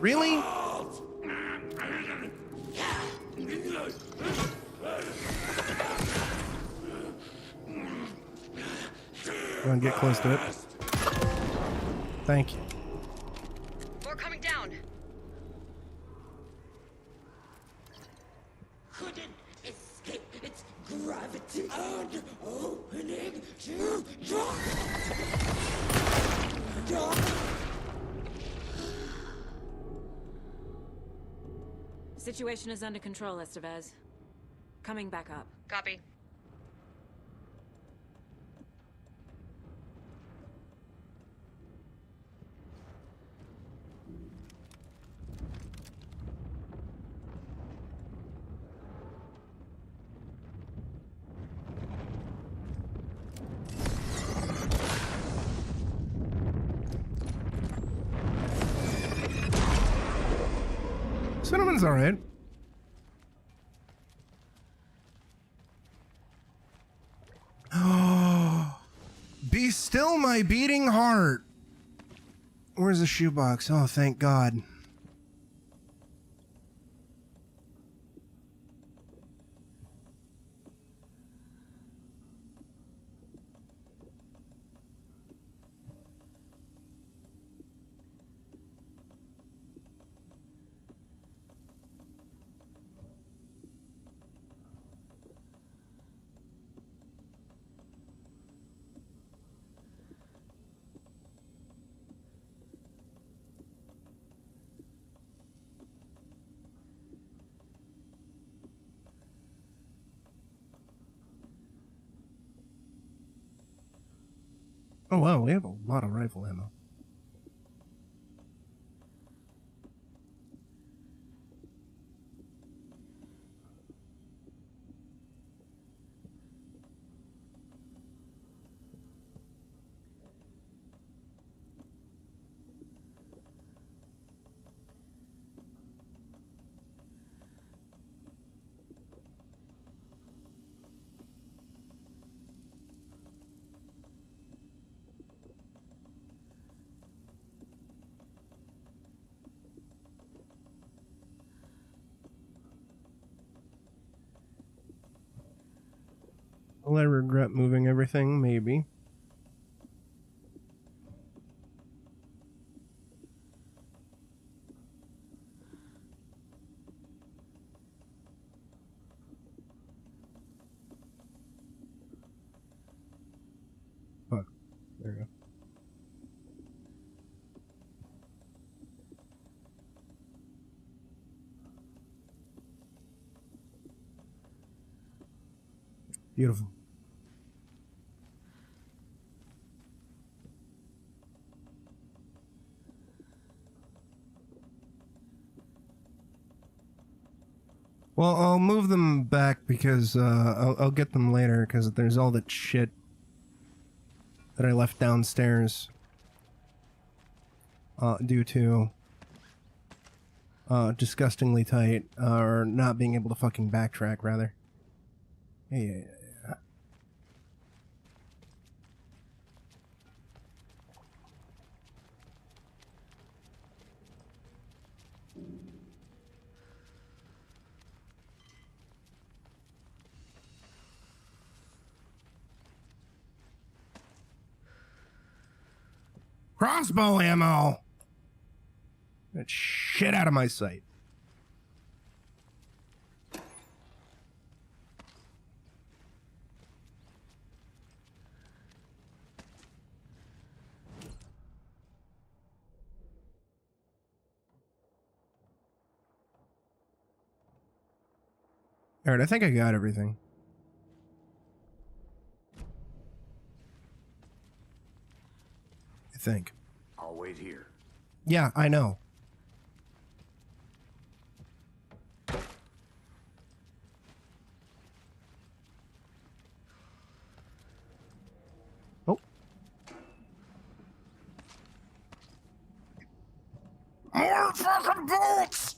Really? Go and get close to it. Thank you. More coming down. Couldn't escape its gravity and opening to drop. Situation is under control, Estevez. Coming back up. Copy. Cinnamon's alright. Be still, my beating heart. Where's the shoebox? Oh, thank God. Oh wow, we have a lot of rifle ammo. Will I regret moving everything? Maybe. Fuck. There we go. Beautiful. Well, I'll move them back because I'll get them later because there's all that shit that I left downstairs due to disgustingly tight or not being able to fucking backtrack rather. Yeah. Crossbow ammo! Get shit out of my sight. Alright, I think I got everything. I think. I'll wait here. Yeah, I know. Oh. More fucking bolts!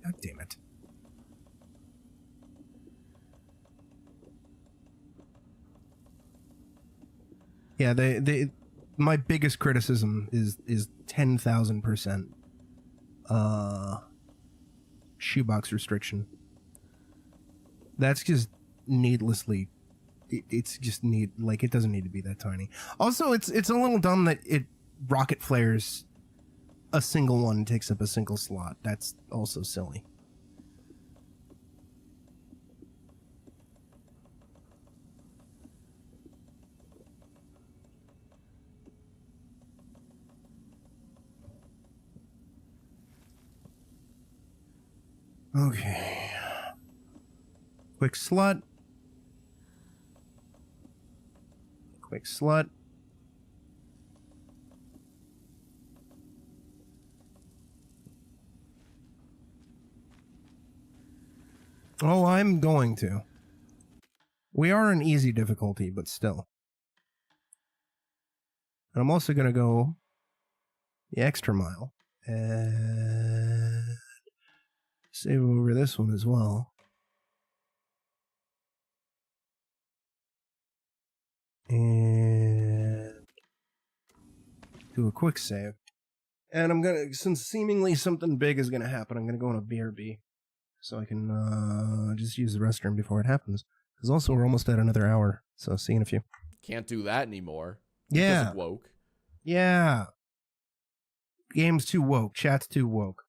God damn it. Yeah, my biggest criticism is 10,000% shoebox restriction. That's just needlessly it's just it doesn't need to be that tiny. Also, it's a little dumb that it rocket flares a single one, takes up a single slot. That's also silly. Okay. Quick slot. Quick slot. Oh, I'm going to. We are in easy difficulty, but still. And I'm also going to go the extra mile. And save over this one as well. And do a quick save. And I'm going to, since seemingly something big is going to happen, I'm going to go on a BRB. So I can just use the restroom before it happens. Because also we're almost at another hour. So see you in a few. Can't do that anymore. Yeah. Because of woke. Yeah. Game's too woke. Chat's too woke.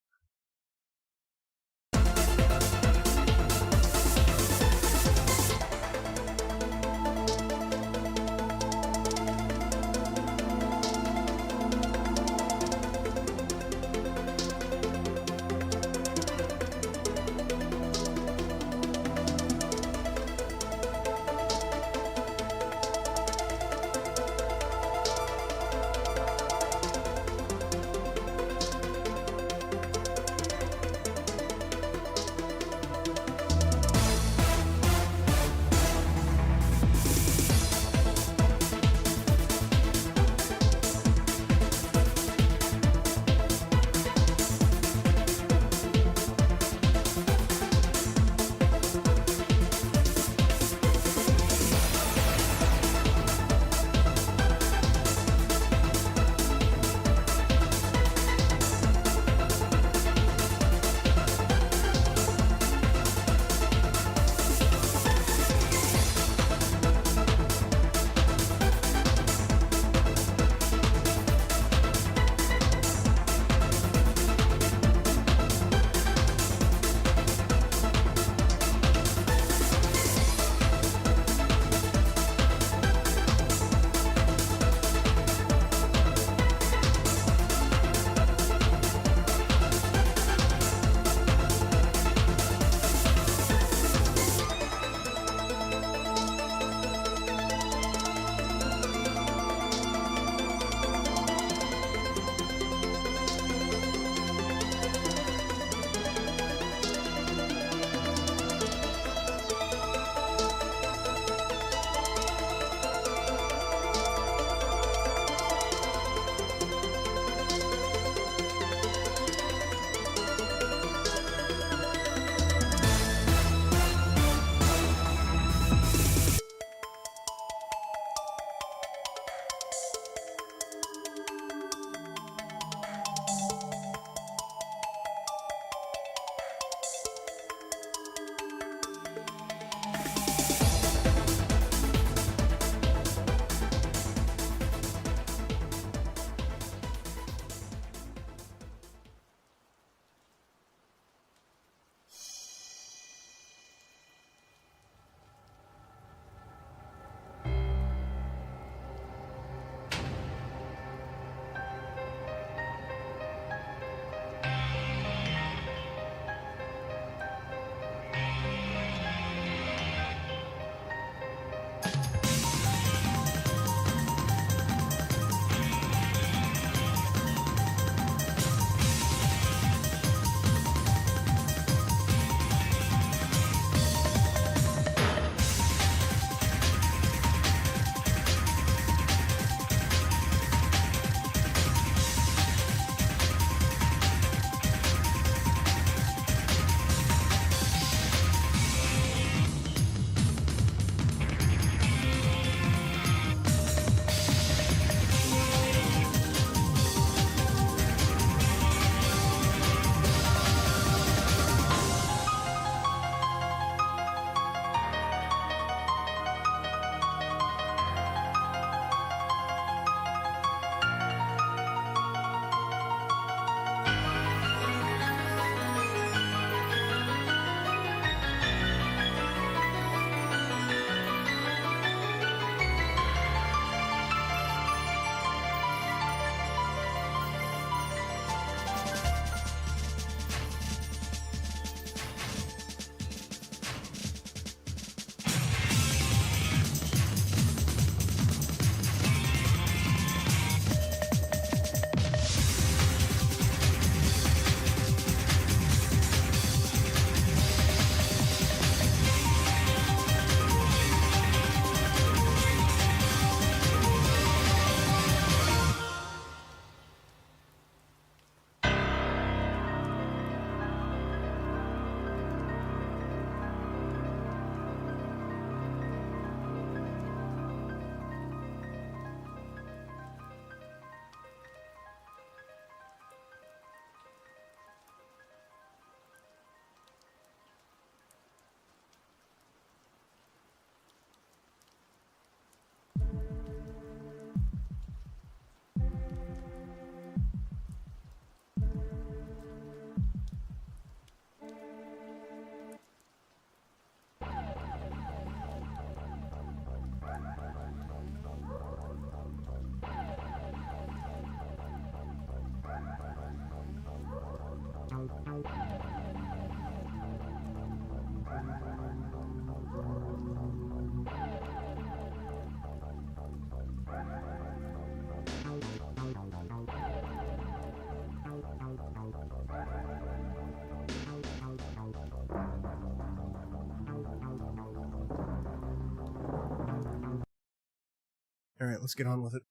Alright, let's get on with it.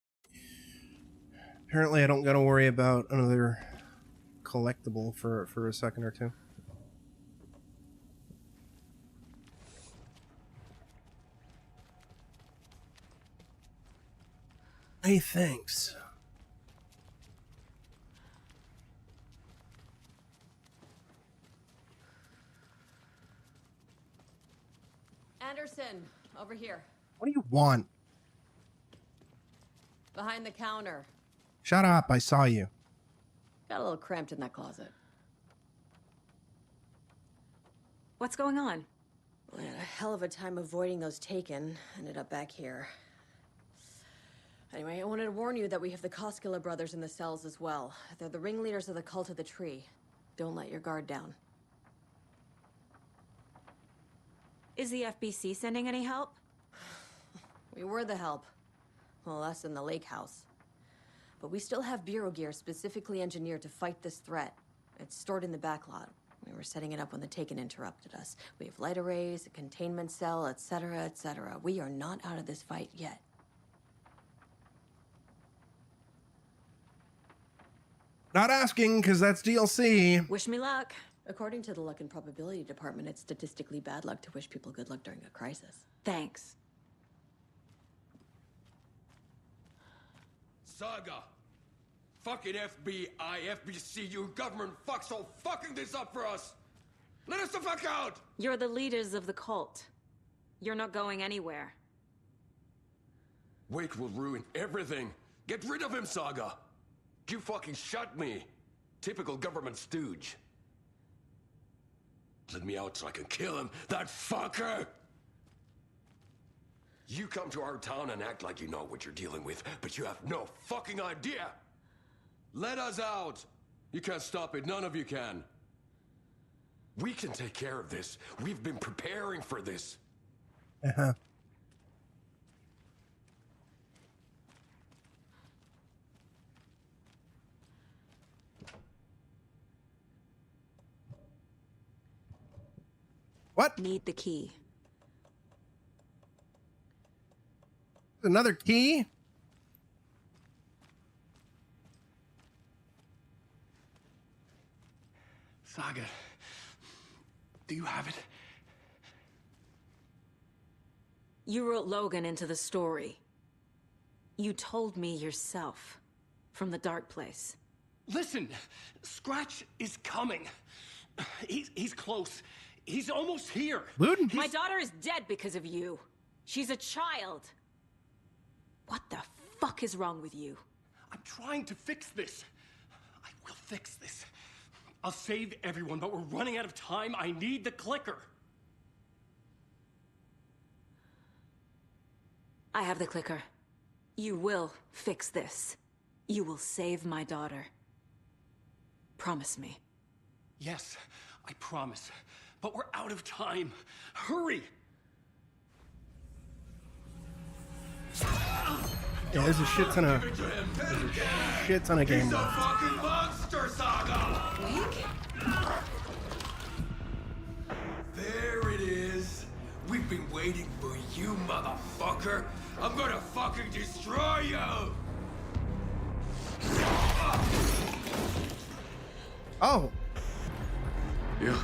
Apparently I don't gotta worry about another collectible for a second or two. Hey, thanks. Anderson, over here. What do you want? Behind the counter. Shut up, I saw you. Got a little cramped in that closet. What's going on? We had a hell of a time avoiding those taken. Ended up back here. Anyway, I wanted to warn you that we have the Koskela brothers in the cells as well. They're the ringleaders of the Cult of the Tree. Don't let your guard down. Is the FBC sending any help? We were the help. Well, us in the lake house. But we still have Bureau gear specifically engineered to fight this threat. It's stored in the backlot. We were setting it up when the Taken interrupted us. We have light arrays, a containment cell, etc., etc. We are not out of this fight yet. Not asking, because that's DLC. Wish me luck. According to the Luck and Probability Department, it's statistically bad luck to wish people good luck during a crisis. Thanks. Saga! Fucking FBI, FBC, you government fucks all fucking this up for us! Let us the fuck out! You're the leaders of the cult. You're not going anywhere. Wake will ruin everything. Get rid of him, Saga! You fucking shut me! Typical government stooge. Let me out so I can kill him, that fucker! You come to our town and act like you know what you're dealing with, but you have no fucking idea! Let us out! You can't stop it, none of you can. We can take care of this. We've been preparing for this. What? Need the key. Another key? Saga, do you have it? You wrote Logan into the story. You told me yourself. From the dark place. Listen, Scratch is coming. He's close. He's almost here. Luden? My daughter is dead because of you. She's a child. What the fuck is wrong with you? I'm trying to fix this. I will fix this. I'll save everyone, but we're running out of time. I need the clicker. I have the clicker. You will fix this. You will save my daughter. Promise me. Yes, I promise. But we're out of time. Hurry! Yeah, there's a shit ton of game He's a left. fucking monster, Saga! Wake? There it is. We've been waiting for you, motherfucker. I'm gonna fucking destroy you! Oh. Yeah.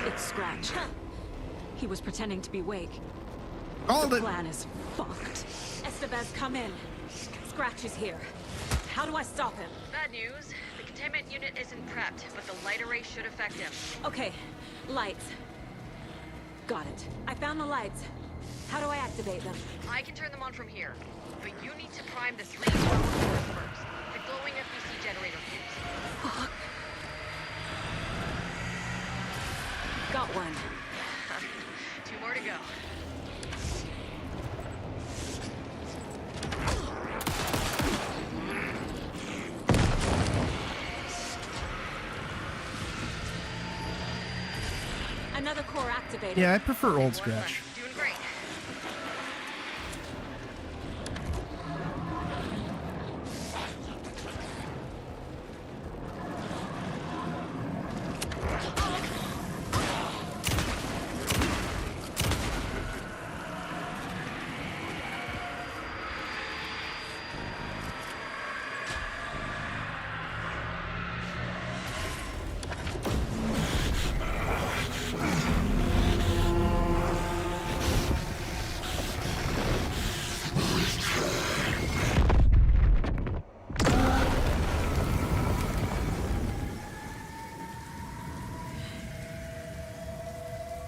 It's Scratch. He was pretending to be Wake. Called the it. plan is fucked. Estevez, come in. Scratch is here. How do I stop him? Bad news. The containment unit isn't prepped, but the light array should affect him. Okay, lights. Got it. I found the lights. How do I activate them? I can turn them on from here, but you need to prime the 3 power cores first. The glowing FBC generator fuse. Got one. 2 more to go. Another core activated. Yeah, I prefer old Scratch. Doing great.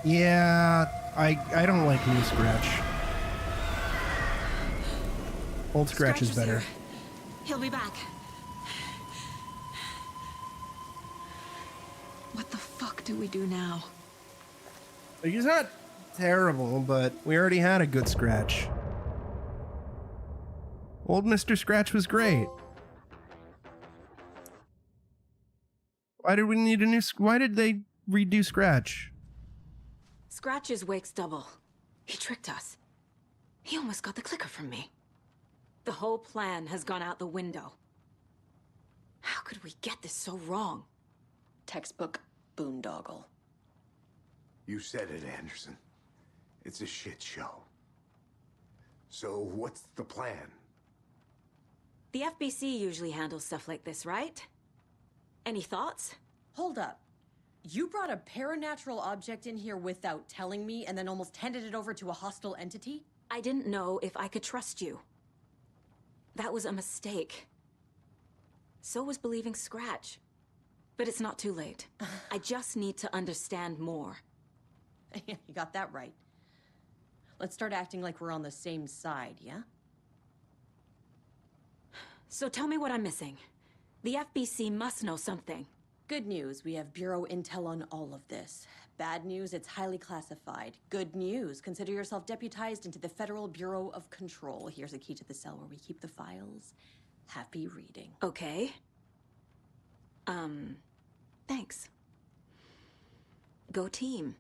Yeah, I don't like new Scratch. Old Scratch is better. He'll be back. What the fuck do we do now? He's not terrible, but we already had a good Scratch. Old Mr. Scratch was great. Why did we need a new... Why did they redo Scratch? Scratch's Wake's double. He tricked us. He almost got the clicker from me. The whole plan has gone out the window. How could we get this so wrong? Textbook boondoggle. You said it, Anderson. It's a shit show. So what's the plan? The FBC usually handles stuff like this, right? Any thoughts? Hold up. You brought a paranatural object in here without telling me and then almost handed it over to a hostile entity? I didn't know if I could trust you. That was a mistake. So was believing Scratch. But it's not too late. I just need to understand more. You got that right. Let's start acting like we're on the same side, yeah? So tell me what I'm missing. The FBC must know something. Good news, we have Bureau intel on all of this. Bad news, it's highly classified. Good news, consider yourself deputized into the Federal Bureau of Control. Here's a key to the cell where we keep the files. Happy reading. Okay. Thanks. Go team.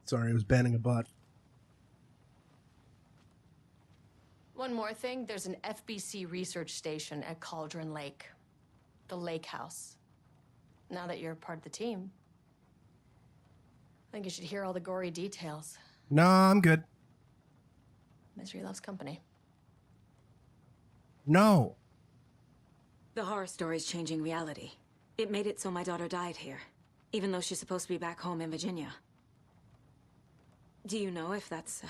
Sorry, I was banning a bot. One more thing, there's an FBC research station at Cauldron Lake. The Lake House. Now that you're part of the team, I think you should hear all the gory details. No, I'm good. Misery loves company. No. The horror story's changing reality. It made it so my daughter died here, even though she's supposed to be back home in Virginia. Do you know if that's...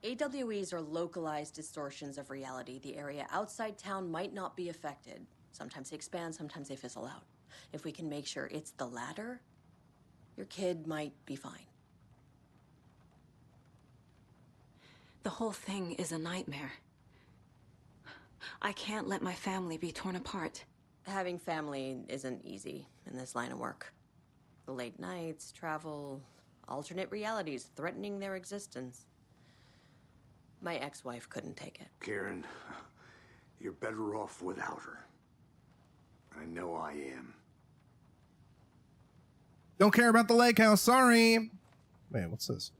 AWEs are localized distortions of reality. The area outside town might not be affected. Sometimes they expand, sometimes they fizzle out. If we can make sure it's the latter, your kid might be fine. The whole thing is a nightmare. I can't let my family be torn apart. Having family isn't easy in this line of work. The late nights, travel, alternate realities threatening their existence. My ex-wife couldn't take it. Karen, you're better off without her. I know I am. Don't care about the lake house, sorry. Wait, what's this?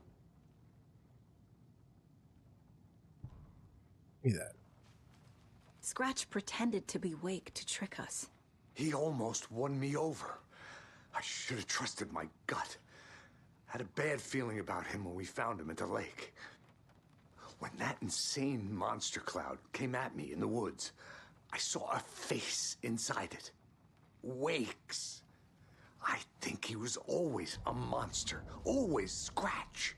Give me that. Scratch pretended to be Wake to trick us. He almost won me over. I should have trusted my gut. Had a bad feeling about him when we found him at the lake. When that insane monster cloud came at me in the woods, I saw a face inside it. Wake's. I think he was always a monster. Always Scratch.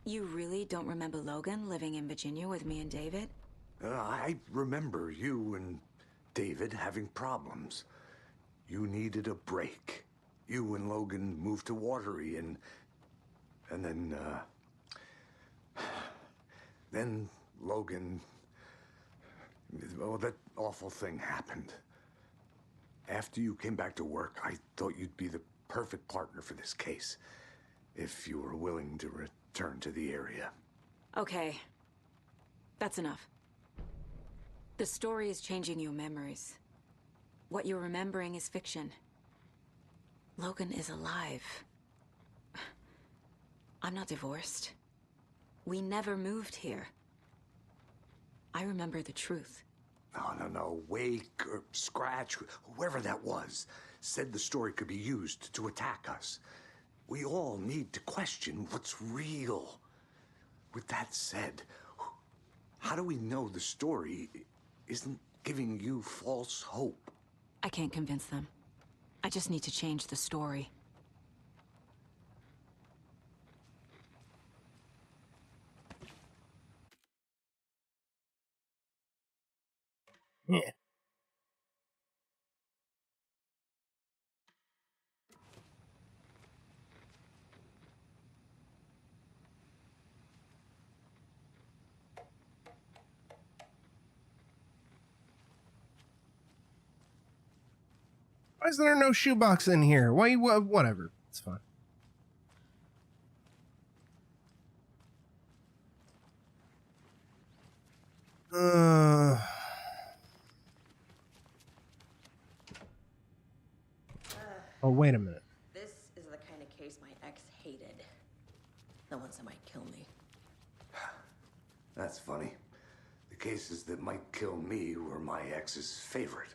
You really don't remember Logan living in Virginia with me and David? I remember you and David having problems. You needed a break. You and Logan moved to Watery, and then Logan, well, that awful thing happened. After you came back to work, I thought you'd be the perfect partner for this case, if you were willing to return to the area. Okay. That's enough. The story is changing your memories. What you're remembering is fiction. Logan is alive. I'm not divorced. We never moved here. I remember the truth. No. Wake or Scratch, whoever that was, said the story could be used to attack us. We all need to question what's real. With that said, how do we know the story isn't giving you false hope? I can't convince them. I just need to change the story. Yeah. Why is there no shoebox in here? Why? Whatever. It's fine. Oh, wait a minute. This is the kind of case my ex hated. The ones that might kill me. That's funny. The cases that might kill me were my ex's favorite.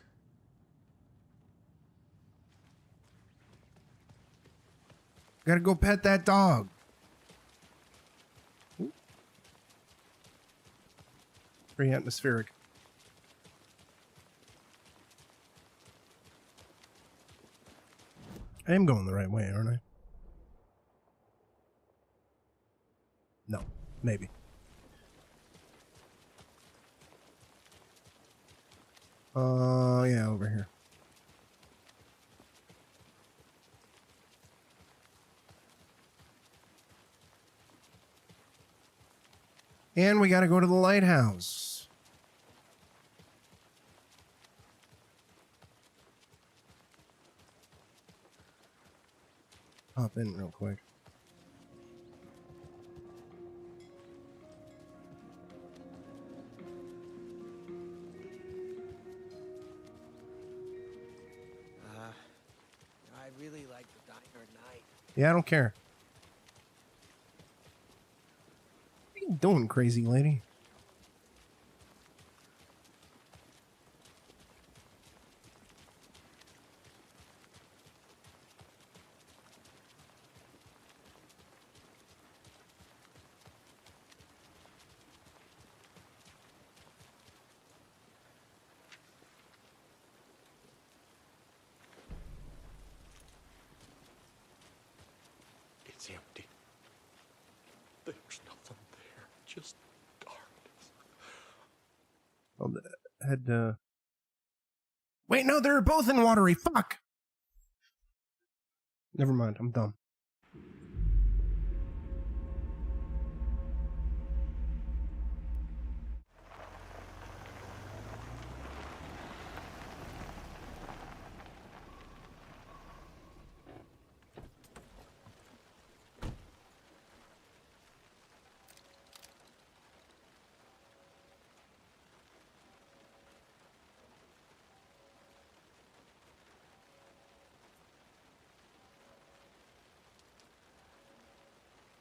Gotta go pet that dog. Ooh. Very atmospheric. I am going the right way, aren't I? No, maybe. Yeah, over here. And we gotta go to the lighthouse. Hop in real quick. I really like the diner at night. Yeah, I don't care. What are you doing, crazy lady? It's empty. There's nothing there, just darkness. Well, had wait, no, they're both in Watery. Fuck. Never mind. I'm dumb.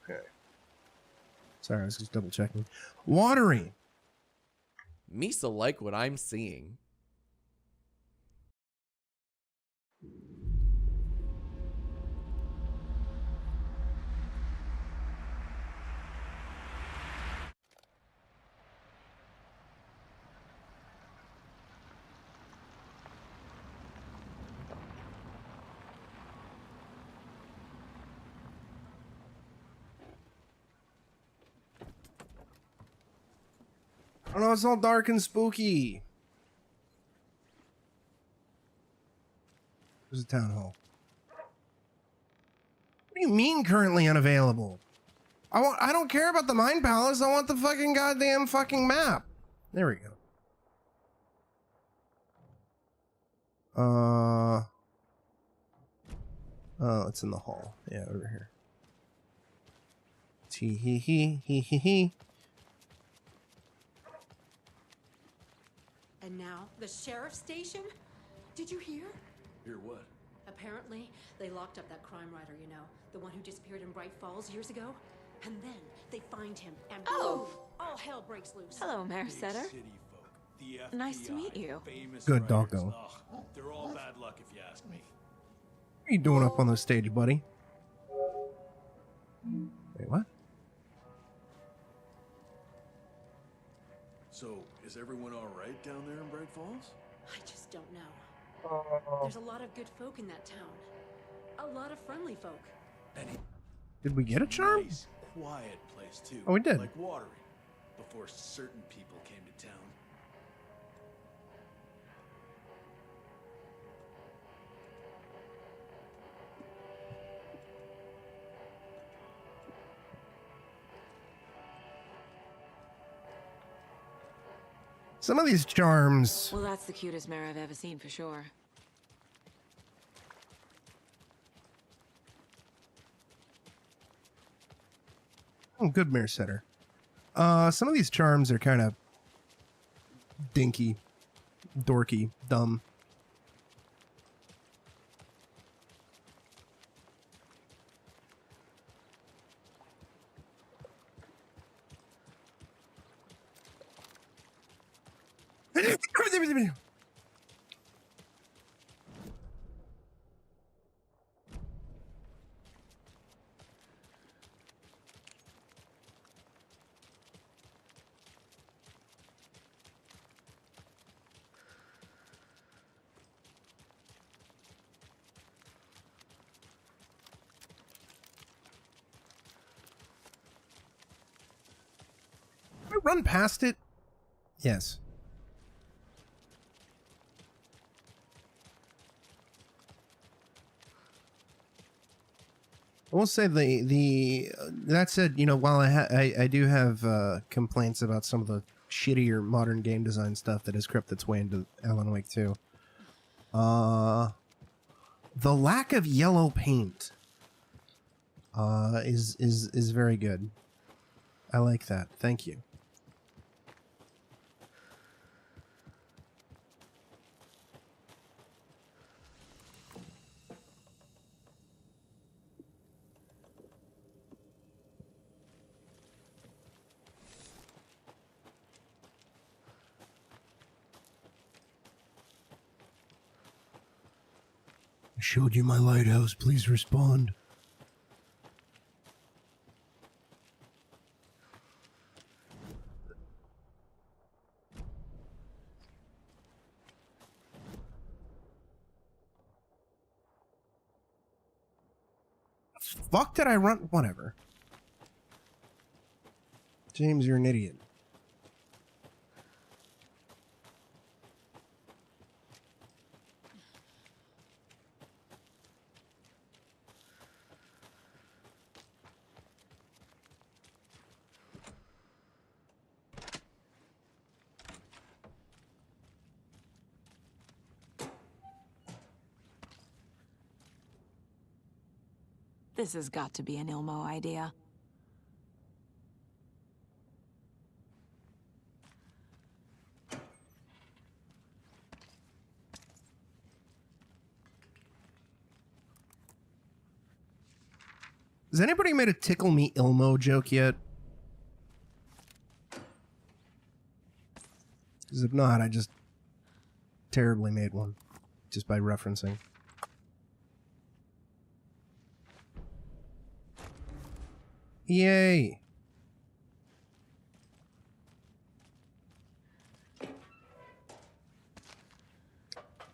Okay. Sorry, I was just double checking. Watery. Misa like what I'm seeing. Oh no, it's all dark and spooky. There's a town hall. do you mean currently unavailable? I don't care about the Mind Palace. I want the fucking goddamn fucking map. There we go. Oh, it's in the hall. Yeah, over here. Tee hee hee hee hee hee. And now, the sheriff's station? Did you hear? Hear what? Apparently, they locked up that crime writer, you know, the one who disappeared in Bright Falls years ago. And then they find him, and boom, all hell breaks loose. Hello, Mayor Setter. Nice to meet you. Good doggo. They're all bad luck if you ask me. What are you doing up on the stage, buddy? Wait, what? So, is everyone all right down there in Bright Falls? I just don't know. There's a lot of good folk in that town. A lot of friendly folk. Did we get a charm? Nice, quiet place too. Oh, we did. Like watering. Before certain people came to town. Some of these charms. Well, that's the cutest mare I've ever seen for sure. Oh, good mare setter. Some of these charms are kind of dinky, dorky, dumb. Can I run past it? Yes. I will say that said, you know, while I do have complaints about some of the shittier modern game design stuff that has crept its way into Alan Wake 2. The lack of yellow paint is very good. I like that. Thank you. I showed you my lighthouse. Please respond. Fuck did I run? Whatever. James, you're an idiot. This has got to be an Ilmo idea. Has anybody made a tickle me Ilmo joke yet? Because if not, I just terribly made one just by referencing. Yay!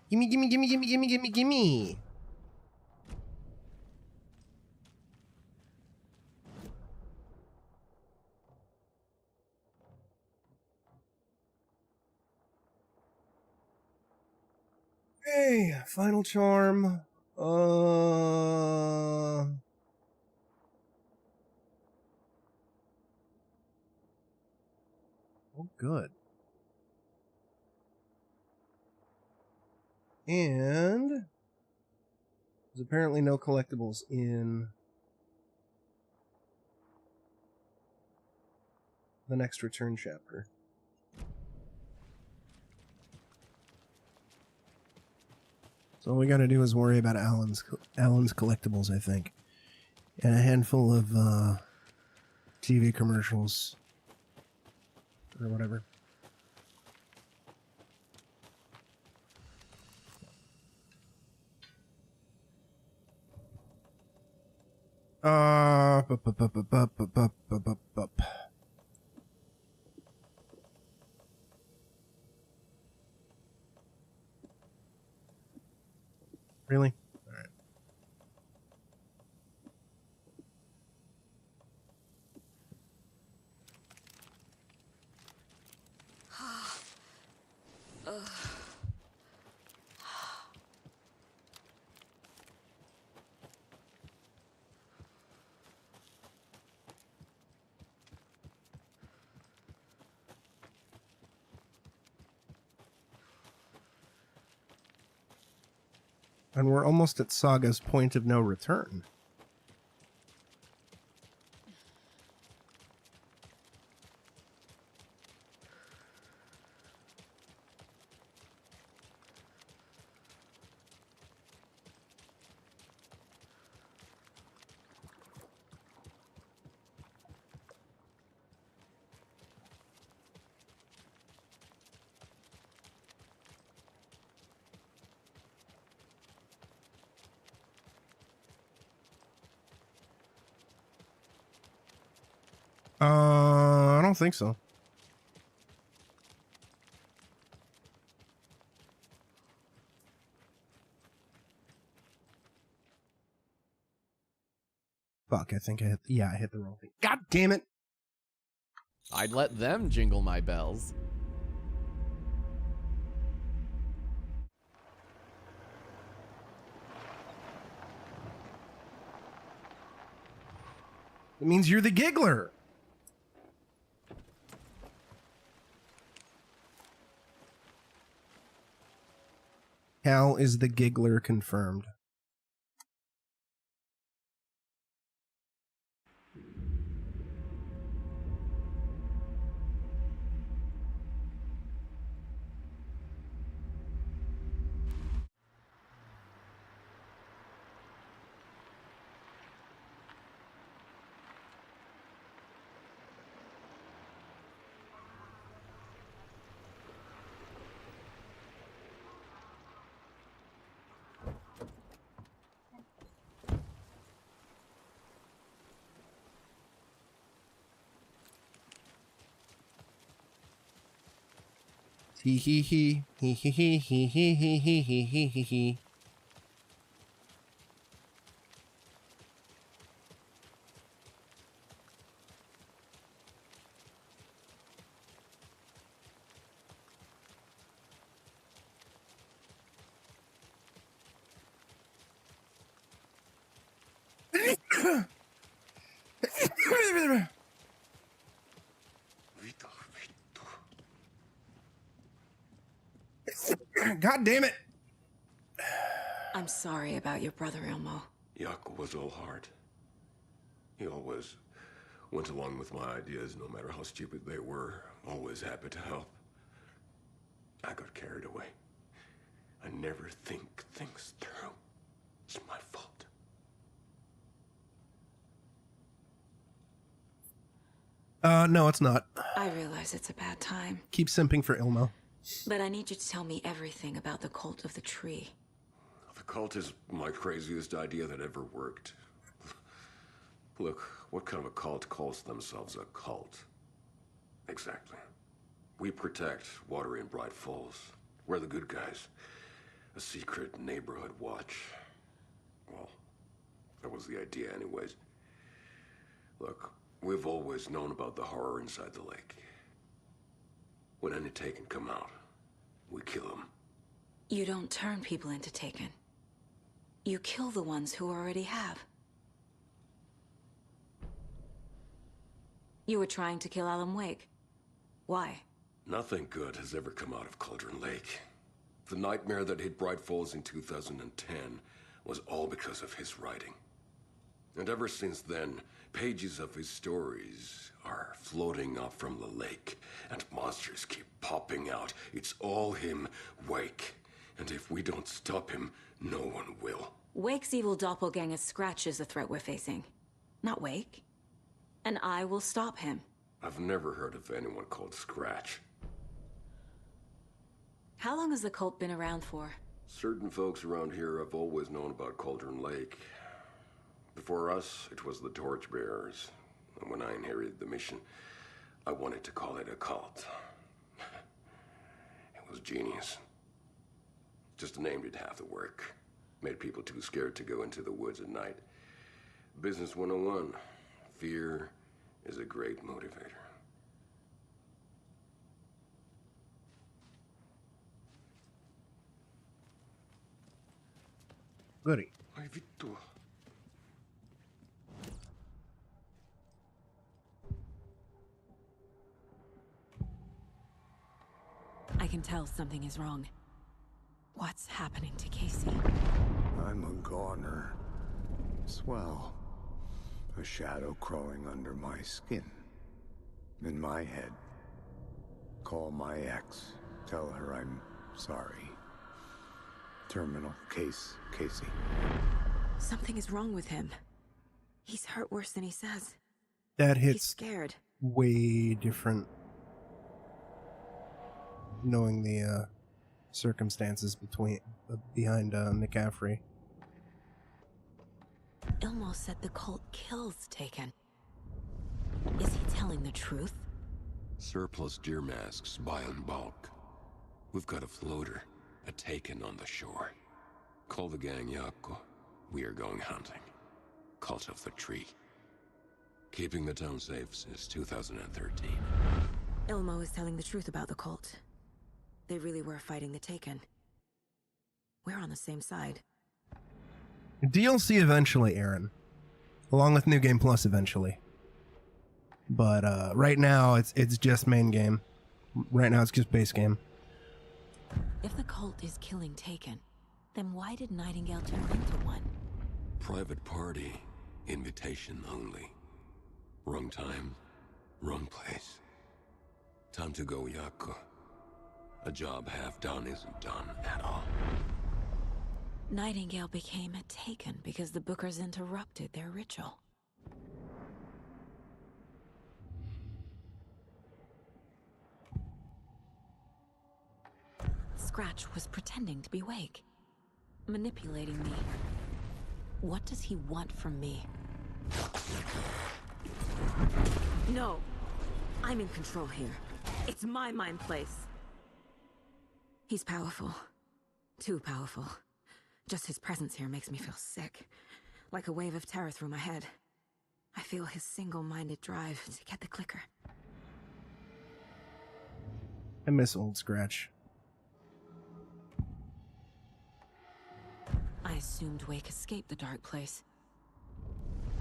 Gimme, gimme, gimme, gimme, gimme, gimme, gimme! Hey, final charm. good. And there's apparently no collectibles in the next return chapter. So all we gotta do is worry about Alan's collectibles, I think. And a handful of TV commercials. Or whatever. Really? All right. And we're almost at Saga's point of no return. I don't think so. Fuck, I think I hit... Yeah, I hit the wrong thing. God damn it! I'd let them jingle my bells. It means you're the giggler! Cal is the giggler confirmed. Hee hee hee hee hee hee hee hee hee hee hee hee hee hee. God damn it! I'm sorry about your brother, Ilmo. Jaakko was all heart. He always went along with my ideas, no matter how stupid they were. Always happy to help. I got carried away. I never think things through. It's my fault. No, it's not. I realize it's a bad time, Keep simping for Ilmo. but I need you to tell me everything about the cult of the tree. The cult is my craziest idea that ever worked. Look, what kind of a cult calls themselves a cult? Exactly. We protect Water in Bright Falls. We're the good guys. A secret neighborhood watch. Well, that was the idea anyways. Look, we've always known about the horror inside the lake. When any Taken come out, we kill them. You don't turn people into Taken. You kill the ones who already have. You were trying to kill Alan Wake. Why? Nothing good has ever come out of Cauldron Lake. The nightmare that hit Bright Falls in 2010 was all because of his writing. And ever since then, pages of his stories are floating up from the lake, and monsters keep popping out. It's all him, Wake. And if we don't stop him, no one will. Wake's evil doppelganger Scratch is the threat we're facing, not Wake. And I will stop him. I've never heard of anyone called Scratch. How long has the cult been around for? Certain folks around here have always known about Cauldron Lake. Before us, it was the Torchbearers. And when I inherited the mission, I wanted to call it a cult. It was genius. Just a name did half the work. Made people too scared to go into the woods at night. Business 101. Fear is a great motivator. Goody. I can tell something is wrong. What's happening to Casey? I'm a goner. Swell. A shadow crawling under my skin. In my head. Call my ex. Tell her I'm sorry. Terminal case, Casey. Something is wrong with him. He's hurt worse than he says. That hits He's scared. way different. Knowing the circumstances behind McCaffrey. Ilmo said the cult kills Taken. Is he telling the truth? Surplus deer masks buy in bulk. We've got a floater, a Taken on the shore. Call the gang Yako. We are going hunting. Cult of the Tree. Keeping the town safe since 2013. Ilmo is telling the truth about the cult. They really were fighting the Taken. We're on the same side. DLC eventually, Aaron. Along with New Game Plus eventually. But right now it's just main game. Right now it's just base game. If the cult is killing Taken, then why did Nightingale turn into one? Private party. Invitation only. Wrong time. Wrong place. Time to go, Yako. A job half done isn't done at all. Nightingale became a Taken because the Bookers interrupted their ritual. Scratch was pretending to be Wake, manipulating me. What does he want from me? No, I'm in control here. It's my mind place. He's powerful. Too powerful. Just his presence here makes me feel sick. Like a wave of terror through my head. I feel his single-minded drive to get the clicker. I miss old Scratch. I assumed Wake escaped the dark place.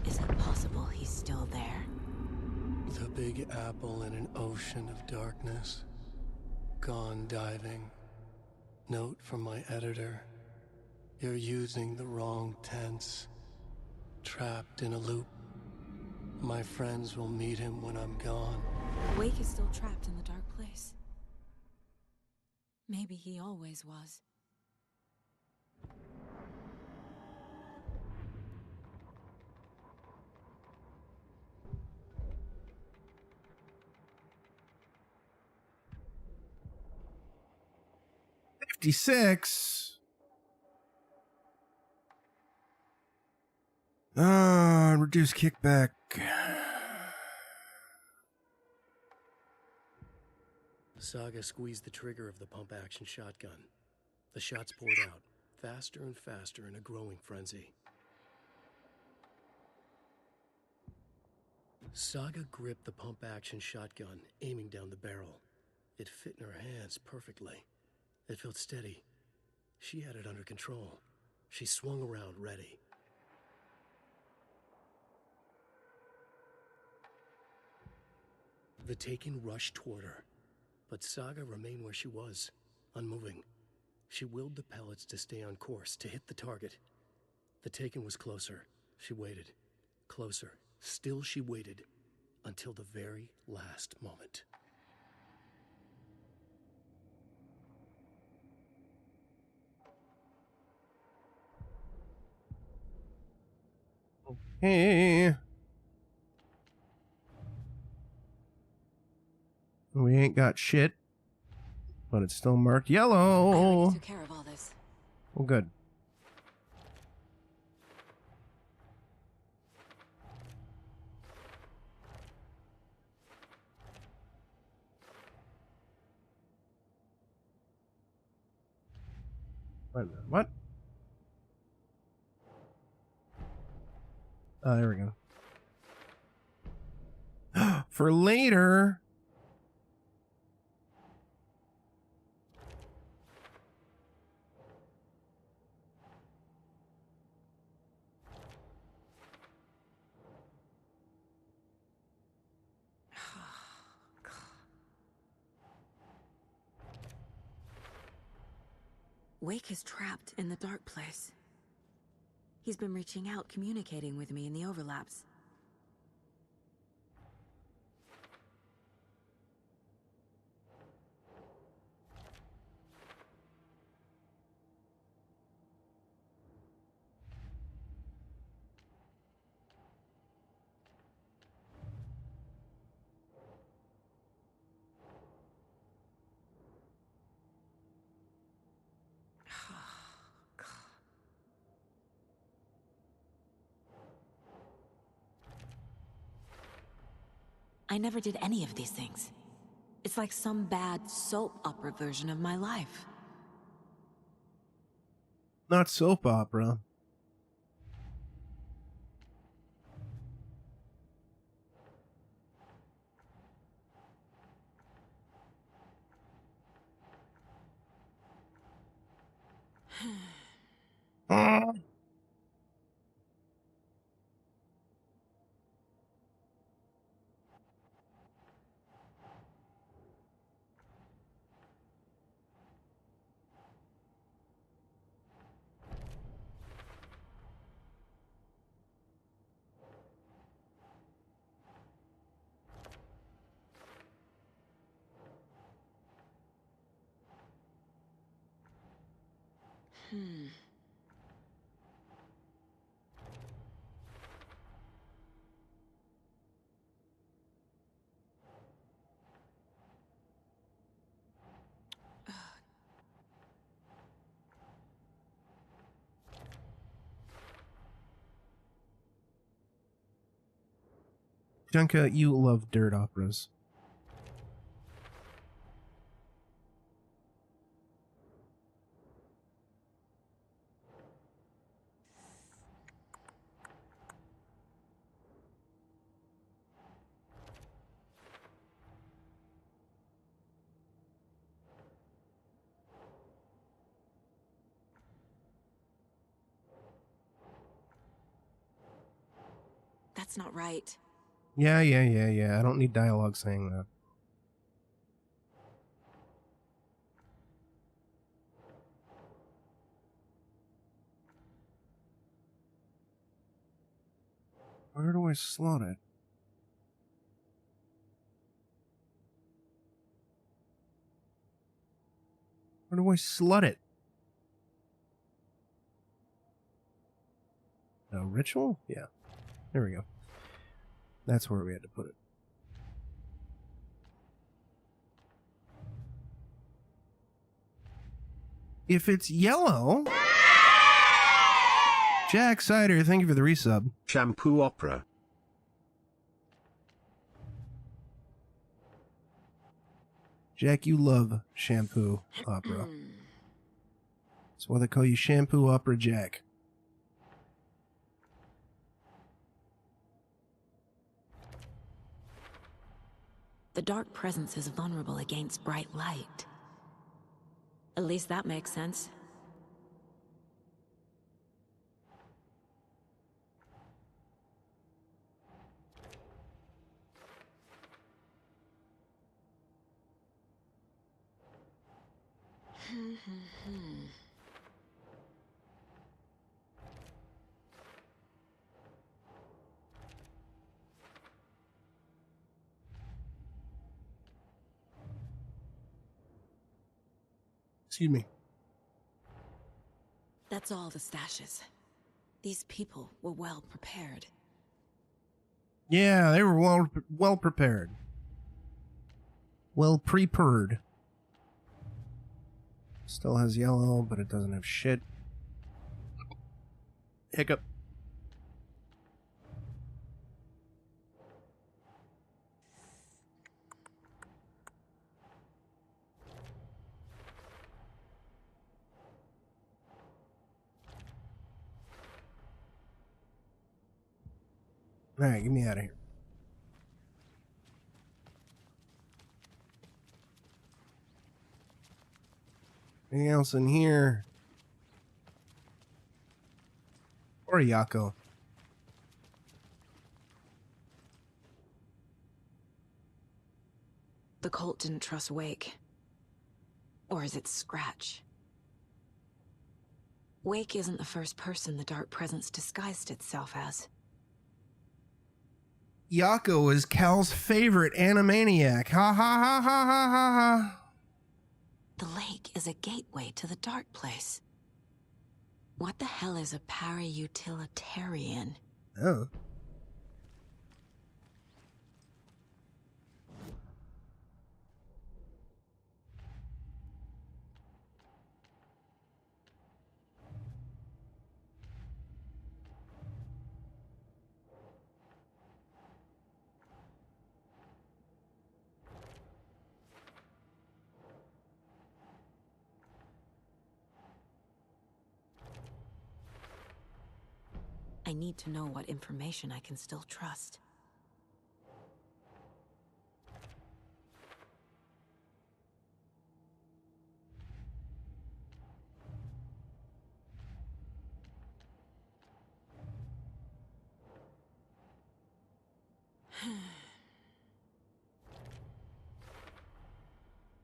Is it possible he's still there? The Big Apple in an ocean of darkness. Gone diving. Note from my editor. You're using the wrong tense. Trapped in a loop. My friends will meet him when I'm gone. Wake is still trapped in the dark place. Maybe he always was. $56. Reduce kickback. Saga squeezed the trigger of the pump-action shotgun. The shots poured out, faster and faster in a growing frenzy. Saga gripped the pump-action shotgun, aiming down the barrel. It fit in her hands perfectly. It felt steady. She had it under control. She swung around, ready. The Taken rushed toward her, But Saga remained where she was, unmoving. She willed the pellets to stay on course, to hit the target. The Taken was closer. She waited. Closer. Still she waited. Until the very last moment. Hey. We ain't got shit. But it's still marked yellow. I already took care of all this. Well, good. Wait a minute, what? Oh, there we go. For later. Wake is trapped in the dark place. He's been reaching out, communicating with me in the overlaps. I never did any of these things. It's like some bad soap opera version of my life. Not soap opera. Junka, you love dirt operas. That's not right. Yeah. I don't need dialogue saying that. Where do I slot it? Where do I slot it? A ritual? Yeah. There we go. That's where we had to put it. If it's yellow... Jack Cider, thank you for the resub. Shampoo opera. Jack, you love shampoo opera. That's why they call you Shampoo Opera Jack. The dark presence is vulnerable against bright light. At least that makes sense. Excuse me. That's all the stashes. These people were well prepared. Yeah, they were well prepared. Well prepared. Still has yellow, but it doesn't have shit. Hiccup. Alright, get me out of here. Anything else in here? Or Yako. The cult didn't trust Wake. Or is it Scratch? Wake isn't the first person the Dark Presence disguised itself as. Yako is Cal's favorite Animaniac. Ha ha ha ha ha ha ha. The lake is a gateway to the dark place. What the hell is a para-utilitarian? Oh. I need to know what information I can still trust.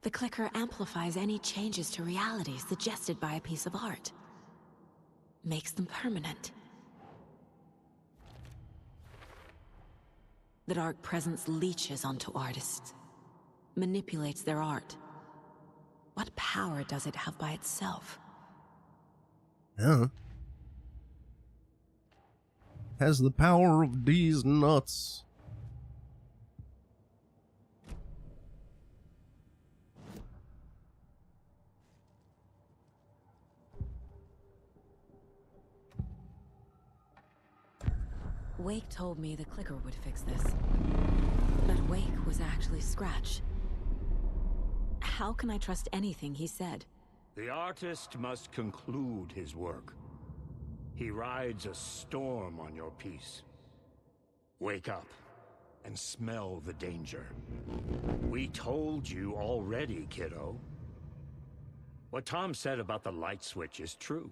The clicker amplifies any changes to reality suggested by a piece of art. Makes them permanent. The Dark Presence leeches onto artists. Manipulates their art. What power does it have by itself? Yeah. Has the power of these nuts. Wake told me the clicker would fix this. But Wake was actually Scratch. How can I trust anything he said? The artist must conclude his work. He rides a storm on your piece. Wake up and smell the danger. We told you already, kiddo. What Tom said about the light switch is true.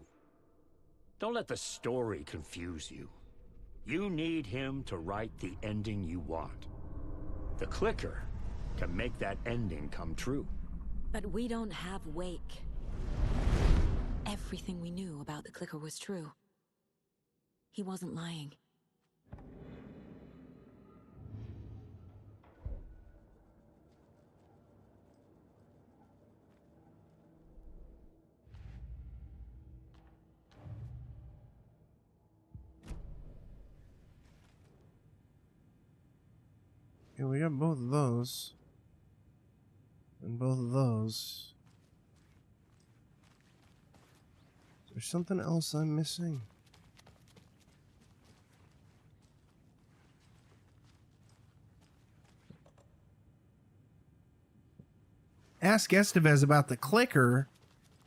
Don't let the story confuse you. You need him to write the ending you want. The clicker can make that ending come true. But we don't have Wake. Everything we knew about the clicker was true. He wasn't lying. Yeah, we got both of those. And both of those. Is there something else I'm missing? Ask Estevez about the clicker,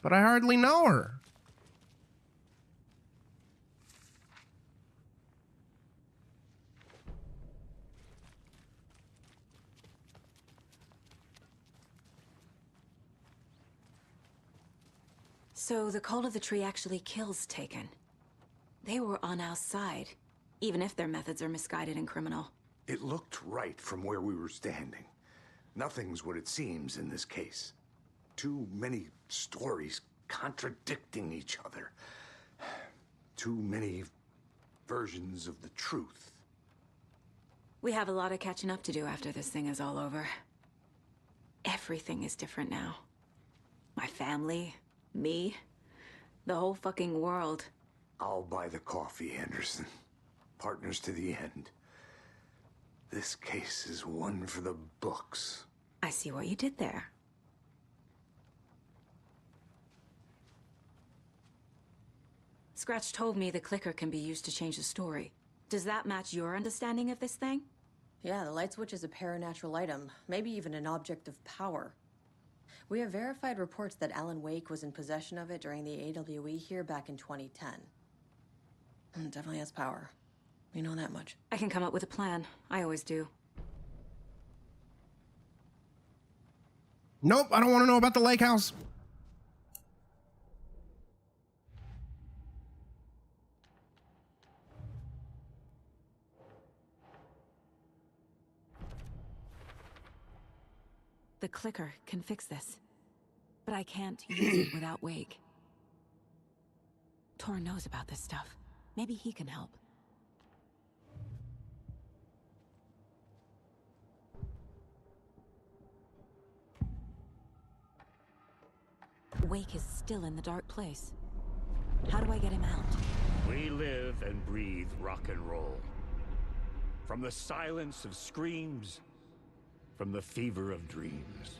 but I hardly know her. So the Cult of the Tree actually kills Taken. They were on our side, even if their methods are misguided and criminal. It looked right from where we were standing. Nothing's what it seems in this case. Too many stories contradicting each other. Too many versions of the truth. We have a lot of catching up to do after this thing is all over. Everything is different now. My family, me, the whole fucking world. I'll buy the coffee, Anderson. Partners to the end. This case is one for the books. I see what you did there. Scratch told me the clicker can be used to change the story. Does that match your understanding of this thing? Yeah, the light switch is a paranatural item, maybe even an object of power. We have verified reports that Alan Wake was in possession of it during the AWE here back in 2010. It definitely has power. We know that much. I can come up with a plan. I always do. Nope, I don't want to know about the lake house. The clicker can fix this. But I can't use it without Wake. Tor knows about this stuff. Maybe he can help. Wake is still in the dark place. How do I get him out? We live and breathe rock and roll. From the silence of screams, from the fever of dreams.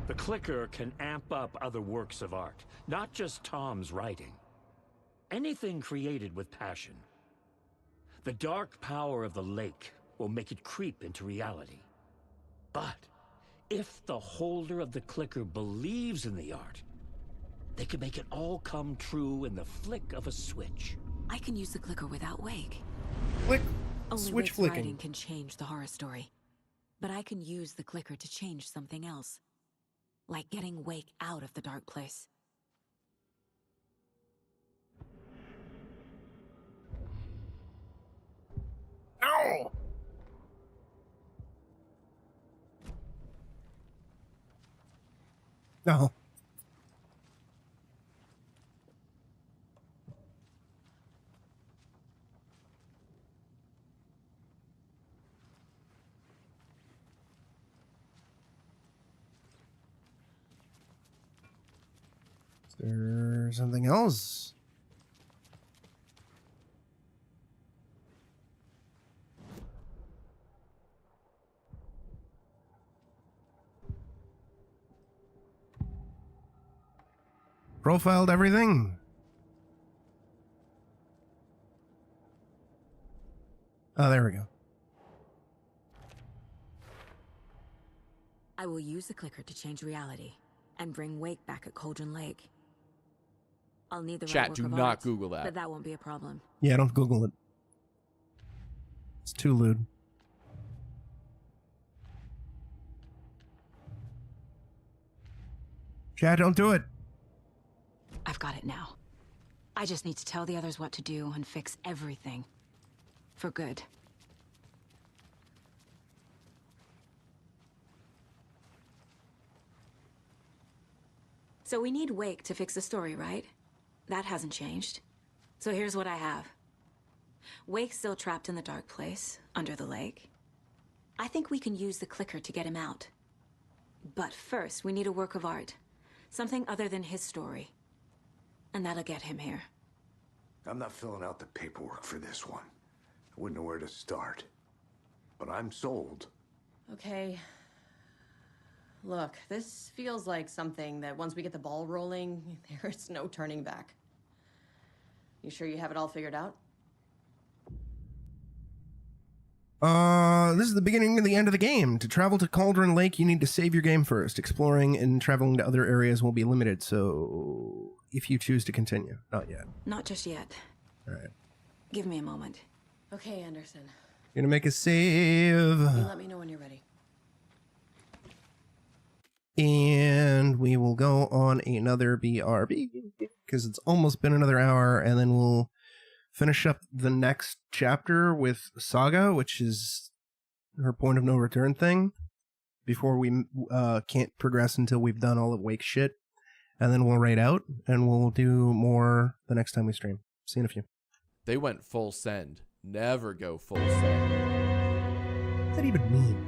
The clicker can amp up other works of art, not just Tom's writing. Anything created with passion. The dark power of the lake will make it creep into reality. But if the holder of the clicker believes in the art, they can make it all come true in the flick of a switch. I can use the clicker without Wake. Flick. Only Switch Wake's flicking. writing can change the horror story. But I can use the clicker to change something else. Like getting Wake out of the dark place. Ow! No. Is there something else? Profiled everything. Oh, there we go. I will use the clicker to change reality and bring Wake back at Cauldron Lake. I'll need the right Chat, work do of not art, Google that. but that won't be a problem. Yeah, don't Google it. It's too lewd. Chad, don't do it. I've got it now. I just need to tell the others what to do and fix everything. For good. So we need Wake to fix the story, right? That hasn't changed. So here's what I have. Wake's still trapped in the dark place, under the lake. I think we can use the clicker to get him out. But first, we need a work of art. Something other than his story. And that'll get him here. I'm not filling out the paperwork for this one. I wouldn't know where to start. But I'm sold. Okay. Look, this feels like something that once we get the ball rolling, there's no turning back. You sure you have it all figured out? This is the beginning of the end of the game. To travel to Cauldron Lake, you need to save your game first. Exploring and traveling to other areas will be limited, so if you choose to continue. Not yet. Not just yet. Alright. Give me a moment. Okay, Anderson. You're gonna make a save. You let me know when you're ready. And we will go on another BRB, because it's almost been another hour, and then we'll finish up the next chapter with Saga, which is her point of no return thing. before we can't progress until we've done all of Wake's shit. And then we'll raid out, and we'll do more the next time we stream. See you in a few. They went full send. Never go full send. What does that even mean?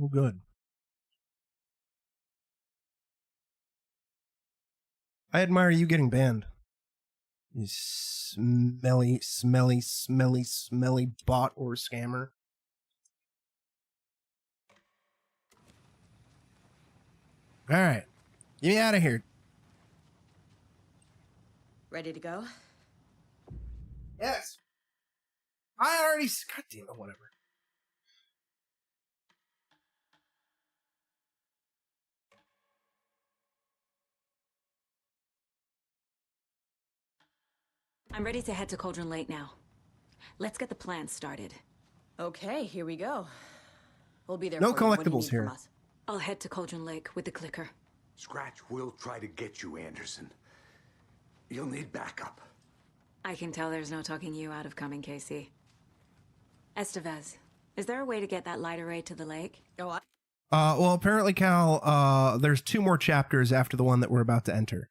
Oh, good. I admire you getting banned. You smelly, smelly, smelly, smelly bot or scammer. Alright. Get me out of here. Ready to go? Yes. I already... God damn it, whatever. I'm ready to head to Cauldron Lake now. Let's get the plan started. Okay, here we go. We'll be there. No for you. What do you collectibles need from here. us? I'll head to Cauldron Lake with the clicker. Scratch will try to get you, Anderson. You'll need backup. I can tell there's no talking you out of coming, Casey. Estevez, is there a way to get that light array to the lake? Oh, Well, apparently, Cal, there's 2 more chapters after the one that we're about to enter.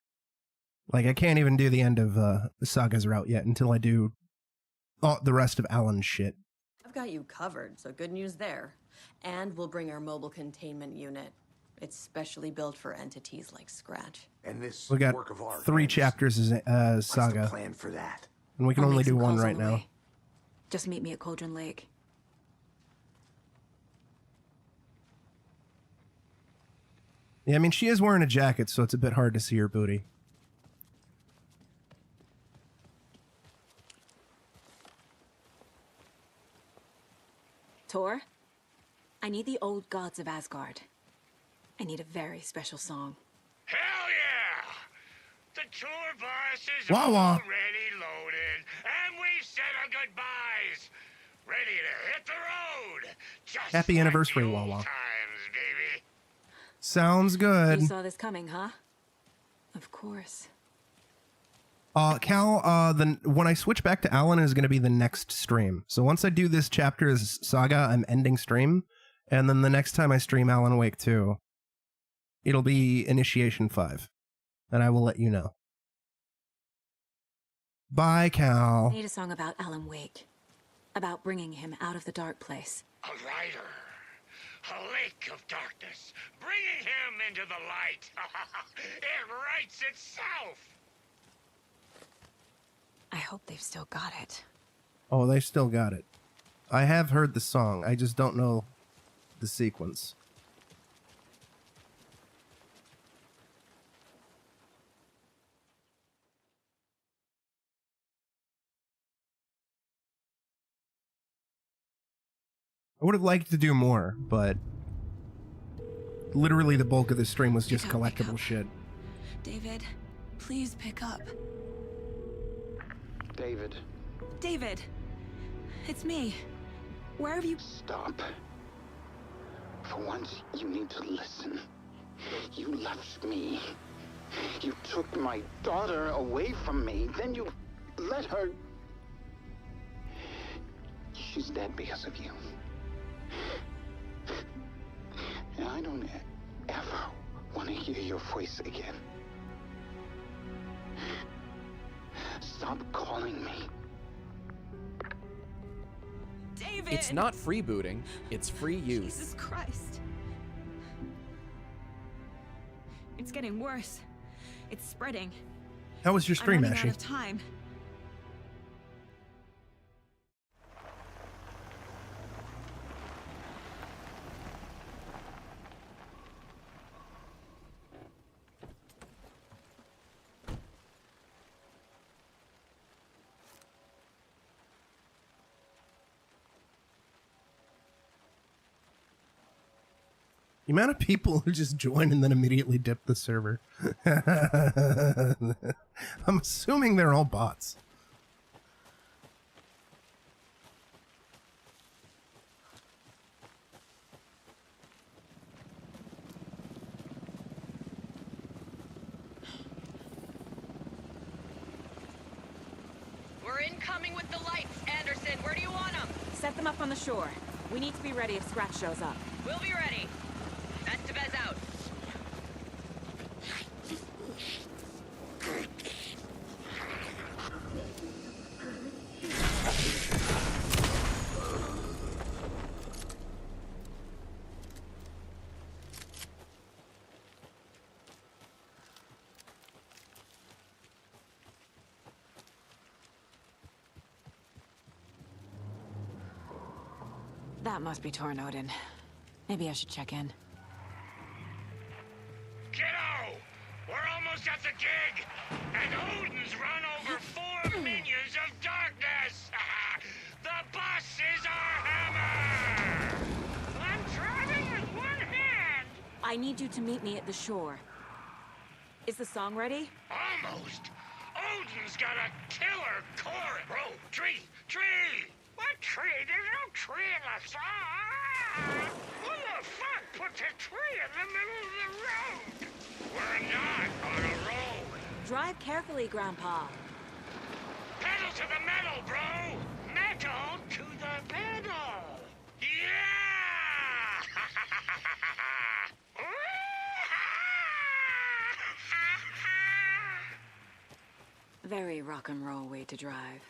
Like, I can't even do the end of the Saga's route yet until I do the rest of Alan's shit. I've got you covered, so good news there. And we'll bring our mobile containment unit. It's specially built for entities like Scratch. And this We got work of art, 3 chapters as Saga. What's the plan for that? And we can I'll only make do some 1 calls on right the now. way. Just meet me at Cauldron Lake. Yeah, I mean, she is wearing a jacket, so it's a bit hard to see her booty. Tor, I need the old gods of Asgard. I need a very special song. Hell yeah! The tour bus is Wawa. already loaded, and we said our goodbyes. Ready to hit the road. Just Happy like anniversary, the old Wawa. times, baby. Sounds good. You saw this coming, huh? Of course. Cal, when I switch back to Alan is going to be the next stream. So once I do this chapter as Saga, I'm ending stream. And then the next time I stream Alan Wake 2, it'll be Initiation 5. And I will let you know. Bye, Cal. I need a song about Alan Wake. About bringing him out of the dark place. A rider. A lake of darkness. Bringing him into the light. It writes itself. I hope they've still got it. Oh, they still got it. I have heard the song. I just don't know the sequence. I would have liked to do more, but literally the bulk of the stream was just collectible shit. David, please pick up. David. David! It's me. Where have you... Stop. For once, you need to listen. You left me. You took my daughter away from me. Then you let her... She's dead because of you. And I don't ever want to hear your voice again. Stop calling me. David! It's not freebooting, it's free use. Jesus Christ. It's getting worse. It's spreading. How was your stream, I'm running Ashley? out of time. The amount of people who just join and then immediately dip the server. I'm assuming they're all bots. We're incoming with the lights, Anderson. Where do you want them? Set them up on the shore. We need to be ready if Scratch shows up. We'll be ready. Estevez out. That must be Tornodin. Maybe I should check in. Kiddo! We're almost at the gig! And Odin's run over 4 minions of darkness! The bus is our hammer! I'm driving with one hand! I need you to meet me at the shore. Is the song ready? Almost! Odin's got a killer chorus! Bro, tree! Tree! What tree? There's no tree in the song! Who the fuck puts a tree in the middle of the road? We're not on a road! Drive carefully, Grandpa. Pedal to the metal, bro! Metal to the pedal! Yeah! Very rock and roll way to drive.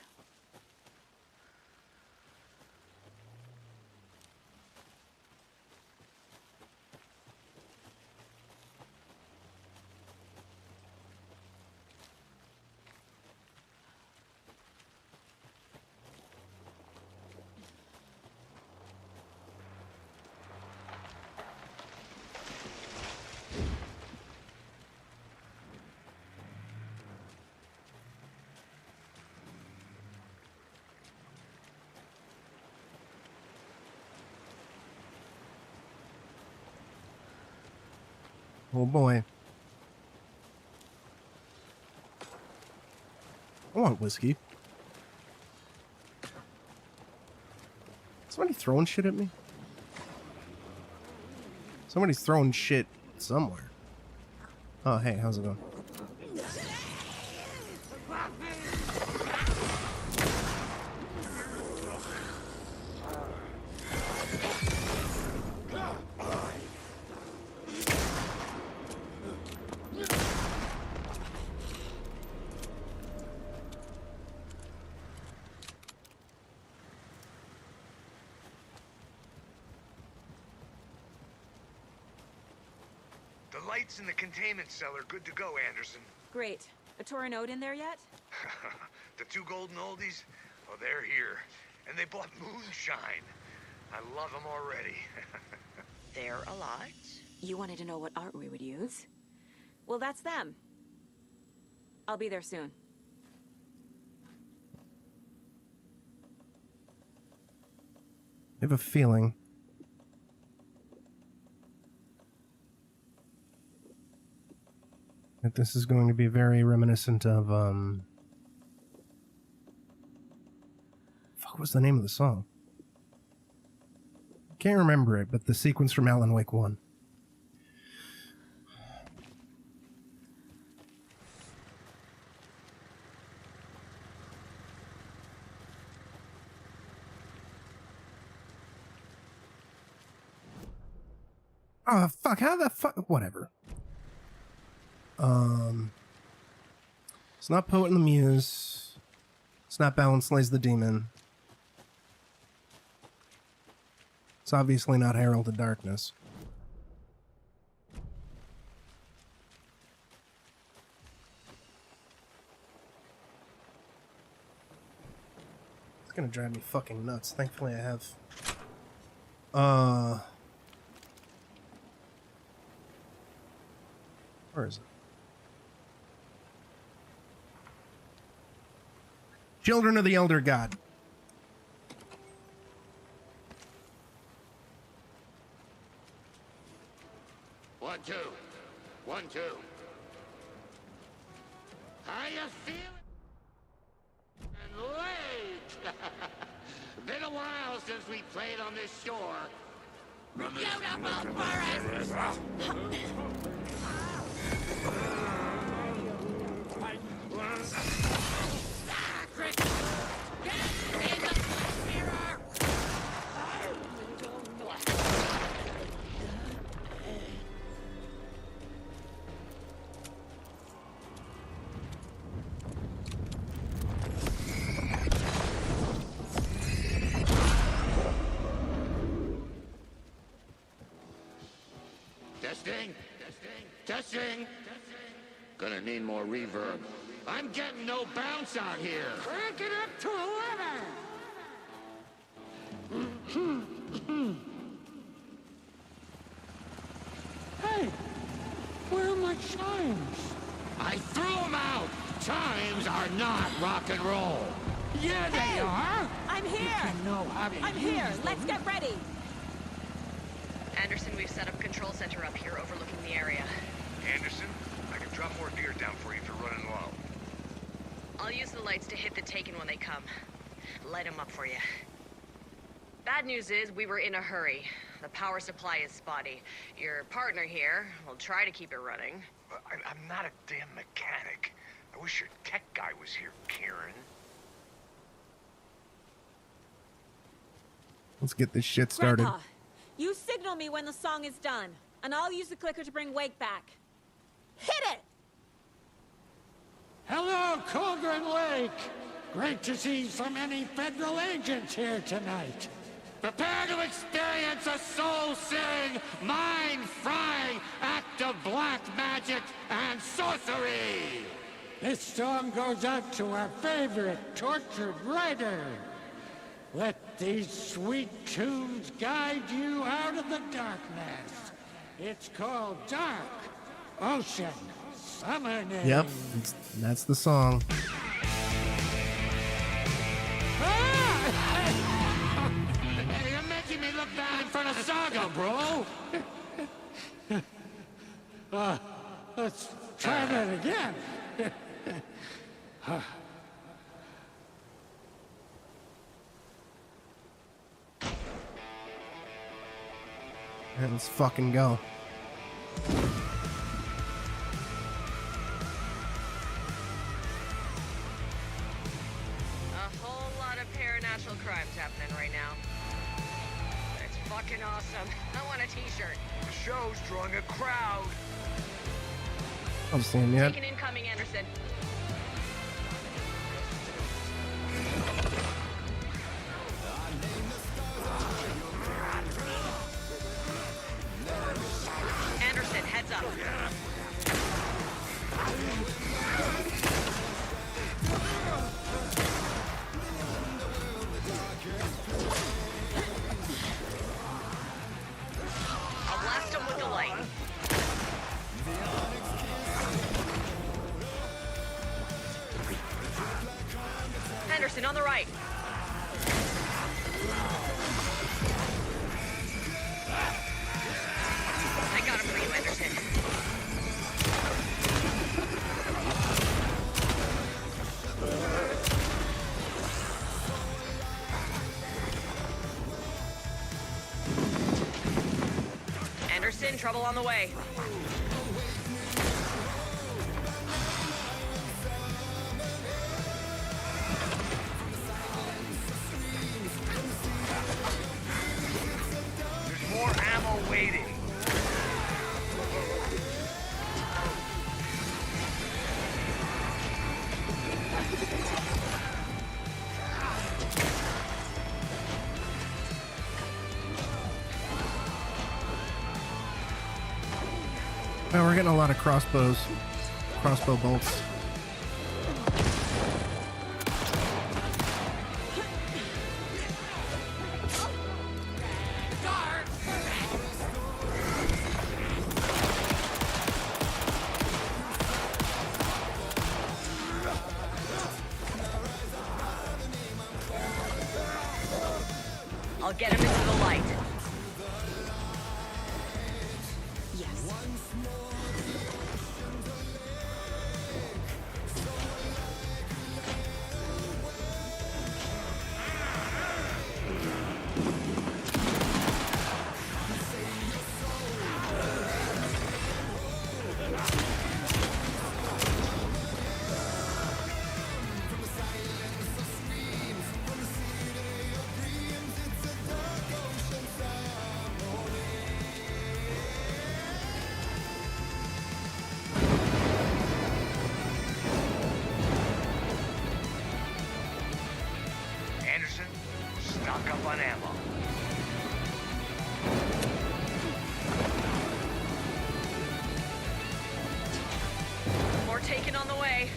Oh boy. I want whiskey. Somebody throwing shit at me? Somebody's throwing shit somewhere. Oh, hey, how's it going? The lights in the containment cell are good to go, Anderson. Great. A Tornodin in there yet? The 2 golden oldies? Oh, they're here. And they bought moonshine. I love them already. They're a lot. You wanted to know what art we would use? Well, that's them. I'll be there soon. I have a feeling that this is going to be very reminiscent of, fuck, what was the name of the song? Can't remember it, but the sequence from Alan Wake 1. Oh, fuck, how the fuck, whatever. It's not Poet and the Muse. It's not Balance Slays the Demon. It's obviously not Herald of Darkness. It's gonna drive me fucking nuts. Thankfully I have... Where is it? Children of the Elder God. One, two. 1, 2. How you feeling? And late. Been a while since we played on this shore. Beautiful forest. Testing. Testing. Gonna need more reverb. I'm getting no bounce out here. Crank it up to 11. I threw them out! Chimes are not rock and roll! Yeah, they are! I'm here! You know how to I'm use here! them. Let's get ready! Anderson, we've set up control center up here overlooking the area. Anderson, I can drop more gear down for you if you're running low. I'll use the lights to hit the Taken when they come. Light them up for you. Bad news is, we were in a hurry. The power supply is spotty. Your partner here will try to keep it running. I'm not a damn mechanic. I wish your tech guy was here, Karen. Let's get this shit started. Grandpa, you signal me when the song is done, and I'll use the clicker to bring Wake back. Hit it! Hello, Cauldron Lake! Great to see so many federal agents here tonight. Prepare to experience a soul-searing, mind-frying act of black magic and sorcery! This song goes out to our favorite tortured writer. Let these sweet tunes guide you out of the darkness. It's called Dark Ocean Summoning. Yep, that's the song. You're making me look bad in front of Saga, bro! Let's try that again. Let's fucking go. A whole lot of paranatural crimes happening right now. It's fucking awesome. I want a t-shirt. The show's drawing a crowd. I'm seeing yet. Taken incoming, Anderson. Anderson, heads up. I'll blast him with the light. Henderson, on the right. I got him for you, Henderson. Anderson, trouble on the way. There's more ammo waiting. Now we're getting a lot of crossbow bolts. I'll get him into the light. Yes. Anderson, stock up on ammo. More taken on the way.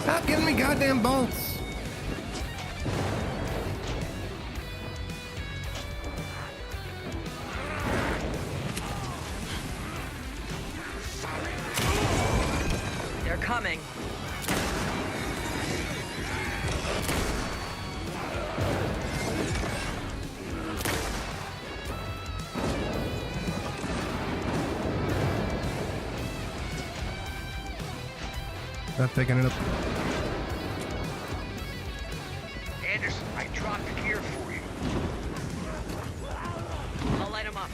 Stop giving me goddamn bolts. They're coming. Not picking it up. Anderson, I dropped the gear for you. I'll light him up.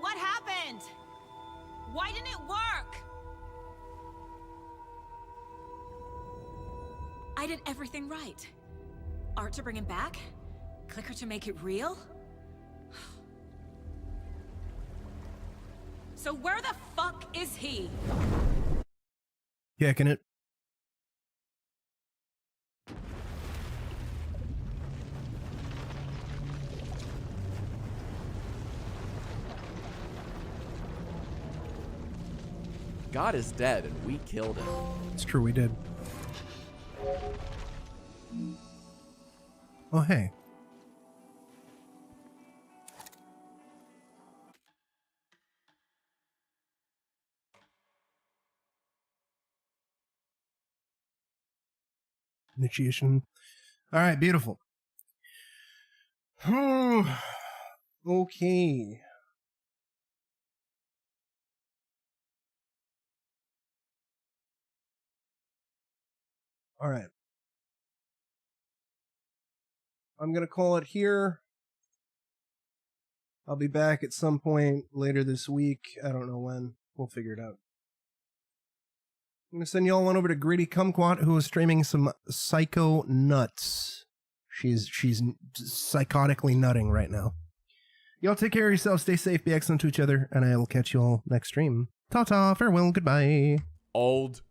What happened? Why didn't it work? I did everything right. Art to bring him back? Clicker to make it real? So where the fuck is he? Kicking it. God is dead, and we killed him. It's true, we did. Oh, hey. Initiation. All right, beautiful. Okay. All right. I'm going to call it here. I'll be back at some point later this week. I don't know when. We'll figure it out. I'm going to send y'all on over to Greedy Kumquat, who is streaming some Psycho Nuts. She's psychotically nutting right now. Y'all take care of yourselves, stay safe, be excellent to each other, and I will catch you all next stream. Ta-ta, farewell, goodbye. Old